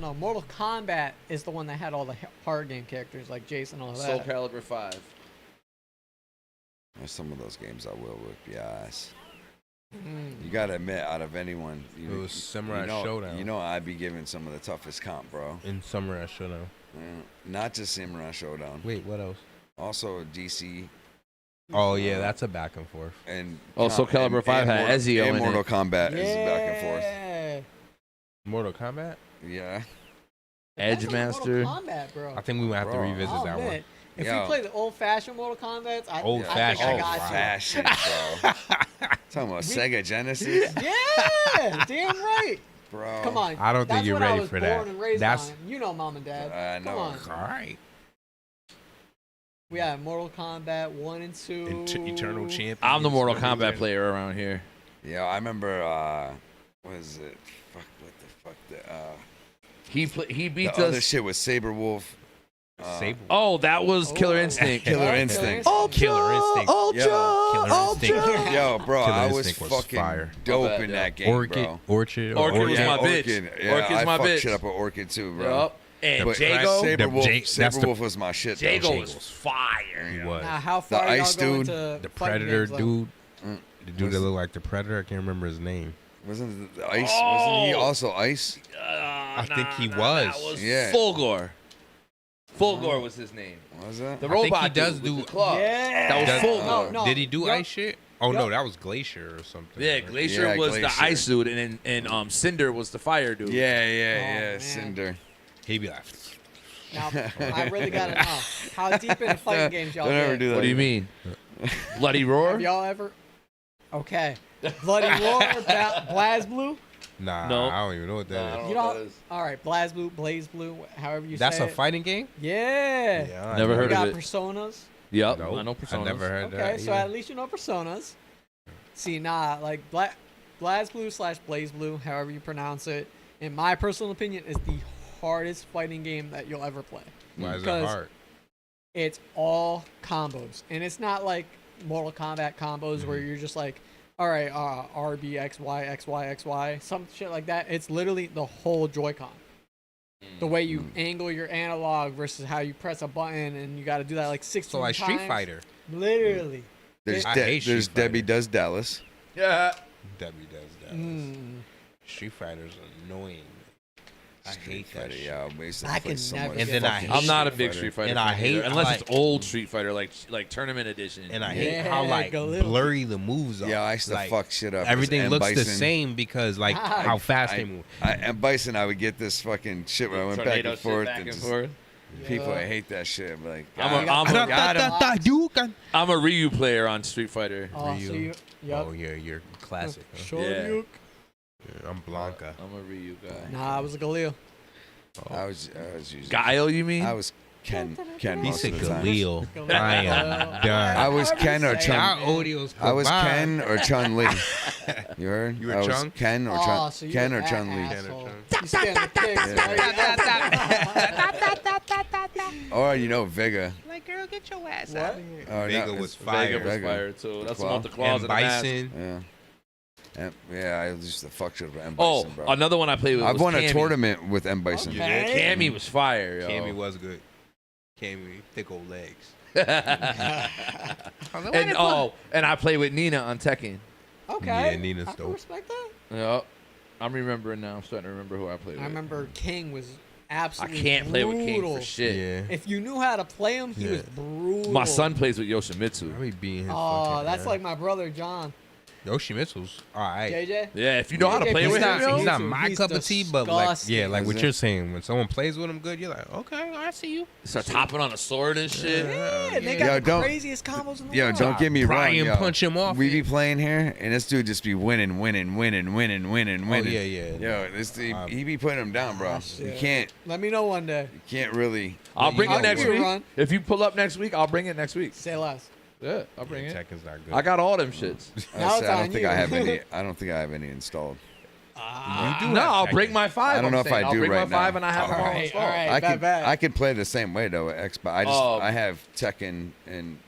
no. Mortal Kombat is the one that had all the hard game characters like Jason and all Soul that. Calibur 5. There's some of those games I will whip your ass. Mm. You gotta admit, out of anyone, It was Samurai know, Showdown. You know, I'd be giving some of the toughest comp, bro. In Samurai Showdown. Not just Samurai Showdown. Wait, what else? Also DC Oh yeah, that's a back and forth. and Soul Calibur 5 had Mortal- Ezio and in Mortal it. Kombat is back and forth. Yeah. Mortal Kombat? Yeah. Edge Master. Mortal Kombat, bro. I think we might have to Bro. revisit I'll that one. admit, If Yo. we play the old-fashioned Mortal Kombat, I Old think I fashioned. got Old you. fashioned, bro. Talking about Sega Genesis, Yeah, damn right. bro. Come on. I don't think That's you're what I ready was for born that. And raised That's- on. You know, mom and dad. I know. Come on. All right. We had Mortal Kombat 1 and 2. Eternal Champion. I'm the Mortal Kombat player around here. Yeah, I remember. What is it? Fuck. What the fuck? He The beats other us. shit was Saberwolf. Sable. Oh, that was Killer Instinct. Killer Instinct. Killer Instinct. Ultra. Yo, bro, Killer I was Instinct was fucking fire. dope in that game, Orchid, bro. Orchid was my bitch. Orchid. Yeah, Orchid's I my fucked bitch. shit up with Orchid too, bro. Yup. And But Jago. Saberwolf was my shit. though. Jago was fire. He was. Now, how The far y'all ice go dude, into The fighting Predator games, though? dude. The dude that looked like the Predator. I can't remember his name. Wasn't the ice? Wasn't he also ice? I think he was. That was Yeah. Fulgor. Fulgor was his name. Was that? The I think robot he does dude with do- the claw. Yeah. That was Does- Fulgor. No. Did he do Yup. ice shit? Oh no, Yup. that was Glacier or something. Yeah, right? Glacier Yeah, was Glacier. the ice dude, and Cinder was the fire dude. Yeah, yeah, Oh, yeah. man. Cinder. He'd be like, Now, I really gotta know how deep in fighting games y'all Don't ever get. do that. What do you mean? Bloody Roar? Have y'all ever? Okay. Bloody Roar, BlazBlue. nah, No. I don't even know what that is. You know, all right, BlazBlue, BlazBlue, however you That's say a it. fighting game? Yeah. Yeah, Never You heard got of it. Personas. Yep, Nope. I know Personas. I never heard Okay, that. so either. at least you know Personas. See, nah, like BlazBlue / BlazBlue, however you pronounce it, in my personal opinion, is the hardest fighting game that you'll ever play. Why is it Because hard? It's all combos, and it's not like Mortal Kombat combos Mm-hmm. where you're just like, all right, RB X Y X Y X Y, some shit like that. It's literally the whole Joy-Con. The way you angle your analog versus how you press a button, and you got to do that like 16 So like times. Street Fighter. Literally. There's, I hate there's Street Debbie Fighter. Does Dallas. Yeah. Debbie does that. Mm. Street Fighter's annoying. I hate that shit. Yeah, I used to I play can so never much get And then I fucking hate I'm not a Street big Fighter. Street Fighter And fan I hate, either, unless like- it's old Street Fighter, like Tournament Edition. And I hate Yeah, how like Galil. blurry the moves are. Yeah, I used to Like, fuck shit up. Everything And looks the Bison. same because like how fast they move. And Bison, I would get this fucking shit where I went back Tornado and shit forth. back and and just- forth. People I hate that shit. But like, I'm a Ryu player on Street Fighter. Oh, so you, yep. Oh yeah, you're classic. Huh? Shoryuken. Yeah, I'm Blanca. I'm a Ryu guy. Nah, I was a Galil. I was using Guile, you mean? I was Ken. He most said of the time. Galil. I am done. I was Ken or Chun. Our audios I was provide. Ken or Chun Li. You heard? You were I was Chung? Ken or Oh, Chun. so you Ken were or that Chun Li. asshole. You stand the kicks, right? Or you know Vega. Like, girl, get your ass What? out of here. Oh, Vega no, was it's fire. Vega was Vega. fire too. That's Claw. about the claws And and the mask. Bison. Yeah. And, yeah, I used to fuck shit with M. Oh, Bison, bro. another one I played with I've was won a Cammy. tournament with M. Bison. Okay. Yeah, Cammy was fire, yo. Cammy was good. Cammy, thick old legs. and I played with Nina on Tekken. Okay. Yeah, Nina's I can dope. respect that. Yep. I'm remembering now. I'm starting to remember who I played with. I remember King was I absolutely can't play with King brutal. for shit. Yeah. If you knew how to play him, he was brutal. My son plays with Yoshimitsu. I be being his Oh, fucking that's ass. like my brother John. Yoshimitsu's alright. JJ. Yeah, if you know how to play He's with not, him, he's yo. not my He's cup of tea, but like, disgusting. yeah, like Is what it? you're saying, when someone plays with him good, you're like, okay, I see you. Start topping on a sword and shit. Yeah, they Yo, got the don't- craziest combos in the Yo, world. don't get me wrong. Brian Yo. punch him off We it. be playing here, and this dude just be winning. Oh, yeah, yeah. Yo, this dude, he be putting him down, bro. You shit. can't. Let me know one day. You can't really. I'll bring it I'll next give you a week. run. If you pull up next week, I'll bring it next week. Say less. Yeah, I'll bring it. Tekken's not good. I got all them shits. Now it's I don't on think you. I have any. I don't think I have any installed. No, I'll bring my 5. I don't know if I I'll do bring right my 5 now. and I have them all installed. I could play the same way though with Xbox. Oh. I have Tekken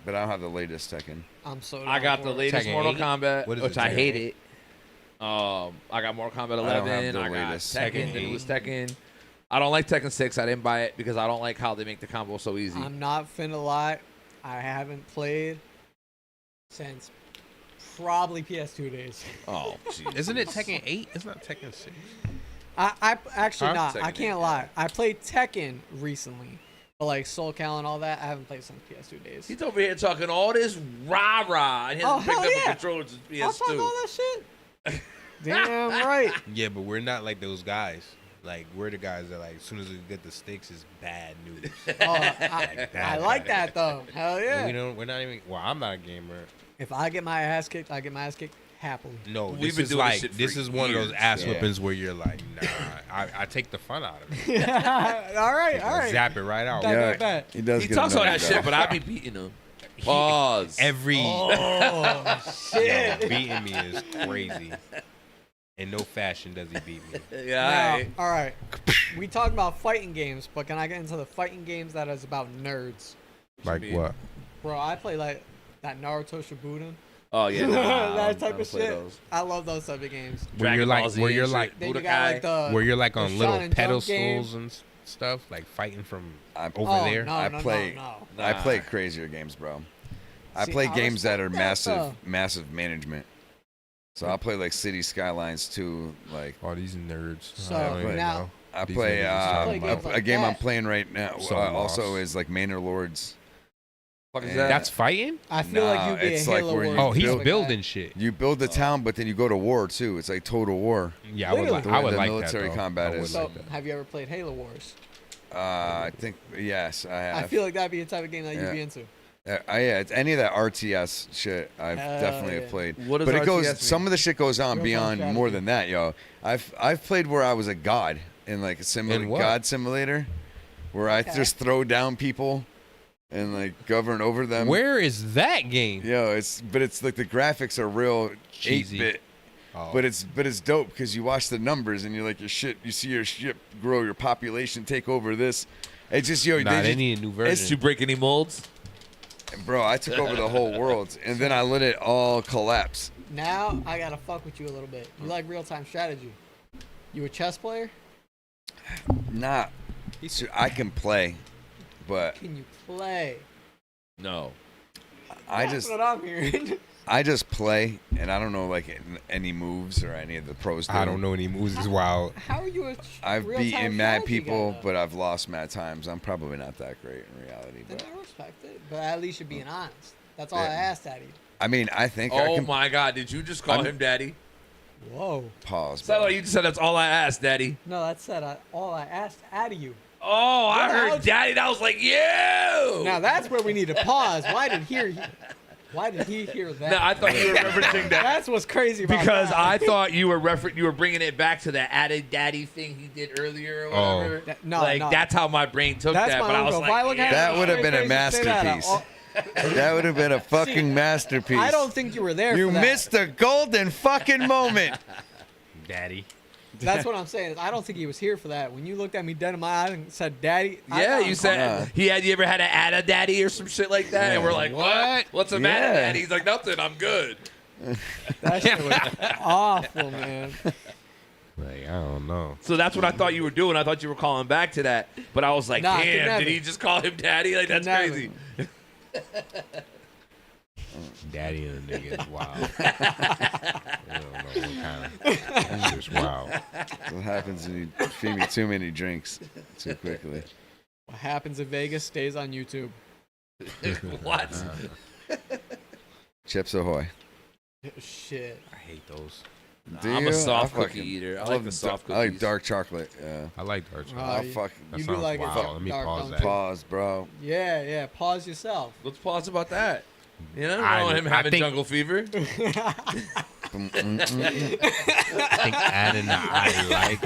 but I don't have the latest Tekken. I'm so. I got the latest Tekken Mortal 8? Kombat, What is which it, I Tekken hate 8? it. I got Mortal Kombat I don't 11. have the I got latest. Tekken. Tekken Then it was 8. Tekken. I don't like Tekken 6. I didn't buy it because I don't like how they make the combo so easy. I'm not finna lie. I haven't played since probably PS2 days. Oh, jeez. Isn't it Tekken 8? It's not Tekken 6. I actually Huh? not. Tekken I 8, can't lie. I played Tekken recently, but like Soul Cal and all that, I haven't played since PS2 days. He's over here talking all this rah-rah, and he Oh, hasn't picked hell up yeah. a controller since I'll talk all PS2. that shit. Damn right. Yeah, but we're not like those guys. Like, we're the guys that, like, as soon as we get the sticks, it's bad news. Oh, I like that though. Hell yeah. We're not even. Well, I'm not a gamer. If I get my ass kicked, I get my ass kicked happily. No, We've this been is doing like this shit this for is one of those years. ass Yeah. whippings where you're like, nah, I take the fun out of it. all right, all right. Zap it right out. Bet, bet, bet. He does. He get talks all annoying, that though. shit, but I be beating him. Pause. Every Oh shit. beating me is crazy. In no fashion does he beat me. Now, all right. We talk about fighting games, but can I get into the fighting games that is about nerds? Like what? Bro, I play like that Naruto Shippuden. Oh yeah, that type of shit. I love those type of games. Where you're like, Then you got like the where you're like on the little Shonen Jump pedestals game. and stuff, like fighting from over Oh, there. no, I no, play. no. I play crazier games, bro. I See, play I games that are respect that, massive, massive management. So I'll play like City Skylines 2, like. Oh, these nerds. So, I don't even now- know. I These play. niggas is talking about- A game I'm that. playing right now So also lost. is like Manor Lords. Fuck is And- that? That's fighting. I feel like you'd be it's a like Halo where you warrior. Oh, he's build- building shit. You build the town, but then you go to war too. It's like total war. Yeah, I would Literally. like. I would The like military that, though. combat I would is- So, like that. have you ever played Halo Wars? I think yes, I have. I feel like that'd be a type of game that you'd Yeah. be into. Yeah, it's any of that RTS shit. I've Hell definitely yeah. have played. What does but it RTS goes. mean? Some of the shit goes on Real-time beyond strategy. more than that, yo. I've played where I was a god in like a In what? God simulator, where I just throw down people and like govern over them. Where is that game? Yo, it's like the graphics are real Cheesy. 8-bit. Oh. But it's dope because you watch the numbers and you're like you see your ship grow, your population take over this. It's just Nah, they just- need a new Did version. you break any molds? Bro, I took over the whole world and then I let it all collapse. Now I gotta fuck with you a little bit. You like real time strategy? You a chess player? Nah, I can play, but Can you play? No. I That's just what I'm hearing. I just play and I don't know like any moves or any of the pros. I don't know any moves. It's wild. How are you a I've real-time beaten mad strategy people, guy, though? but I've lost mad times. I'm probably not that great in reality. Then But I respect it, but at least you're being honest. That's all I Yeah. asked, Daddy. I mean, I think I Oh can my God! Did you just call I'm- him daddy? Whoa. pause. Sound Bro. like you just said that's all I asked, daddy. No, that said all I asked out of you. Oh, I What heard else? daddy. That was like you. Now that's where we need to pause. Why did he hear that? No, I thought you were referencing that. That's what's crazy about Because that. I thought you were bringing it back to the added daddy thing he did earlier or Oh. whatever. No, like no. that's how my brain took That's that. my But I was uncle. If I like, look at That him would have been a straight face and say that, masterpiece. That would have been a fucking masterpiece. I don't think you were there. You for that. missed the golden fucking moment. Daddy. That's what I'm saying. I don't think he was here for that. When you looked at me dead in my eyes and said, "Daddy," I yeah, got you said uncomfortable. he had. You ever had to add a daddy or some shit like that? And we're like, what? What's a matter, Yeah. daddy? He's like, nothing. I'm good. That shit was awful, man. Like I don't know. So that's what I thought you were doing. I thought you were calling back to that. But I was like, Nah, could damn, never. did he just call him daddy? Like, that's Never. crazy. Daddy and the nigga is wild. I don't know what kind of. That's just wild. That's what happens when you feed me too many drinks too quickly. What happens in Vegas stays on YouTube. What? Chips Ahoy. Shit. I hate those. Do I'm you? a soft I cookie fucking eater. I like love the soft I like cookies. dark chocolate. Yeah. I like dark chocolate. I you- fucking That you do sounds like it wild. Let me dark, pause don't that. pause, bro. Yeah, yeah. Pause yourself. Let's pause about that. You know, I- him I having think- jungle fever. I think adding the I like.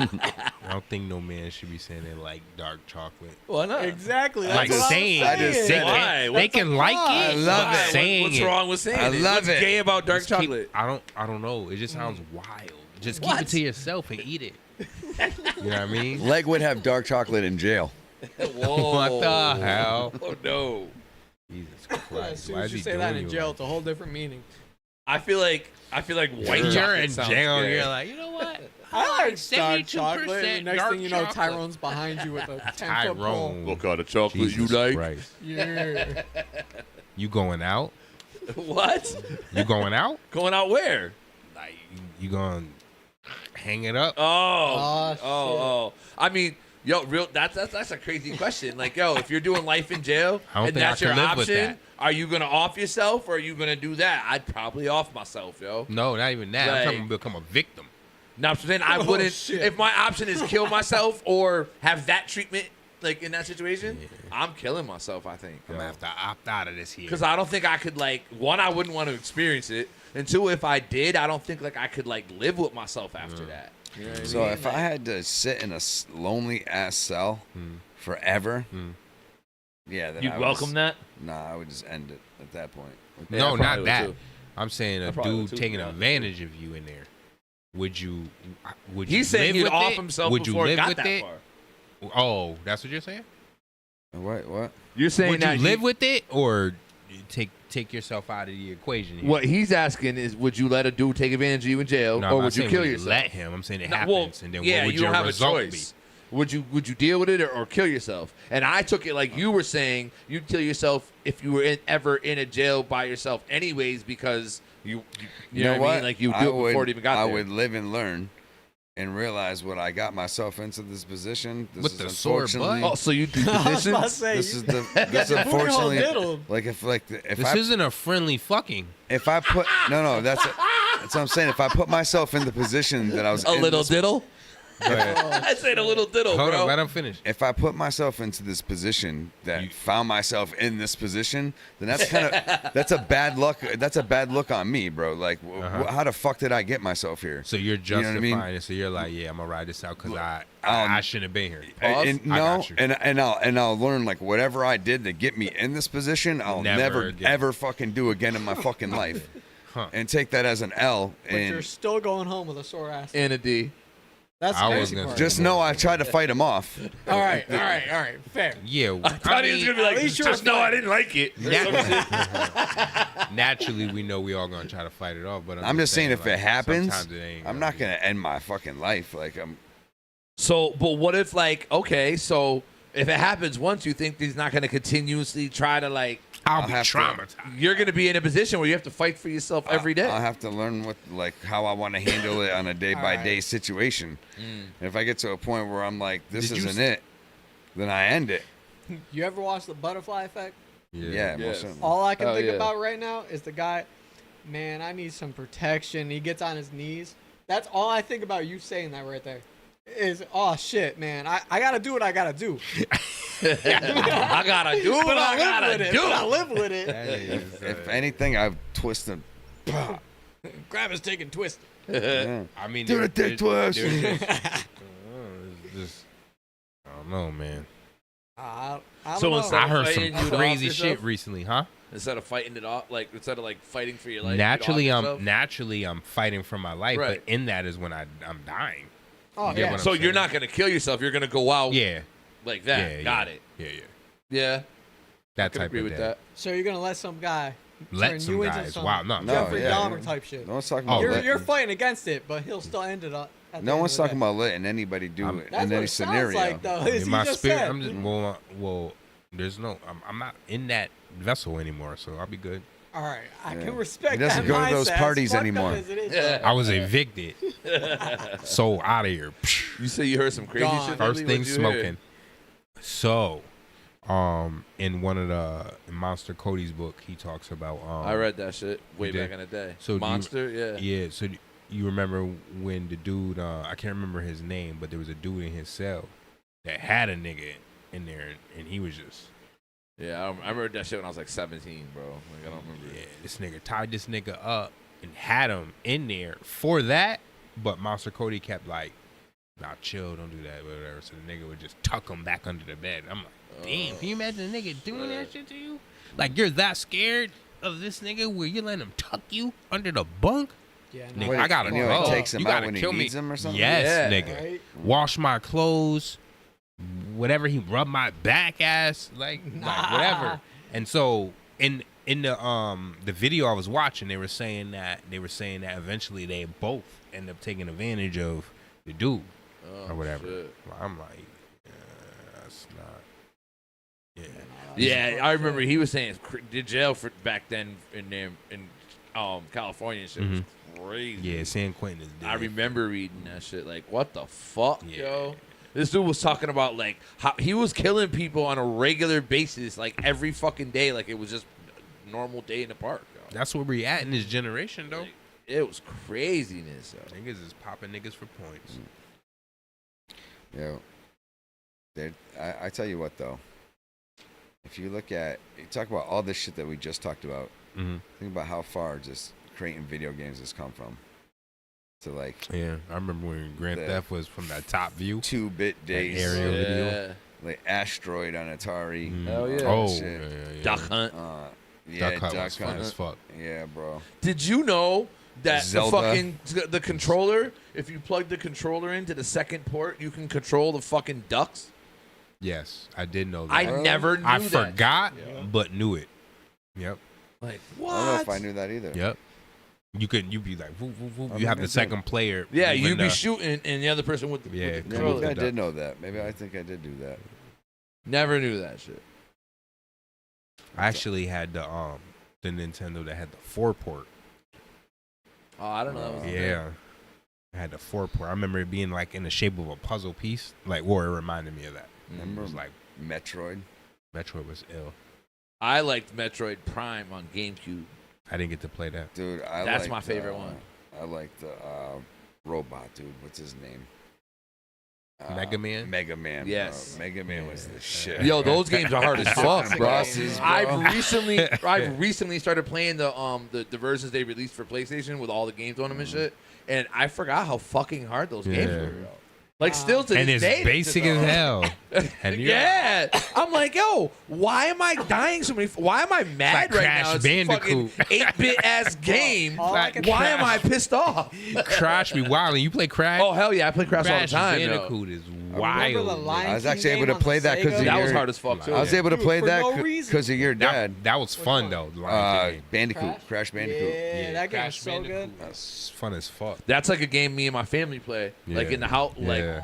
I don't think no man should be saying they like dark chocolate. Why not? Exactly. That's Like what I'm saying, I just they said Why? can, they can like it. I love but it. Saying What's it. wrong with saying I it? love What's it. gay about dark Just keep- chocolate? I don't know. It just sounds wild. Just keep What? it to yourself and eat it. You know what I mean? Leg would have dark chocolate in jail. Whoa. What the hell? Oh no. Jesus Yeah, Christ! as soon Why as is you he say doing that in you jail, like it's a whole different meaning. I feel like white You're chocolate in sounds jail. gay. You're like, you know what? I like dark 72% chocolate. And the next dark thing you know, chocolate. Tyrone's behind you with a 10-foot pole. Tyrone. What kind of chocolate Jesus you like? Christ. Yeah. You going out? What? You going out? Going out where? Like you going to hang it up? Oh, shit. oh. I mean, yo, real. That's a crazy question. Like, yo, if you're doing life in jail I don't and think I that's can your live with option, that. are you gonna off yourself or are you gonna do that? I'd probably off myself, yo. No, not even that. I'm Like- talking about become a victim. Now I'm saying I Oh, wouldn't. shit. If my option is kill myself or have that treatment, like in that situation, I'm killing myself. I think. I'm gonna have to opt out of this here. Because I don't think I could like one. I wouldn't want to experience it. And two, if I did, I don't think like I could like live with myself after that. You know what I So mean? if I had to sit in a lonely ass cell forever, yeah, then you I would welcome just, that? Nah, I would just end it at that point. Yeah, I no, probably not would that. too. I'm saying I a probably would dude too, taking to be honest. advantage of you in there. would you He's saying live he'd with off it? himself Would you before it live got with that it? far. Oh, that's what you're saying? What? You're saying would that you live with it or take yourself out of the equation here? What he's asking is, would you let a dude take advantage of you in jail, No, I'm or not would you saying kill would you yourself? let him. I'm saying it No, happens, well, and then yeah, what would you your don't have a result choice. Would you deal with it or kill yourself? And I took it like you were saying you'd kill yourself if you were ever in a jail by yourself, anyways, because you know what I mean? Like you do it before it even got there. I would live and learn and realize what I got myself into this position. This With is the sore unfortunately- butt? Oh, so you do I was about to say, This is you this got the booty hole unfortunately diddled. if This isn't a friendly fucking. if I put that's what I'm saying. If I put myself in the position that I was a in little this- diddle. Go ahead. I said a little diddle, Hold bro. on, let him finish. If I put myself into this position that found myself in this position, then that's kind of that's a bad luck. That's a bad look on me, bro. Like, how the fuck did I get myself here? So you're You know justifying what I mean? it. So you're like, yeah, I'm gonna ride this out because I shouldn't have been here. And, I no, got you. and I'll learn like whatever I did to get me in this position, I'll Never never again. ever fucking do again in my fucking life, and take that as an L. But you're And still going home with a sore ass. And a D. That's the crazy part. just know I tried to fight him off. All right. Fair. Yeah, I thought he was gonna be like, at least you're just know I didn't like it. naturally, we know we all gonna try to fight it off. But I'm just saying, if like, it happens, sometimes it ain't I'm not gonna end my fucking life. Like I'm. So, but what if like, okay, so if it happens once, you think he's not gonna continuously try to like? I'll be have to- traumatized. You're gonna be in a position where you have to fight for yourself every day. I'll have to learn how I want to handle it on a day by day situation. If I get to a point where I'm like, this Did you isn't it, then I end it. You ever watch The Butterfly Effect? Yeah, most certainly. All I can Oh, think yeah. about right now is the guy, man, I need some protection. He gets on his knees. That's all I think about you saying that right there. Is, oh shit, man, I gotta do what I gotta do. I gotta do what I gotta do. I live with it. If anything, I've twisted. Grab his dick and twist it. Yeah. I mean, Do the dick twist. I don't know, man. I don't So know. instead I heard some fighting, you'd crazy off shit yourself? recently, huh? Instead of fighting it off, like instead of like fighting for your life, you'd Naturally, off yourself? I'm fighting for my life, Right. but in that is when I'm dying. Oh, You get yeah. what I'm So you're saying? not gonna kill yourself. You're gonna go out, Yeah, like that. yeah, Got yeah. it. Yeah, yeah. Yeah, That can type agree of with death. that. So you're gonna let some guy Let turn some you guys. into some Wow, no, Jeffrey yeah. Dahmer type shit. No one's talking Oh, about You're, lit. you're fighting against it, but he'll still end it up. At the No end one's of the talking day. about letting anybody do it That's in what any it sounds scenario. like, though. As In he my just spirit, said. I'm just well. There's no. I'm not in that vessel anymore, so I'll be good. All right, I Yeah. can respect He doesn't that go to those mindset, as parties fucked up anymore. as it is, though. I was evicted, so out of here. You say you heard some crazy Gone. shit. First lately? thing What'd you smoking. hear? So, in one of the in Monster Cody's book, he talks about. I read that shit way you did? back in the day. So do you- Monster, yeah. Yeah. So you remember when the dude? I can't remember his name, but there was a dude in his cell that had a nigga in there, and he was just. Yeah, I remember that shit when I was like 17, bro. Like I don't remember. Yeah, this nigga tied this nigga up and had him in there for that, but Monster Cody kept like, nah, chill, don't do that, whatever. So the nigga would just tuck him back under the bed. I'm like, damn, can you imagine a nigga doing that shit to you? Like, you're that scared of this nigga where you letting him tuck you under the bunk? Yeah, no. Nigga, Wait, I gotta you know, go. he takes him You out gotta when he kill me. needs him or something? Yes, Yeah. nigga. Right? Wash my clothes, whatever he rubbed my back ass, like whatever. And so in the video I was watching, they were saying that eventually they both end up taking advantage of the dude or whatever. shit. Well, I'm like, that's not. Yeah. Yeah, I remember he was saying the jail for back then in California and shit was crazy. Yeah, San Quentin is dead. I remember reading that shit. Like, what the fuck, Yeah. yo? This dude was talking about like how he was killing people on a regular basis, like every fucking day, like it was just a normal day in the park. Yo. That's where we at in this generation, though. Like, it was craziness. Yo. Niggas is popping niggas for points. Yo, I tell you what though. If you look at, you talk about all this shit that we just talked about. Mm-hmm. Think about how far just creating video games has come from. To like, Yeah, I remember when Grand The- Theft was from that top view. 2-bit days, aerial video. Yeah. like Asteroid on Atari. Mm. Hell yeah. Oh, Shit. yeah. Duck Hunt. Yeah, Duck Hunt was fun Hunt. as fuck. Yeah, bro. Did you know That Zelda. the controller. If you plug the controller into the second port, you can control the fucking ducks. Yes, I did know that. I never knew I that. forgot, but knew it. Yep. Like I don't know if I knew that either. Yep. You'd be like, whoop, whoop, whoop. I You have mean, the second player. Yeah, moving you'd be the- shooting, and the other person with the Yeah, with the Yeah, controller. maybe I did know that. Maybe I think I did do that. Never knew that shit. I actually had the Nintendo that had the 4-port. Oh, I don't know. Yeah. I had the 4-port. I remember it being like in the shape of a puzzle piece. Like, or it reminded me of that. Remember It was like Metroid? Metroid was ill. I liked Metroid Prime on GameCube. I didn't get to play that. Dude, That's my favorite one. I like the robot dude. What's his name? Mega Man? Mega Man. bro. Yes. Mega Man was the shit. Yo, those games are hard as fuck, bro. Bosses, bro. I've recently started playing the versions they released for PlayStation with all the games on them and shit, and I forgot how fucking hard those games were. Yo. Like still to And this it's day, basic as hell. And you're- yeah, I'm like, yo, why am I dying so many? Why am I mad like right Crash now? It's a fucking Bandicoot. 8-bit ass game. Like Why am I Crash. pissed off? Crash be wild. And you play Crash? Oh hell yeah, I play Crash all the time. yo. Bandicoot is Remember wild. the Lion I was King actually able game to on play the that because Sega? of That your. was hard as fuck too. I was able to Dude, play for that no reason. because of your dad. That was fun though. the Lion King game. Bandicoot, Crash Bandicoot. Yeah, that game was Crash so Bandicoot. good. That's fun as fuck. That's like a game me and my family play. Like Yeah. in the house, like Yeah.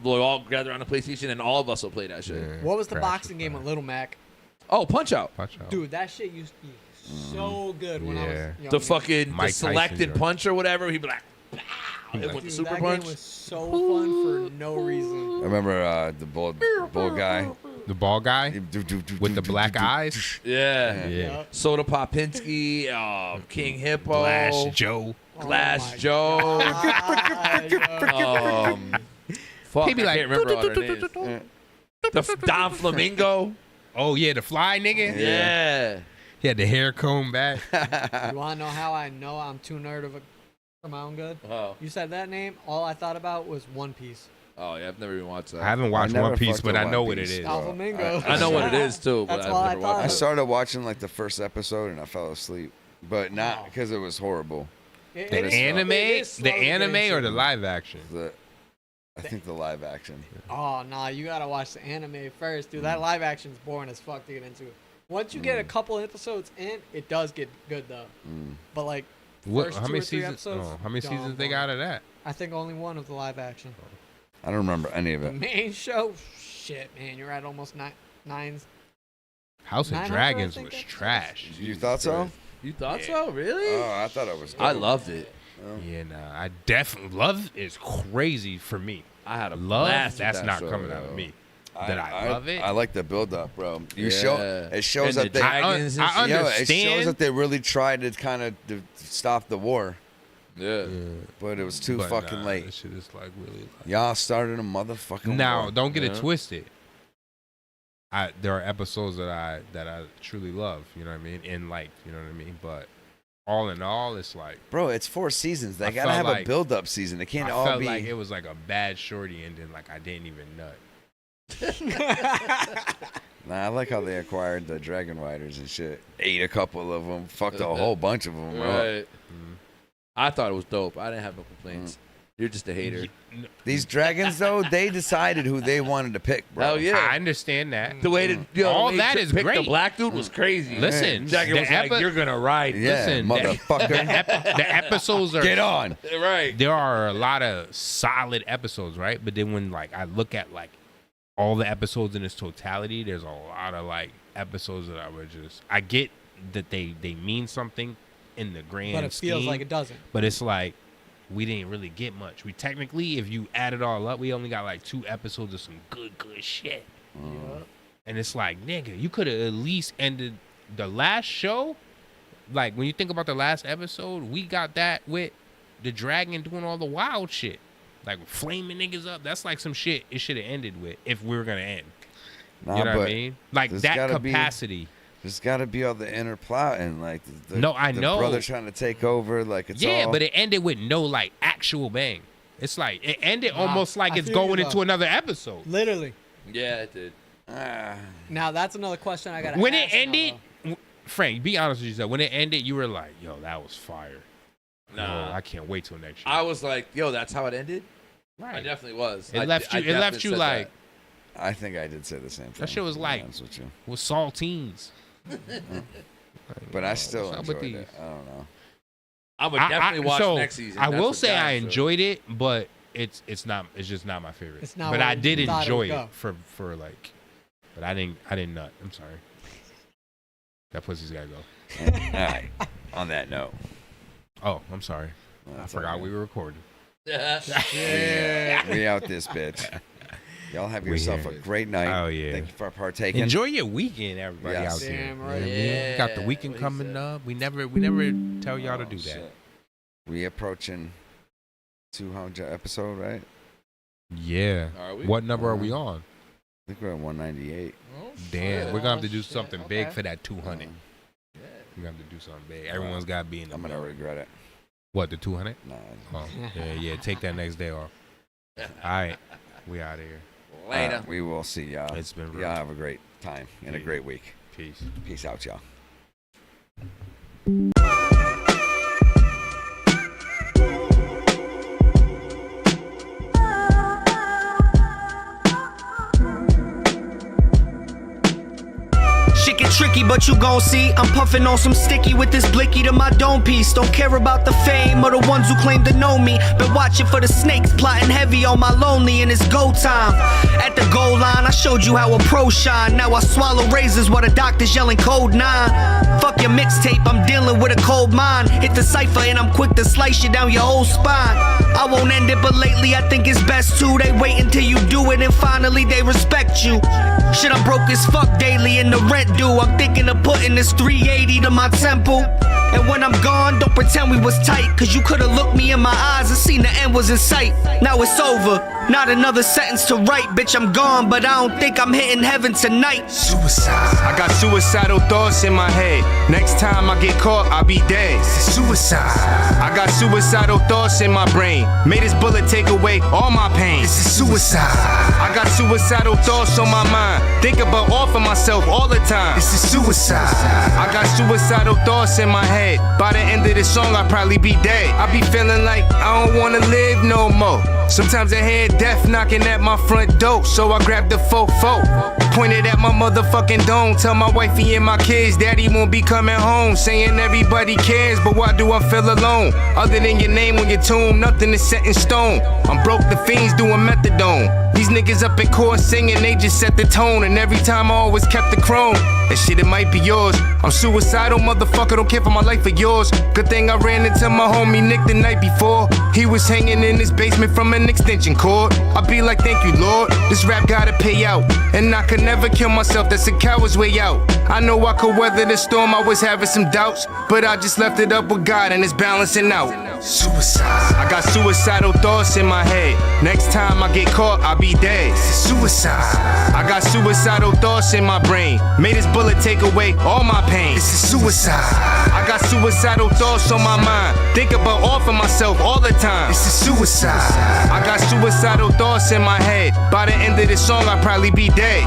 we'll all gather on the PlayStation and all of us will play that shit. Yeah, What was the Crash boxing was game fun. with Little Mac? Oh, Punch Out. Watch out. Dude, that shit used to be so good when I was Yeah. young. The fucking Mike the selected Tyson joint. punch or whatever. He'd be like, He'd be with like, the Dude, super that punch. game was so fun for no reason. I remember the bull guy The ball guy with the black eyes. Yeah. Yeah. Soda Popinski, King Hippo, Glass Joe. Glass my Joe. Fuck, He'd be I like, can't remember all their names. Don Flamingo. Oh yeah, the fly nigga. Yeah. He had the hair comb back. You want to know how I know I'm too nerd for my own good? Oh. You said that name, all I thought about was One Piece. Oh yeah, I've never even watched that. I haven't watched never One Piece, fucked but with I know One what it Piece, is. bro. Flamingo. I know what it is too, but That's I've all I never thought. watched I it. started watching like the first episode and I fell asleep, but not because it was horrible. It The is- anime, it is slow the to get anime, into. or the live action? I think the live action. Oh, nah, you gotta watch the anime first, dude. That live action's boring as fuck to get into. Once you get a couple episodes in, it does get good though. But like, What? first How 2 many or 3 seasons? episodes, Oh, how many dumb seasons they boring. got of that? I think only one of the live action. I don't remember any of The it. main show, shit, man, you're at almost nine. House of 900, I Dragons think was that's- trash. You thought so? You thought so? Really? Oh, I thought it was. I dope. loved it. Yeah, nah, I definitely love is crazy for me. I had a Love blast with that's that not show, coming out yo. of me. That I love it. I like the build up, bro. You Yeah. show it shows And that the they dragons and I shit. Yo, it understand. shows that they really tried to kind of stop the war, Yeah. but it was too But fucking nah, late. This shit is like really. Y'all started a motherfucking Now, war. don't get it Yeah. twisted. There are episodes that I truly love. You know what I mean? And like, you know what I mean. But all in all, it's like Bro, it's 4 seasons. They I gotta felt have a like- build up season. It can't I all felt be. like it was like a bad shorty ending. Like I didn't even nut. Nah, I like how they acquired the Dragon Riders and shit. Ate a couple of them, fucked a whole bunch of them. Right. I thought it was dope. I didn't have no complaints. You're just a hater. These dragons, though, they decided who they wanted to pick, bro. Hell yeah. I understand that. The way that All the way that he is picked great. The black dude was crazy. Listen, Jagger the was like, epi- "You're gonna ride." Yeah, Listen, motherfucker. the episodes are Get on. Right. There are a lot of solid episodes, right? But then when like I look at like all the episodes in its totality, there's a lot of like episodes that I would just I get that they mean something in the grand But it feels scheme, like it doesn't. But it's like we didn't really get much. We technically, if you add it all up, we only got like 2 episodes of some good shit. And it's like, nigga, you could have at least ended the last show. Like when you think about the last episode, we got that with the dragon doing all the wild shit, like flaming niggas up. That's like some shit it should have ended with if we were gonna end. Nah, You know what I but mean? Like there's that gotta be- capacity. There's got to be all the inner plot and like the No, I the know. brother trying to take over. Like it's Yeah, all, but it ended with no like actual bang. It's like it ended almost like I it's feel you, going though. into another episode. Literally. Yeah, it did. Now that's another question I got. When it ended, Frank, be honest with yourself. When it ended, you were like, "Yo, that was fire." Nah. Oh, I can't wait till next year. I was like, yo, that's how it ended? Right. I definitely was. It left you. It definitely left you said like. I think I did say the same thing. That shit was to be like honest with you. with saltines. But I still what's up with enjoyed these? it. I don't know. I would definitely watch so next season. I That's will what say I Giants showed. enjoyed it, but it's just not my favorite. It's not but what I you did thought it enjoy would it go. for like. But I didn't nut. I'm sorry. That pussy's gotta go. All right. On that note. Oh, I'm sorry. I That's forgot all we were recording. We out this bitch. Y'all have We yourself a here. great night. Oh, yeah. Thank you for partaking. Enjoy your weekend, everybody Yes. out there. Damn You know right. what I mean? Got the Yeah, weekend what he coming said. up. We never tell y'all to do that. Shit. We approaching 200 episode, right? Yeah. Are we? What number are we on? I think we're at 198. Damn, we're gonna have to do shit. something big Okay. for that 200. We're gonna have to do something big. Everyone's got to be in the I'm gonna middle. regret it. What, the 200? Nah. Oh, yeah. Take that next day off. All right, we out of here. Later. We will see y'all. It's been real. Y'all have a great time and a great week. Peace. Peace out, y'all. Shit get tricky, but you gon' see. I'm puffing on some sticky with this blicky to my dome piece. Don't care about the fame or the ones who claim to know me. Been watching for the snakes, plotting heavy on my lonely, and it's go time. At the goal line, I showed you how a pro shine. Now I swallow razors while the doctor's yelling code 9. Fuck your mixtape, I'm dealing with a cold mind. Hit the cipher and I'm quick to slice you down your whole spine. I won't end it, but lately I think it's best to. They wait until you do it and finally they respect you. Shit, I'm broke as fuck daily and the rent due. I'm thinking of putting this 380 to my temple. And when I'm gone, don't pretend we was tight. Cause you could've looked me in my eyes and seen the end was in sight. Now it's over, not another sentence to write. Bitch, I'm gone, but I don't think I'm hitting heaven tonight. Suicide. I got suicidal thoughts in my head. Next time I get caught, I'll be dead. Suicide. I got suicidal thoughts in my brain. May this bullet take away all my pain. This is suicide. I got suicidal thoughts on my mind. Think about offing myself all the time. This is suicide. I got suicidal thoughts in my head. By the end of this song, I'll probably be dead. I be feeling like I don't wanna live no more. Sometimes I hear death knocking at my front door, so I grab the fofo, pointed at my motherfucking dome. Tell my wifey and my kids, daddy won't be coming home. Saying everybody cares, but why do I feel alone? Other than your name on your tomb, nothing is set in stone. I'm broke, the fiends doing methadone. These niggas up in court singing, they just set the tone. And every time I always kept the chrome. That shit, it might be yours. I'm suicidal, motherfucker, don't care for my life or yours. Good thing I ran into my homie Nick the night before. He was hanging in his basement from an extension cord. I be like, thank you, Lord. This rap gotta pay out. And I could never kill myself, that's a coward's way out. I know I could weather the storm, I was having some doubts. But I just left it up with God and it's balancing out. Suicide. I got suicidal thoughts in my head. Next time I get caught, I'll be dead. Suicide. I got suicidal thoughts in my brain. May this bullet take away all my pain. This is suicide. I got suicidal thoughts on my mind. Think about offing myself all the time. This is suicide. I got suicidal thoughts in my head. By the end of this song, I'll probably be dead.